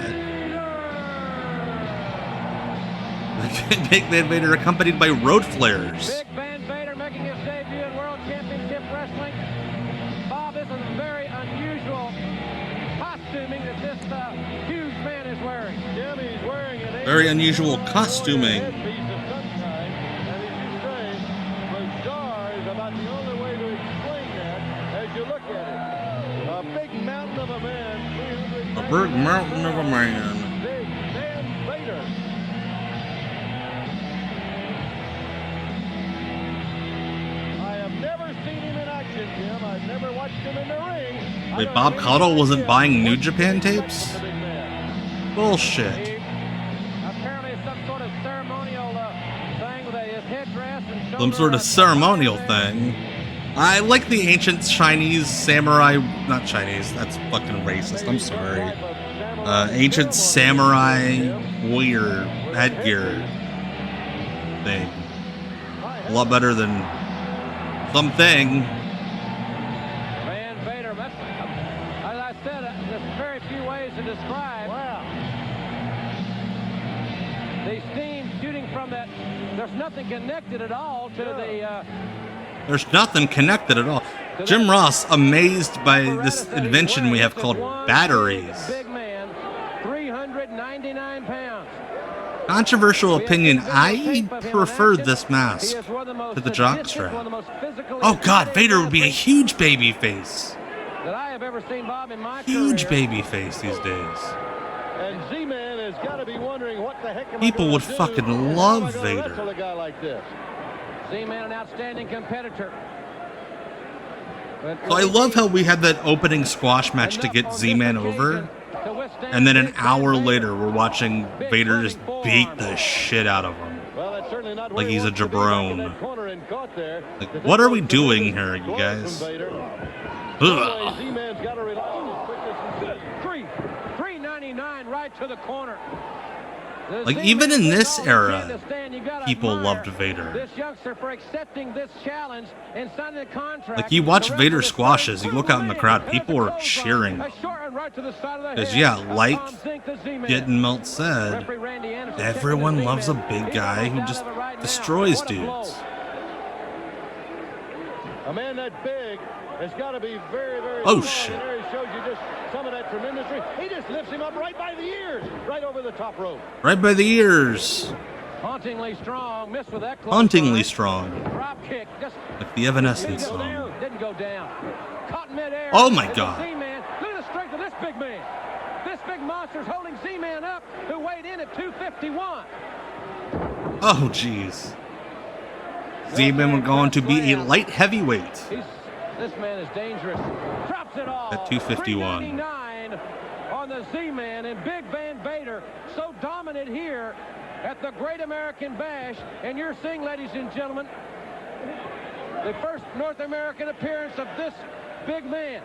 Big Van Vader accompanied by road flares. Big Van Vader making his debut in World Championship Wrestling. Bob, this is a very unusual costuming that this huge man is wearing. Jim, he's wearing an Very unusual costuming. about the only way to explain that as you look at it. A big mountain of a man. A big mountain of a man. Big Van Vader. I have never seen him in action, Jim. I've never watched him in the ring. Wait, Bob Cottle wasn't buying New Japan tapes? Bullshit. Apparently some sort of ceremonial thing with his headdress and Some sort of ceremonial thing. I like the ancient Chinese samurai... Not Chinese, that's fucking racist, I'm sorry. Ancient samurai warrior headgear thing. A lot better than something. Van Vader, as I said, there's very few ways to describe. Wow. The steam shooting from that, there's nothing connected at all to the... There's nothing connected at all. Jim Ross amazed by this invention we have called batteries. Big man, 399 pounds. Controversial opinion, I prefer this mask to the jockstrap. Oh god, Vader would be a huge baby face. That I have ever seen, Bob, in my Huge career. baby face these days. And Z-Man has got to be wondering what the heck am People I would gonna fucking do? love How am I gonna Vader. wrestle a guy like this? Z-Man, an outstanding competitor. So I love how we had that opening squash match to get Z-Man over, and then an hour later we're watching Vader just beat the shit out of him. Well, that's certainly not Like he's a jabron. there. Like, what are we doing here, you guys? Ugh. Z-Man's got to rely. 399 right to the corner. Like, even in this era, people loved Vader. This youngster for accepting this challenge and signing a contract. Like, you watch Vader squashes, you look out in the crowd, people are cheering. Because, yeah, like Getting Melt said, everyone loves a big guy who just destroys dudes. A man that big has got to be very, very Oh, strong. shit. And there he shows you just some of that tremendous reach. He just lifts him up right by the ears, right over the top rope. Right by the ears. Hauntingly strong, missed with that close Hauntingly line. strong. Drop kick, just Like the Evanescence song. didn't go down. Caught midair. Oh my And God. the Z-Man, look at the strength of this big man. This big monster's holding Z-Man up, who weighed in at 251. Oh, jeez. Z-Man were going to be a light heavyweight This man is dangerous. Drops it all. at 251. 399 on the Z-Man, and Big Van Vader so dominant here at the Great American Bash. And you're seeing, ladies and gentlemen, the first North American appearance of this big man.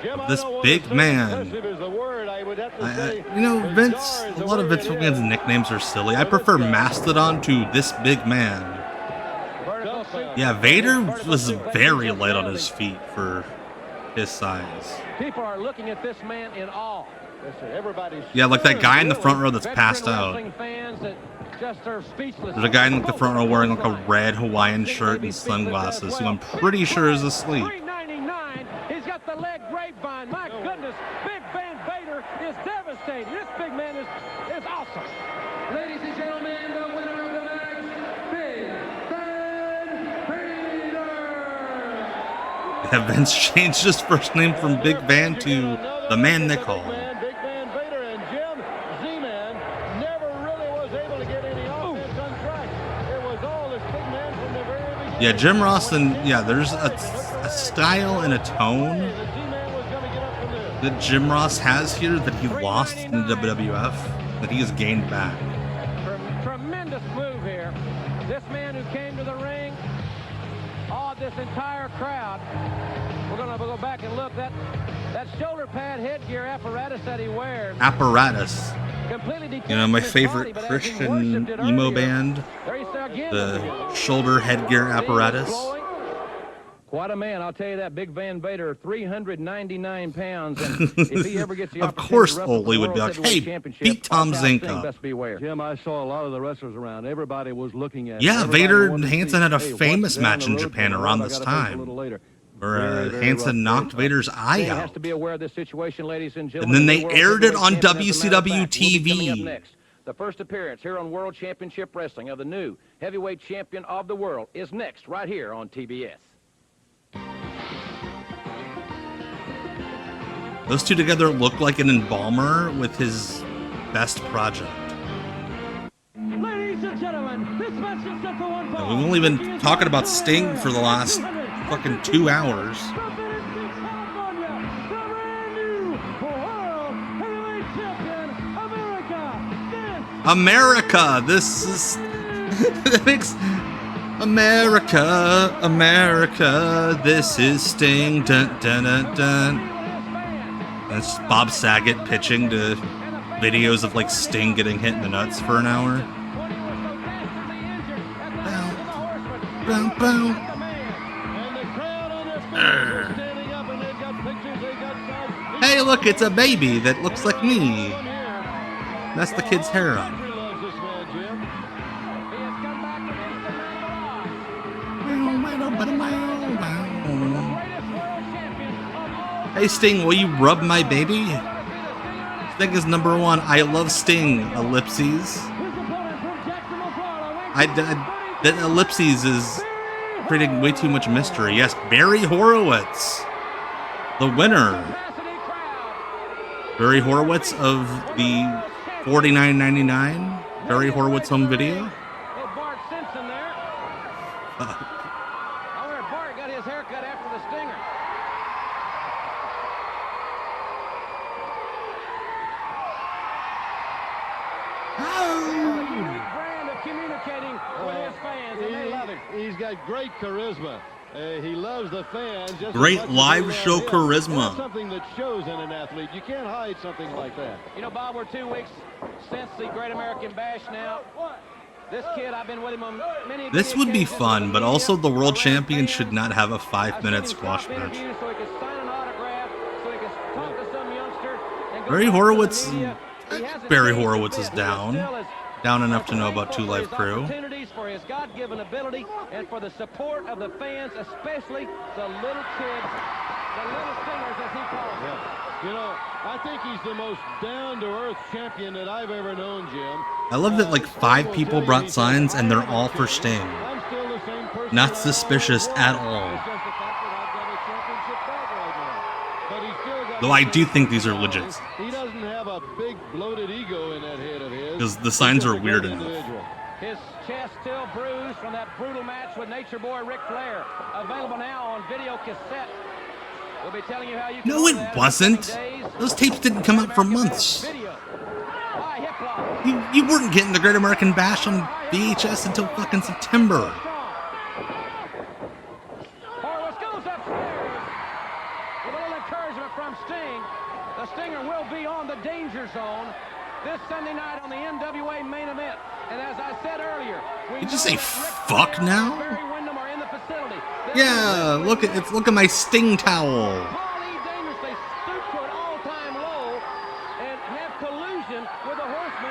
of this big man. You know, Vince, a lot of Vince McMahon's nicknames are silly. I prefer Mastodon to this big man. Yeah, Vader was very light on his feet for his size. People are looking at this man in awe. Yeah, like that guy in the front row that's passed out. There's a guy in the front row wearing like a red Hawaiian shirt and sunglasses who I'm pretty sure is asleep. $3.99. He's got the leg grapevine. My goodness, Big Van Vader is devastating. This big man is awesome. Ladies and gentlemen, the winner of the match, Big Van Vader. Yeah, Vince changed his first name from Big Van to the man they call. Yeah, Jim Ross, and yeah, there's a style and a tone that Jim Ross has here that he lost in the WWF, that he has gained back. Tremendous move here. This man who came to the ring awed this entire crowd. We're going to go back and look. That shoulder pad headgear apparatus that he wears. Apparatus. You know, my favorite Christian emo band, the shoulder headgear apparatus. Quite a man, I'll tell you that. Big Van Vader, 399 pounds. And if he ever gets the Of course, Foley would be like, "Hey, beat Tom Zink up." Jim, I saw a lot of the wrestlers around. Everybody was looking at. Yeah, Vader and Hansen had a famous match in Japan around this time, where Hansen knocked Vader's eye out. Has to be aware of this situation, ladies and And gentlemen. then they aired it on WCW TV. The first appearance here on World Championship Wrestling of the new heavyweight champion of the world is next, right here on TBS. Those two together look like an embalmer with his best project. Ladies and gentlemen, this match is set for one fall. We've only been talking about Sting for the last fucking 2 hours. America! This is... that makes... America, this is Sting. Dun, dun, dun, dun. That's Bob Saget pitching to videos of like Sting getting hit in the nuts for an hour. Bow, bow. Hey, look, it's a baby that looks like me. That's the kid's hair on. Hey Sting, will you rub my baby? Sting is number one. I love Sting. Ellipses. That ellipses is creating way too much mystery. Yes, Barry Horowitz, the winner. Barry Horowitz of the $49.99 Barry Horowitz home video. Bart got his hair cut after the stinger. Unique brand of communicating with his fans, and they love him. He's got great charisma. He loves the fans. Just Great live show charisma. That's something that shows in an athlete. You can't hide something like that. You know, Bob, we're 2 weeks since the Great American Bash now. This kid, I've been with him on many. This would be fun, but also the world champion should not have a 5-minute squash match. So he could sign an autograph, so he could talk to some youngster. Barry Horowitz. Barry Horowitz is down enough to know about 2 Live Crew. Opportunities for his God-given ability and for the support of the fans, especially the little kids, the little singers, as he calls them. You know, I think he's the most down-to-earth champion that I've ever known, Jim. I love that like 5 people brought signs and they're all for Sting. I'm still the same person. Not suspicious at all. Though I do think these are legit. He doesn't have a big bloated ego in that head of his. Because the signs are weird enough. His chest still bruised from that brutal match with Nature Boy Ric Flair. Available now on video cassette. We'll be telling you how you can No, it wasn't. Those tapes didn't come out for months. You weren't getting the Great American Bash on VHS until fucking September. Horowitz goes upstairs with a little encouragement from you say fuck now? Yeah, look at my Sting towel.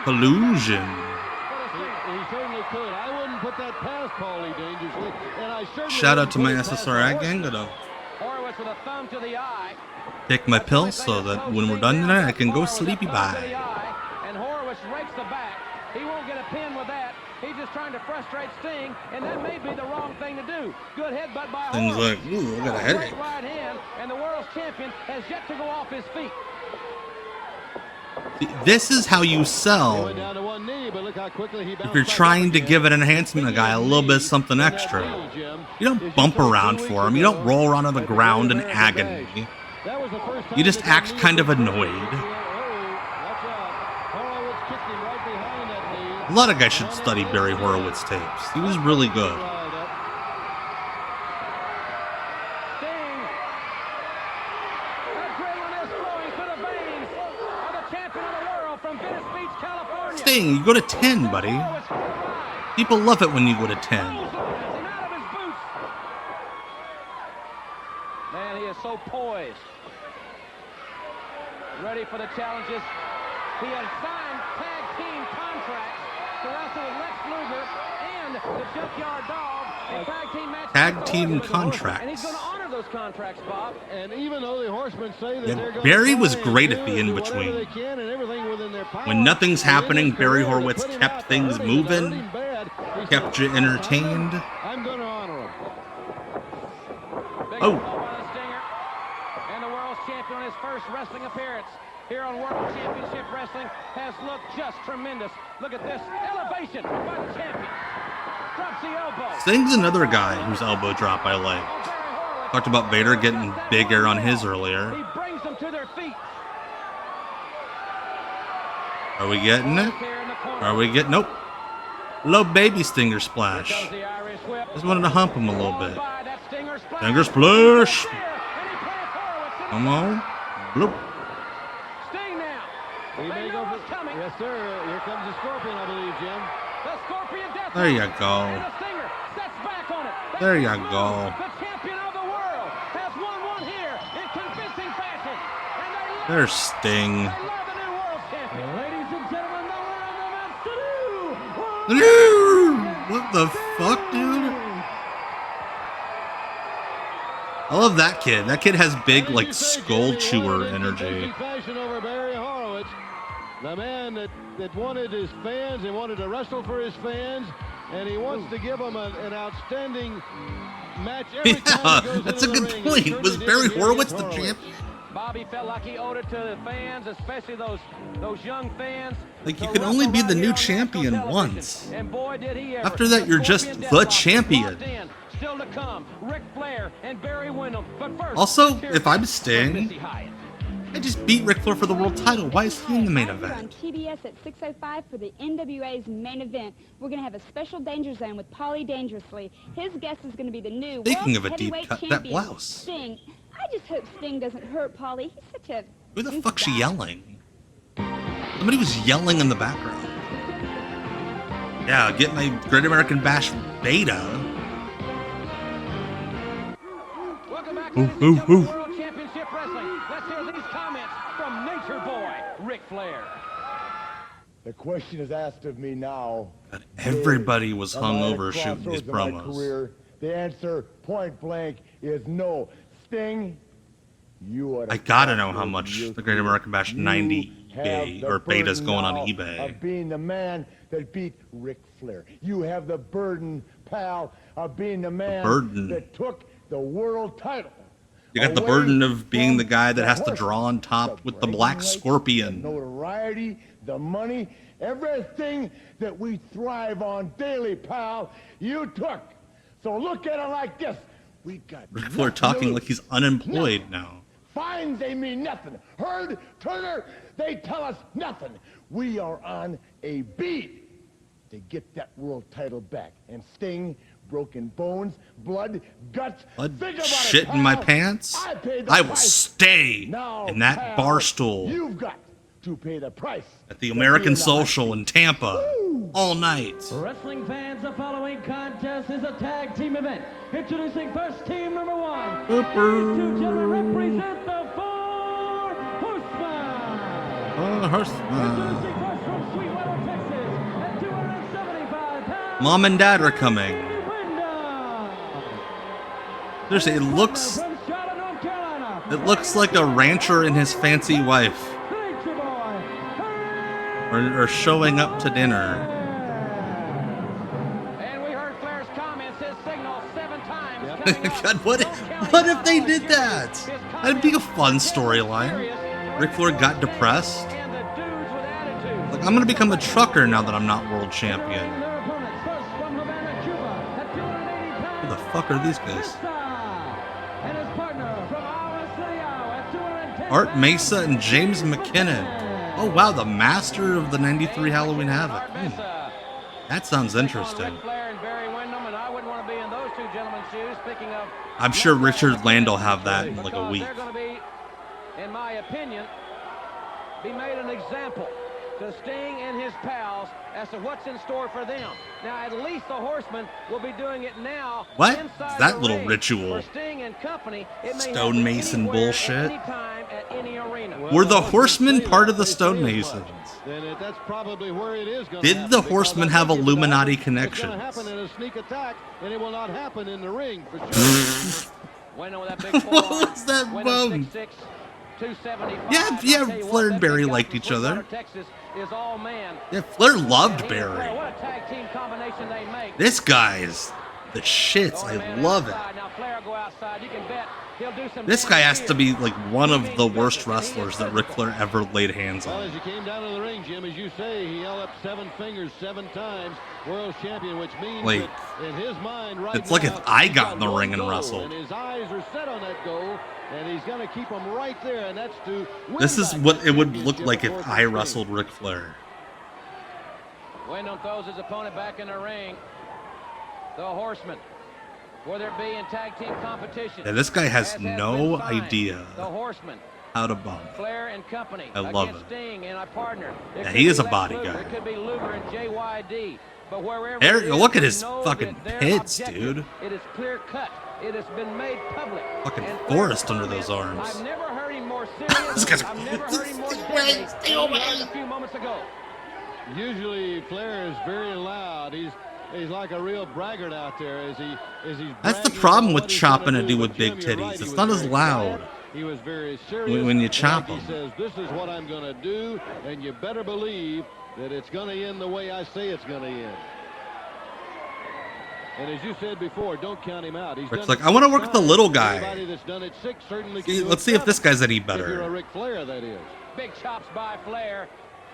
Collusion. He certainly could. I wouldn't put that past Paulie dangerously. And I Shout out to my SSRI gang that'll Horowitz with a thumb to the eye. take my pill so that when we're done tonight, I can go sleepy bye. And Horowitz rakes the back. He won't get a pin with that. He's just trying to frustrate Sting, and that may be the wrong thing to do. Good headbutt by Things Horowitz. like, ooh, I got a headache. Great right hand, and the world's champion has yet to go off his feet. This is how you sell. If you're trying to give an enhancement guy a little bit of something extra, you don't bump around for him. You don't roll around on the ground in agony. You just act kind of annoyed. A lot of guys should study Barry Horowitz tapes. He was really good. Sting, you go to 10, buddy. People love it when you go to 10. Man, he is so poised. Ready for the challenges. He has signed tag team contracts to wrestle with Lex Luger and the Junkyard Dog. A tag team match. Tag team contracts. And he's going to honor those contracts, Bob. And even though the Horsemen say that they're going Barry was great at the in-between. When nothing's happening, Barry Horowitz kept things moving, kept you entertained. I'm going to honor him. Oh. And the world's champion on his first wrestling appearance here on World Championship Wrestling has looked just tremendous. Look at this elevation by the champion. Drops the elbow. Sting's another guy whose elbow drop I like. Talked about Vader getting bigger on his earlier. He brings them to their feet. Are we getting it? Are we getting? Nope. Low baby Stinger splash. Just wanted to hump him a little bit. Stinger splash. Come on. Bloop. Sting now. He may go for, yes, sir. Here comes the Scorpion, I believe, Jim. The Scorpion death. There you go. And the Stinger sets back on it. There you go. The champion of the world has won one here in convincing fashion. And There's Sting. ladies and gentlemen, the What the fuck, dude? I love that kid. That kid has big, like, skull chewer energy. Fashion over Barry Horowitz, the man that wanted his fans and wanted to wrestle for his fans, and he wants to give them an outstanding match every time he goes That's a into good the ring. point. Was Barry Horowitz the champ? Bobby felt like he owed it to the fans, especially those young fans. Like, you can only be the new champion once. And boy, did he ever. After that, you're just the champion. Still to come, Ric Flair and Barry Windham. But first, Also, if I'm Sting, I just beat Ric Flair for the world title. Why is he in the main On event? TBS at 6:05 for the NWA's main event. We're going to have a special Danger Zone with Paulie Dangerously. His guest is going to be the new Speaking World of a deep Heavyweight cut, that Champion, blouse. Sting. I just hope Sting doesn't hurt Paulie. He's such a... Who the fuck's she yelling? Somebody was yelling in the background. Yeah, get my Great American Bash beta. Welcome back Ooh, to the ooh, ooh. World Championship Wrestling. Let's hear these comments from Nature Boy, Ric Flair. The question is asked of me now. Everybody was Am I at a hungover shooting these crossroads of my promos. career? The answer, point blank, is no. Sting, you are. I gotta know how much the Great American Bash 90 eBay or beta's going on eBay. Of being the man that beat Ric Flair. You have the burden, pal, of being the man that took the world title. You got the burden of being the guy that has to draw on top with the Black Scorpion. The notoriety, the money, everything that we thrive on daily, pal, you took. So look at it like this. We got Ric Flair talking like he's unemployed now. Fines, they mean nothing. Herd, Turner, they tell us nothing. We are on a beat to get that world title back. And Sting, broken bones, blood, guts. Blood, think about shit it, in my pal. pants. I paid the I will price. stay Now, in that pal, bar stool You've got to pay the price. At the American Social in Tampa. All night. Wrestling fans, the following contest is a tag team event. Introducing first team number 1. These two gentlemen represent the Four Horsemen. Introducing first from Sweetwater, Texas, at 275 pounds. Mom and Dad are coming. There's it looks like a rancher and his fancy wife. Or showing up to dinner. And we heard Flair's comments, his signal 7 times. God, what if they did that? That'd be a fun storyline. Ric Flair got depressed. Like, I'm gonna become a trucker now that I'm not world champion. Who the fuck are these guys? Art Mesa and James McKinnon. Oh wow, the master of the '93 Halloween Havoc. That sounds interesting. I'm sure Richard Land will have that in like a week. They're going to be, in my opinion, be made an example to Sting and his pals as to what's in store for them. Now, at least the Horsemen will be doing it now. What? Inside That the little ring. ritual. For Sting and company, it may Stonemason happen anywhere, bullshit. anytime, at any arena. Were the Horsemen part of the Stonemasons? Then that's probably where it is going Did the Horsemen have Illuminati connections? It's going to happen in a sneak attack, and it will not happen in the ring for sure. What was that bum? Yeah, Flair and Barry liked each other. Texas is all man. Yeah, Flair loved Barry. What a tag team combination they make. This guy's the shits. I love it. Now Flair will go outside. You can bet he'll do some. This guy has to be like one of the worst wrestlers that Ric Flair ever laid hands Well, on. as he came down to the ring, Jim, as you say, he held up 7 fingers 7 times, world champion, which means Like, that in his mind right it's like now, if I he's got in the one ring and goal, wrestled. And his eyes are set on that goal, and he's going to keep them right there, and that's to win This is back what the it would look championship like if for I Sting. wrestled Ric Flair. Wyndham throws his opponent back in the ring. The Horsemen, whether it be in tag team competition. Yeah, this guy has as no been signed, idea The Horsemen, how to bump. Flair and company. I love against it. Sting and a partner. It Yeah, could he be is a Lex body Luger, guy. It could be Luger and JYD. But wherever There, it is, look at we his know fucking that their pits, objective, dude. It is clear cut. It has been made public. Fucking And forest Flair's under those comment, arms. I've never heard him more serious. This guy's- I've never heard him more deadly than he was a few moments ago. Usually Flair is very loud. He's like a real braggart out there as he's That's the bragging problem about with what he's gonna chopping a do. dude But with big Jim, you're titties. right, he It's was not as very loud quiet. He was very serious. when you and chop like him. He says, "This is what I'm going to do, and you better believe that it's going to end the way I say it's going to end." And as you said before, don't count him out. He's Rick's done like, it I want to 6 work with the times. little guy. Anybody that's done it 6 certainly can See, do it let's see if this 7. guy's any If you're a better. Ric Flair, that is. Big chops by Flair,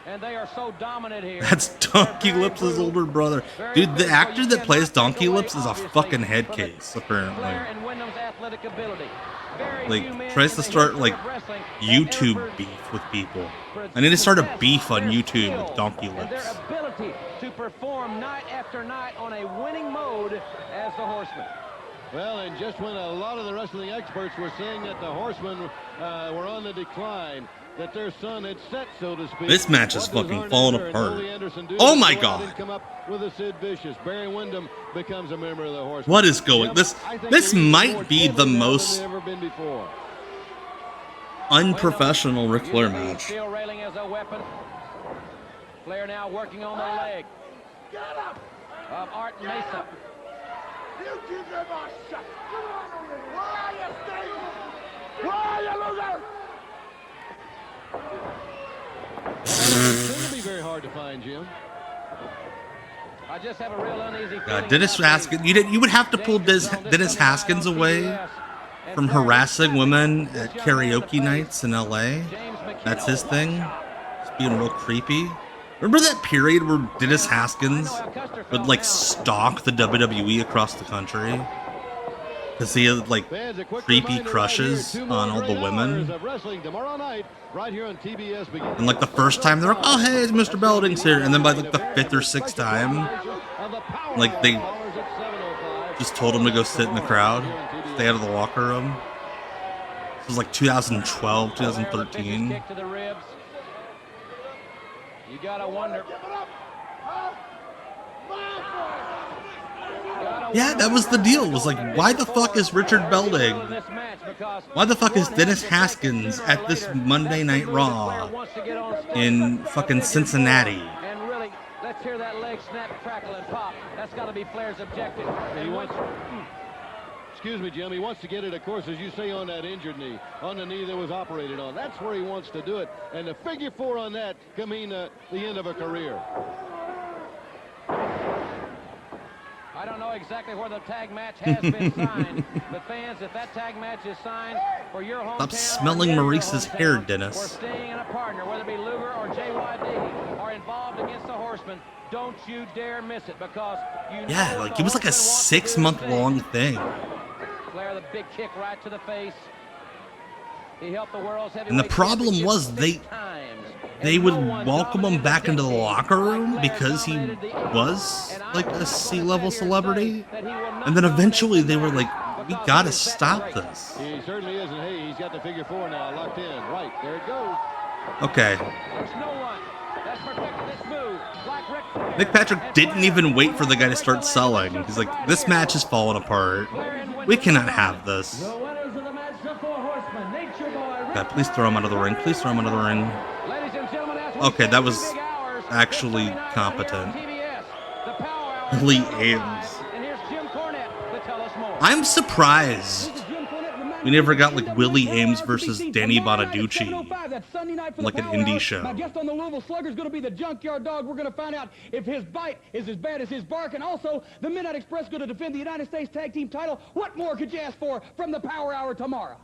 and they are so dominant here. That's Donkey Lips' older brother. Dude, the actor that plays Donkey Lips is a fucking head case, apparently. Flair and Wyndham's athletic ability. Very few Like, men tries in to the start, history like, of wrestling YouTube beef with people. I need to start a beef on YouTube with Donkey and Lips. their ability to perform night after night on a winning mode as the Horsemen. Well, and just when a lot of the wrestling experts were saying that the Horsemen were on the decline, that their sun had set, so to speak. This match is what does fucking Arn falling Anderson and apart. Ole Anderson do? Oh They my go out God. and come up with a Sid Vicious. Barry Windham becomes a member of the Horsemen. What is going? Jim, I think This they're even more might be the deadly now most than they've ever been before. unprofessional Ric Flair Using the match. steel railing as a weapon. Flair now working on the leg of Art Mesa. You give them a shot. Where are you, Sting? Where are you, Luger? It's going to be very hard to find, Jim. I just have a real uneasy feeling. Dennis Haskins, you would have to pull Dennis Haskins away from harassing women at karaoke nights in LA. That's his thing. Just being real creepy. Remember that period where Dennis Haskins would like stalk the WWE across the country? Because he had like creepy crushes on all the women. And like the first time they're like, oh hey, it's Mr. Belding's here. And then by like the 5th or 6th time, like they just told him to go sit in the crowd, stay out of the locker room. This was like 2012, 2013. You gotta wonder. Yeah, that was the deal. It was like, why the fuck is Richard Belding? Why the fuck is Dennis Haskins at this Monday Night Raw in fucking Cincinnati? And really, let's hear that leg snap, crackle, and pop. That's got to be Flair's objective. He wants, excuse me, Jim, he wants to get it, of course, as you say, on that injured knee, on the knee that was operated on. That's where he wants to do it. And the figure 4 on that can mean the end of a career. I don't know exactly where the tag match has been signed, but fans, if that tag match is signed for your hometown, Stop smelling Maurice's hair, Dennis. or staying in a partner, whether it be Luger or JYD, are involved against the Horsemen, don't you dare miss it, because you Yeah, know like it was like a 6-month-long thing. Flair, the big kick right to the face. He helped the world's heavyweight And the problem was they would welcome him back into the locker room because he was like a C-level celebrity, and then eventually they were like, we gotta stop this. He certainly is, and hey, he's got the figure 4 now locked in. Right, there it goes. Okay. There's no one that's perfected this move like Ric Flair. Nick Patrick didn't even wait for the guy to start selling. He's like, this match is falling apart. We cannot have this. God, please throw him out of the ring. Please throw him out of the ring. Okay, that was actually competent. Willie Ames. I'm surprised we never got like Willie Ames versus Danny Bonaducci, like an indie show. My guest on the Louisville Slugger is going to be the Junkyard Dog. We're going to find out if his bite is as bad as his bark, and also the Midnight Express going to defend the United States Tag Team title. What more could you ask for from the Power Hour tomorrow?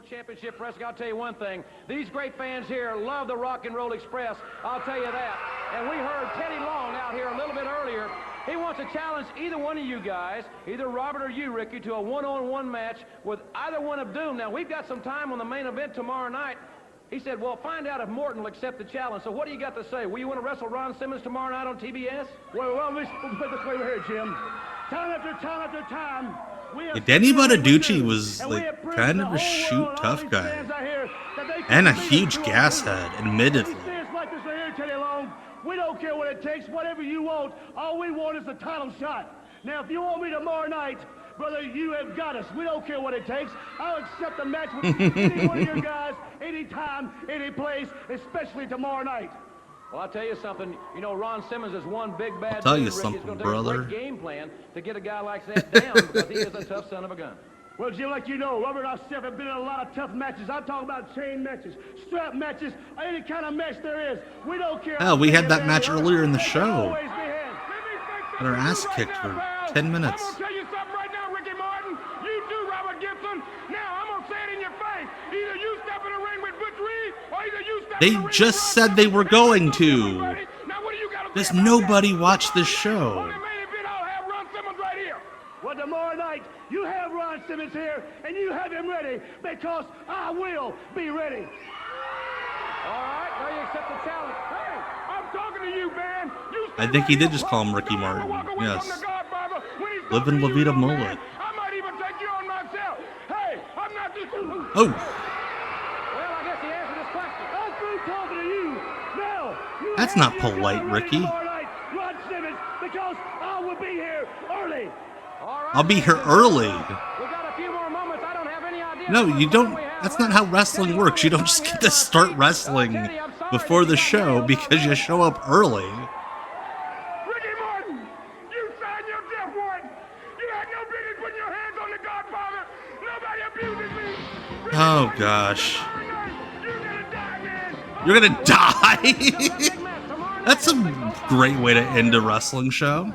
Championship Wrestling, I'll tell you one thing. These great fans here love the Rock and Roll Express. I'll tell you that. And we heard Teddy Long out here a little bit earlier. He wants to challenge either one of you guys, either Robert or you, Ricky, to a one-on-one match with either one of Doom. Now, we've got some time on the main event tomorrow night. He said, well, find out if Morton will accept the challenge. So what do you got to say? Will you want to wrestle Ron Simmons tomorrow night on TBS? Well, let's put this way here, Jim. Time after time after time, Yeah, Danny Bonaducci was like kind of a shoot tough guy and a huge gas head, admittedly. We don't care what it takes, whatever you want. All we want is a title shot. Now, if you want me tomorrow night, brother, you have got us. We don't care what it takes. I'll accept a match with any one of your guys, anytime, any place, especially tomorrow night. Well, I'll tell you something. You know, Ron Simmons is one big bad. I'll tell you dude, something, it's gonna brother. Take a great game plan to get a guy like that down because he is a tough son of a gun. Well, Jim, like you know, Robert and I have been in a lot of tough matches. I'm talking about chain matches, strap matches, any kind of match there is. We don't care. Hell, we had that match earlier in the show. Got our ass kicked for 10 minutes. I'm gonna tell you something right now, Ricky Martin. You do, Robert Gibson. Now, I'm gonna say it in your face. Either you step in the ring with Butch Reed, or either you step They in the ring just said they were going to. Does nobody watch this show? Well, tomorrow night, you have Ron Simmons here, and you have him ready, because I will be ready. All right, now you accept the challenge. Hey, I'm talking to you, man. I think he did just call him Ricky Martin. Yes. Living La Vida mullet. I might even take you on myself. Hey, I'm not just... Oh. Well, I guess he answered this question. I'm through talking to you. Now, you That's have not your polite, man ready Ricky. tomorrow night, Ron Simmons, because I will be here early. I'll be here early. We got a few more moments. I don't have any idea. No, you don't. That's not how wrestling works. You don't just get to start wrestling before the show because you show up early. Ricky Martin, you signed your death warrant. You had no business putting your hands on the Godfather. Nobody abuses me. Oh, gosh. You're gonna die? That's a great way to end a wrestling show.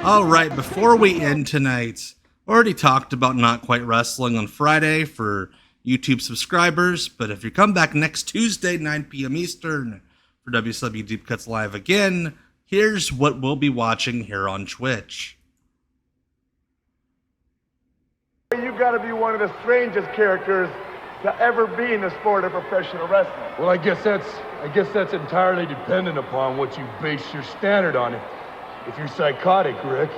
All right, before we end tonight, already talked about Not Quite Wrestling on Friday for YouTube subscribers, but if you come back next Tuesday, 9 p.m. Eastern, for WCW Deep Cuts Live again, here's what we'll be watching here on Twitch. You've got to be one of the strangest characters to ever be in the sport of professional wrestling. Well, I guess that's entirely dependent upon what you base your standard on. If you're psychotic, Rick,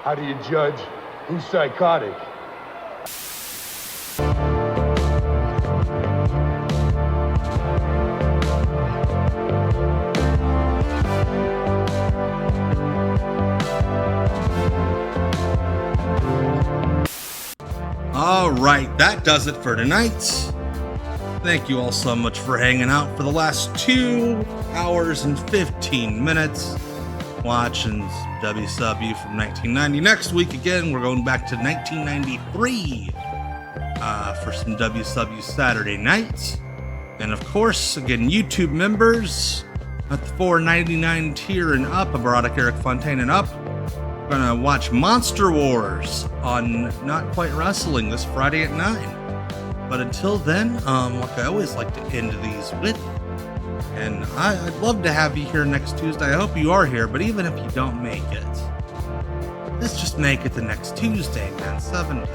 How do you judge who's psychotic? All right, that does it for tonight. Thank you all so much for hanging out for the last 2 hours and 15 minutes watching WCW from 1990. Next week, again, we're going back to 1993 for some WCW Saturday night. And of course, again, YouTube members at the $4.99 tier and up, Erotic Eric Fontaine and up, we're going to watch Monster Wars on Not Quite Wrestling this Friday at 9. But until then, like I always like to end these with, and I'd love to have you here next Tuesday. I hope you are here, but even if you don't make it, let's just make it the next Tuesday, man. 7 days.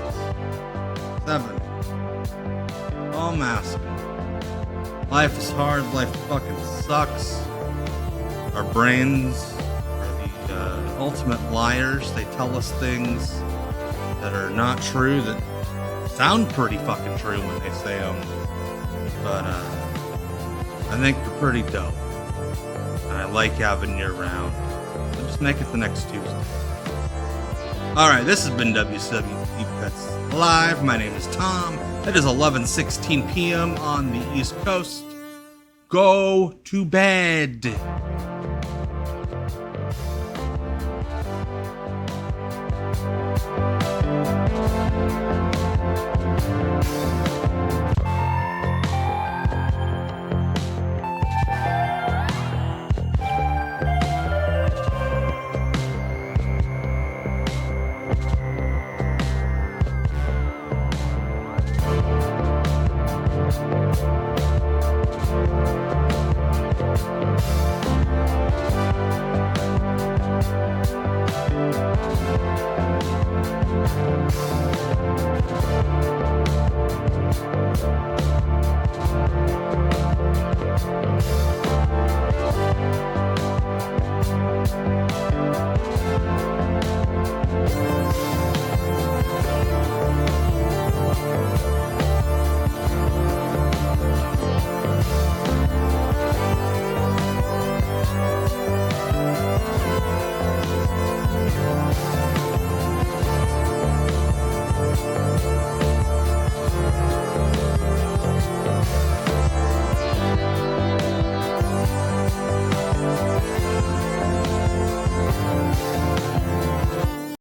7. All massive. Life is hard. Life fucking sucks. Our brains are the ultimate liars. They tell us things that are not true, that sound pretty fucking true when they say them, but I think they're pretty dope, and I like having you around. So just make it the next Tuesday. Alright, this has been WCW Deep Cuts Live. My name is Tom. It is 11:16 p.m. on the East Coast. Go to bed.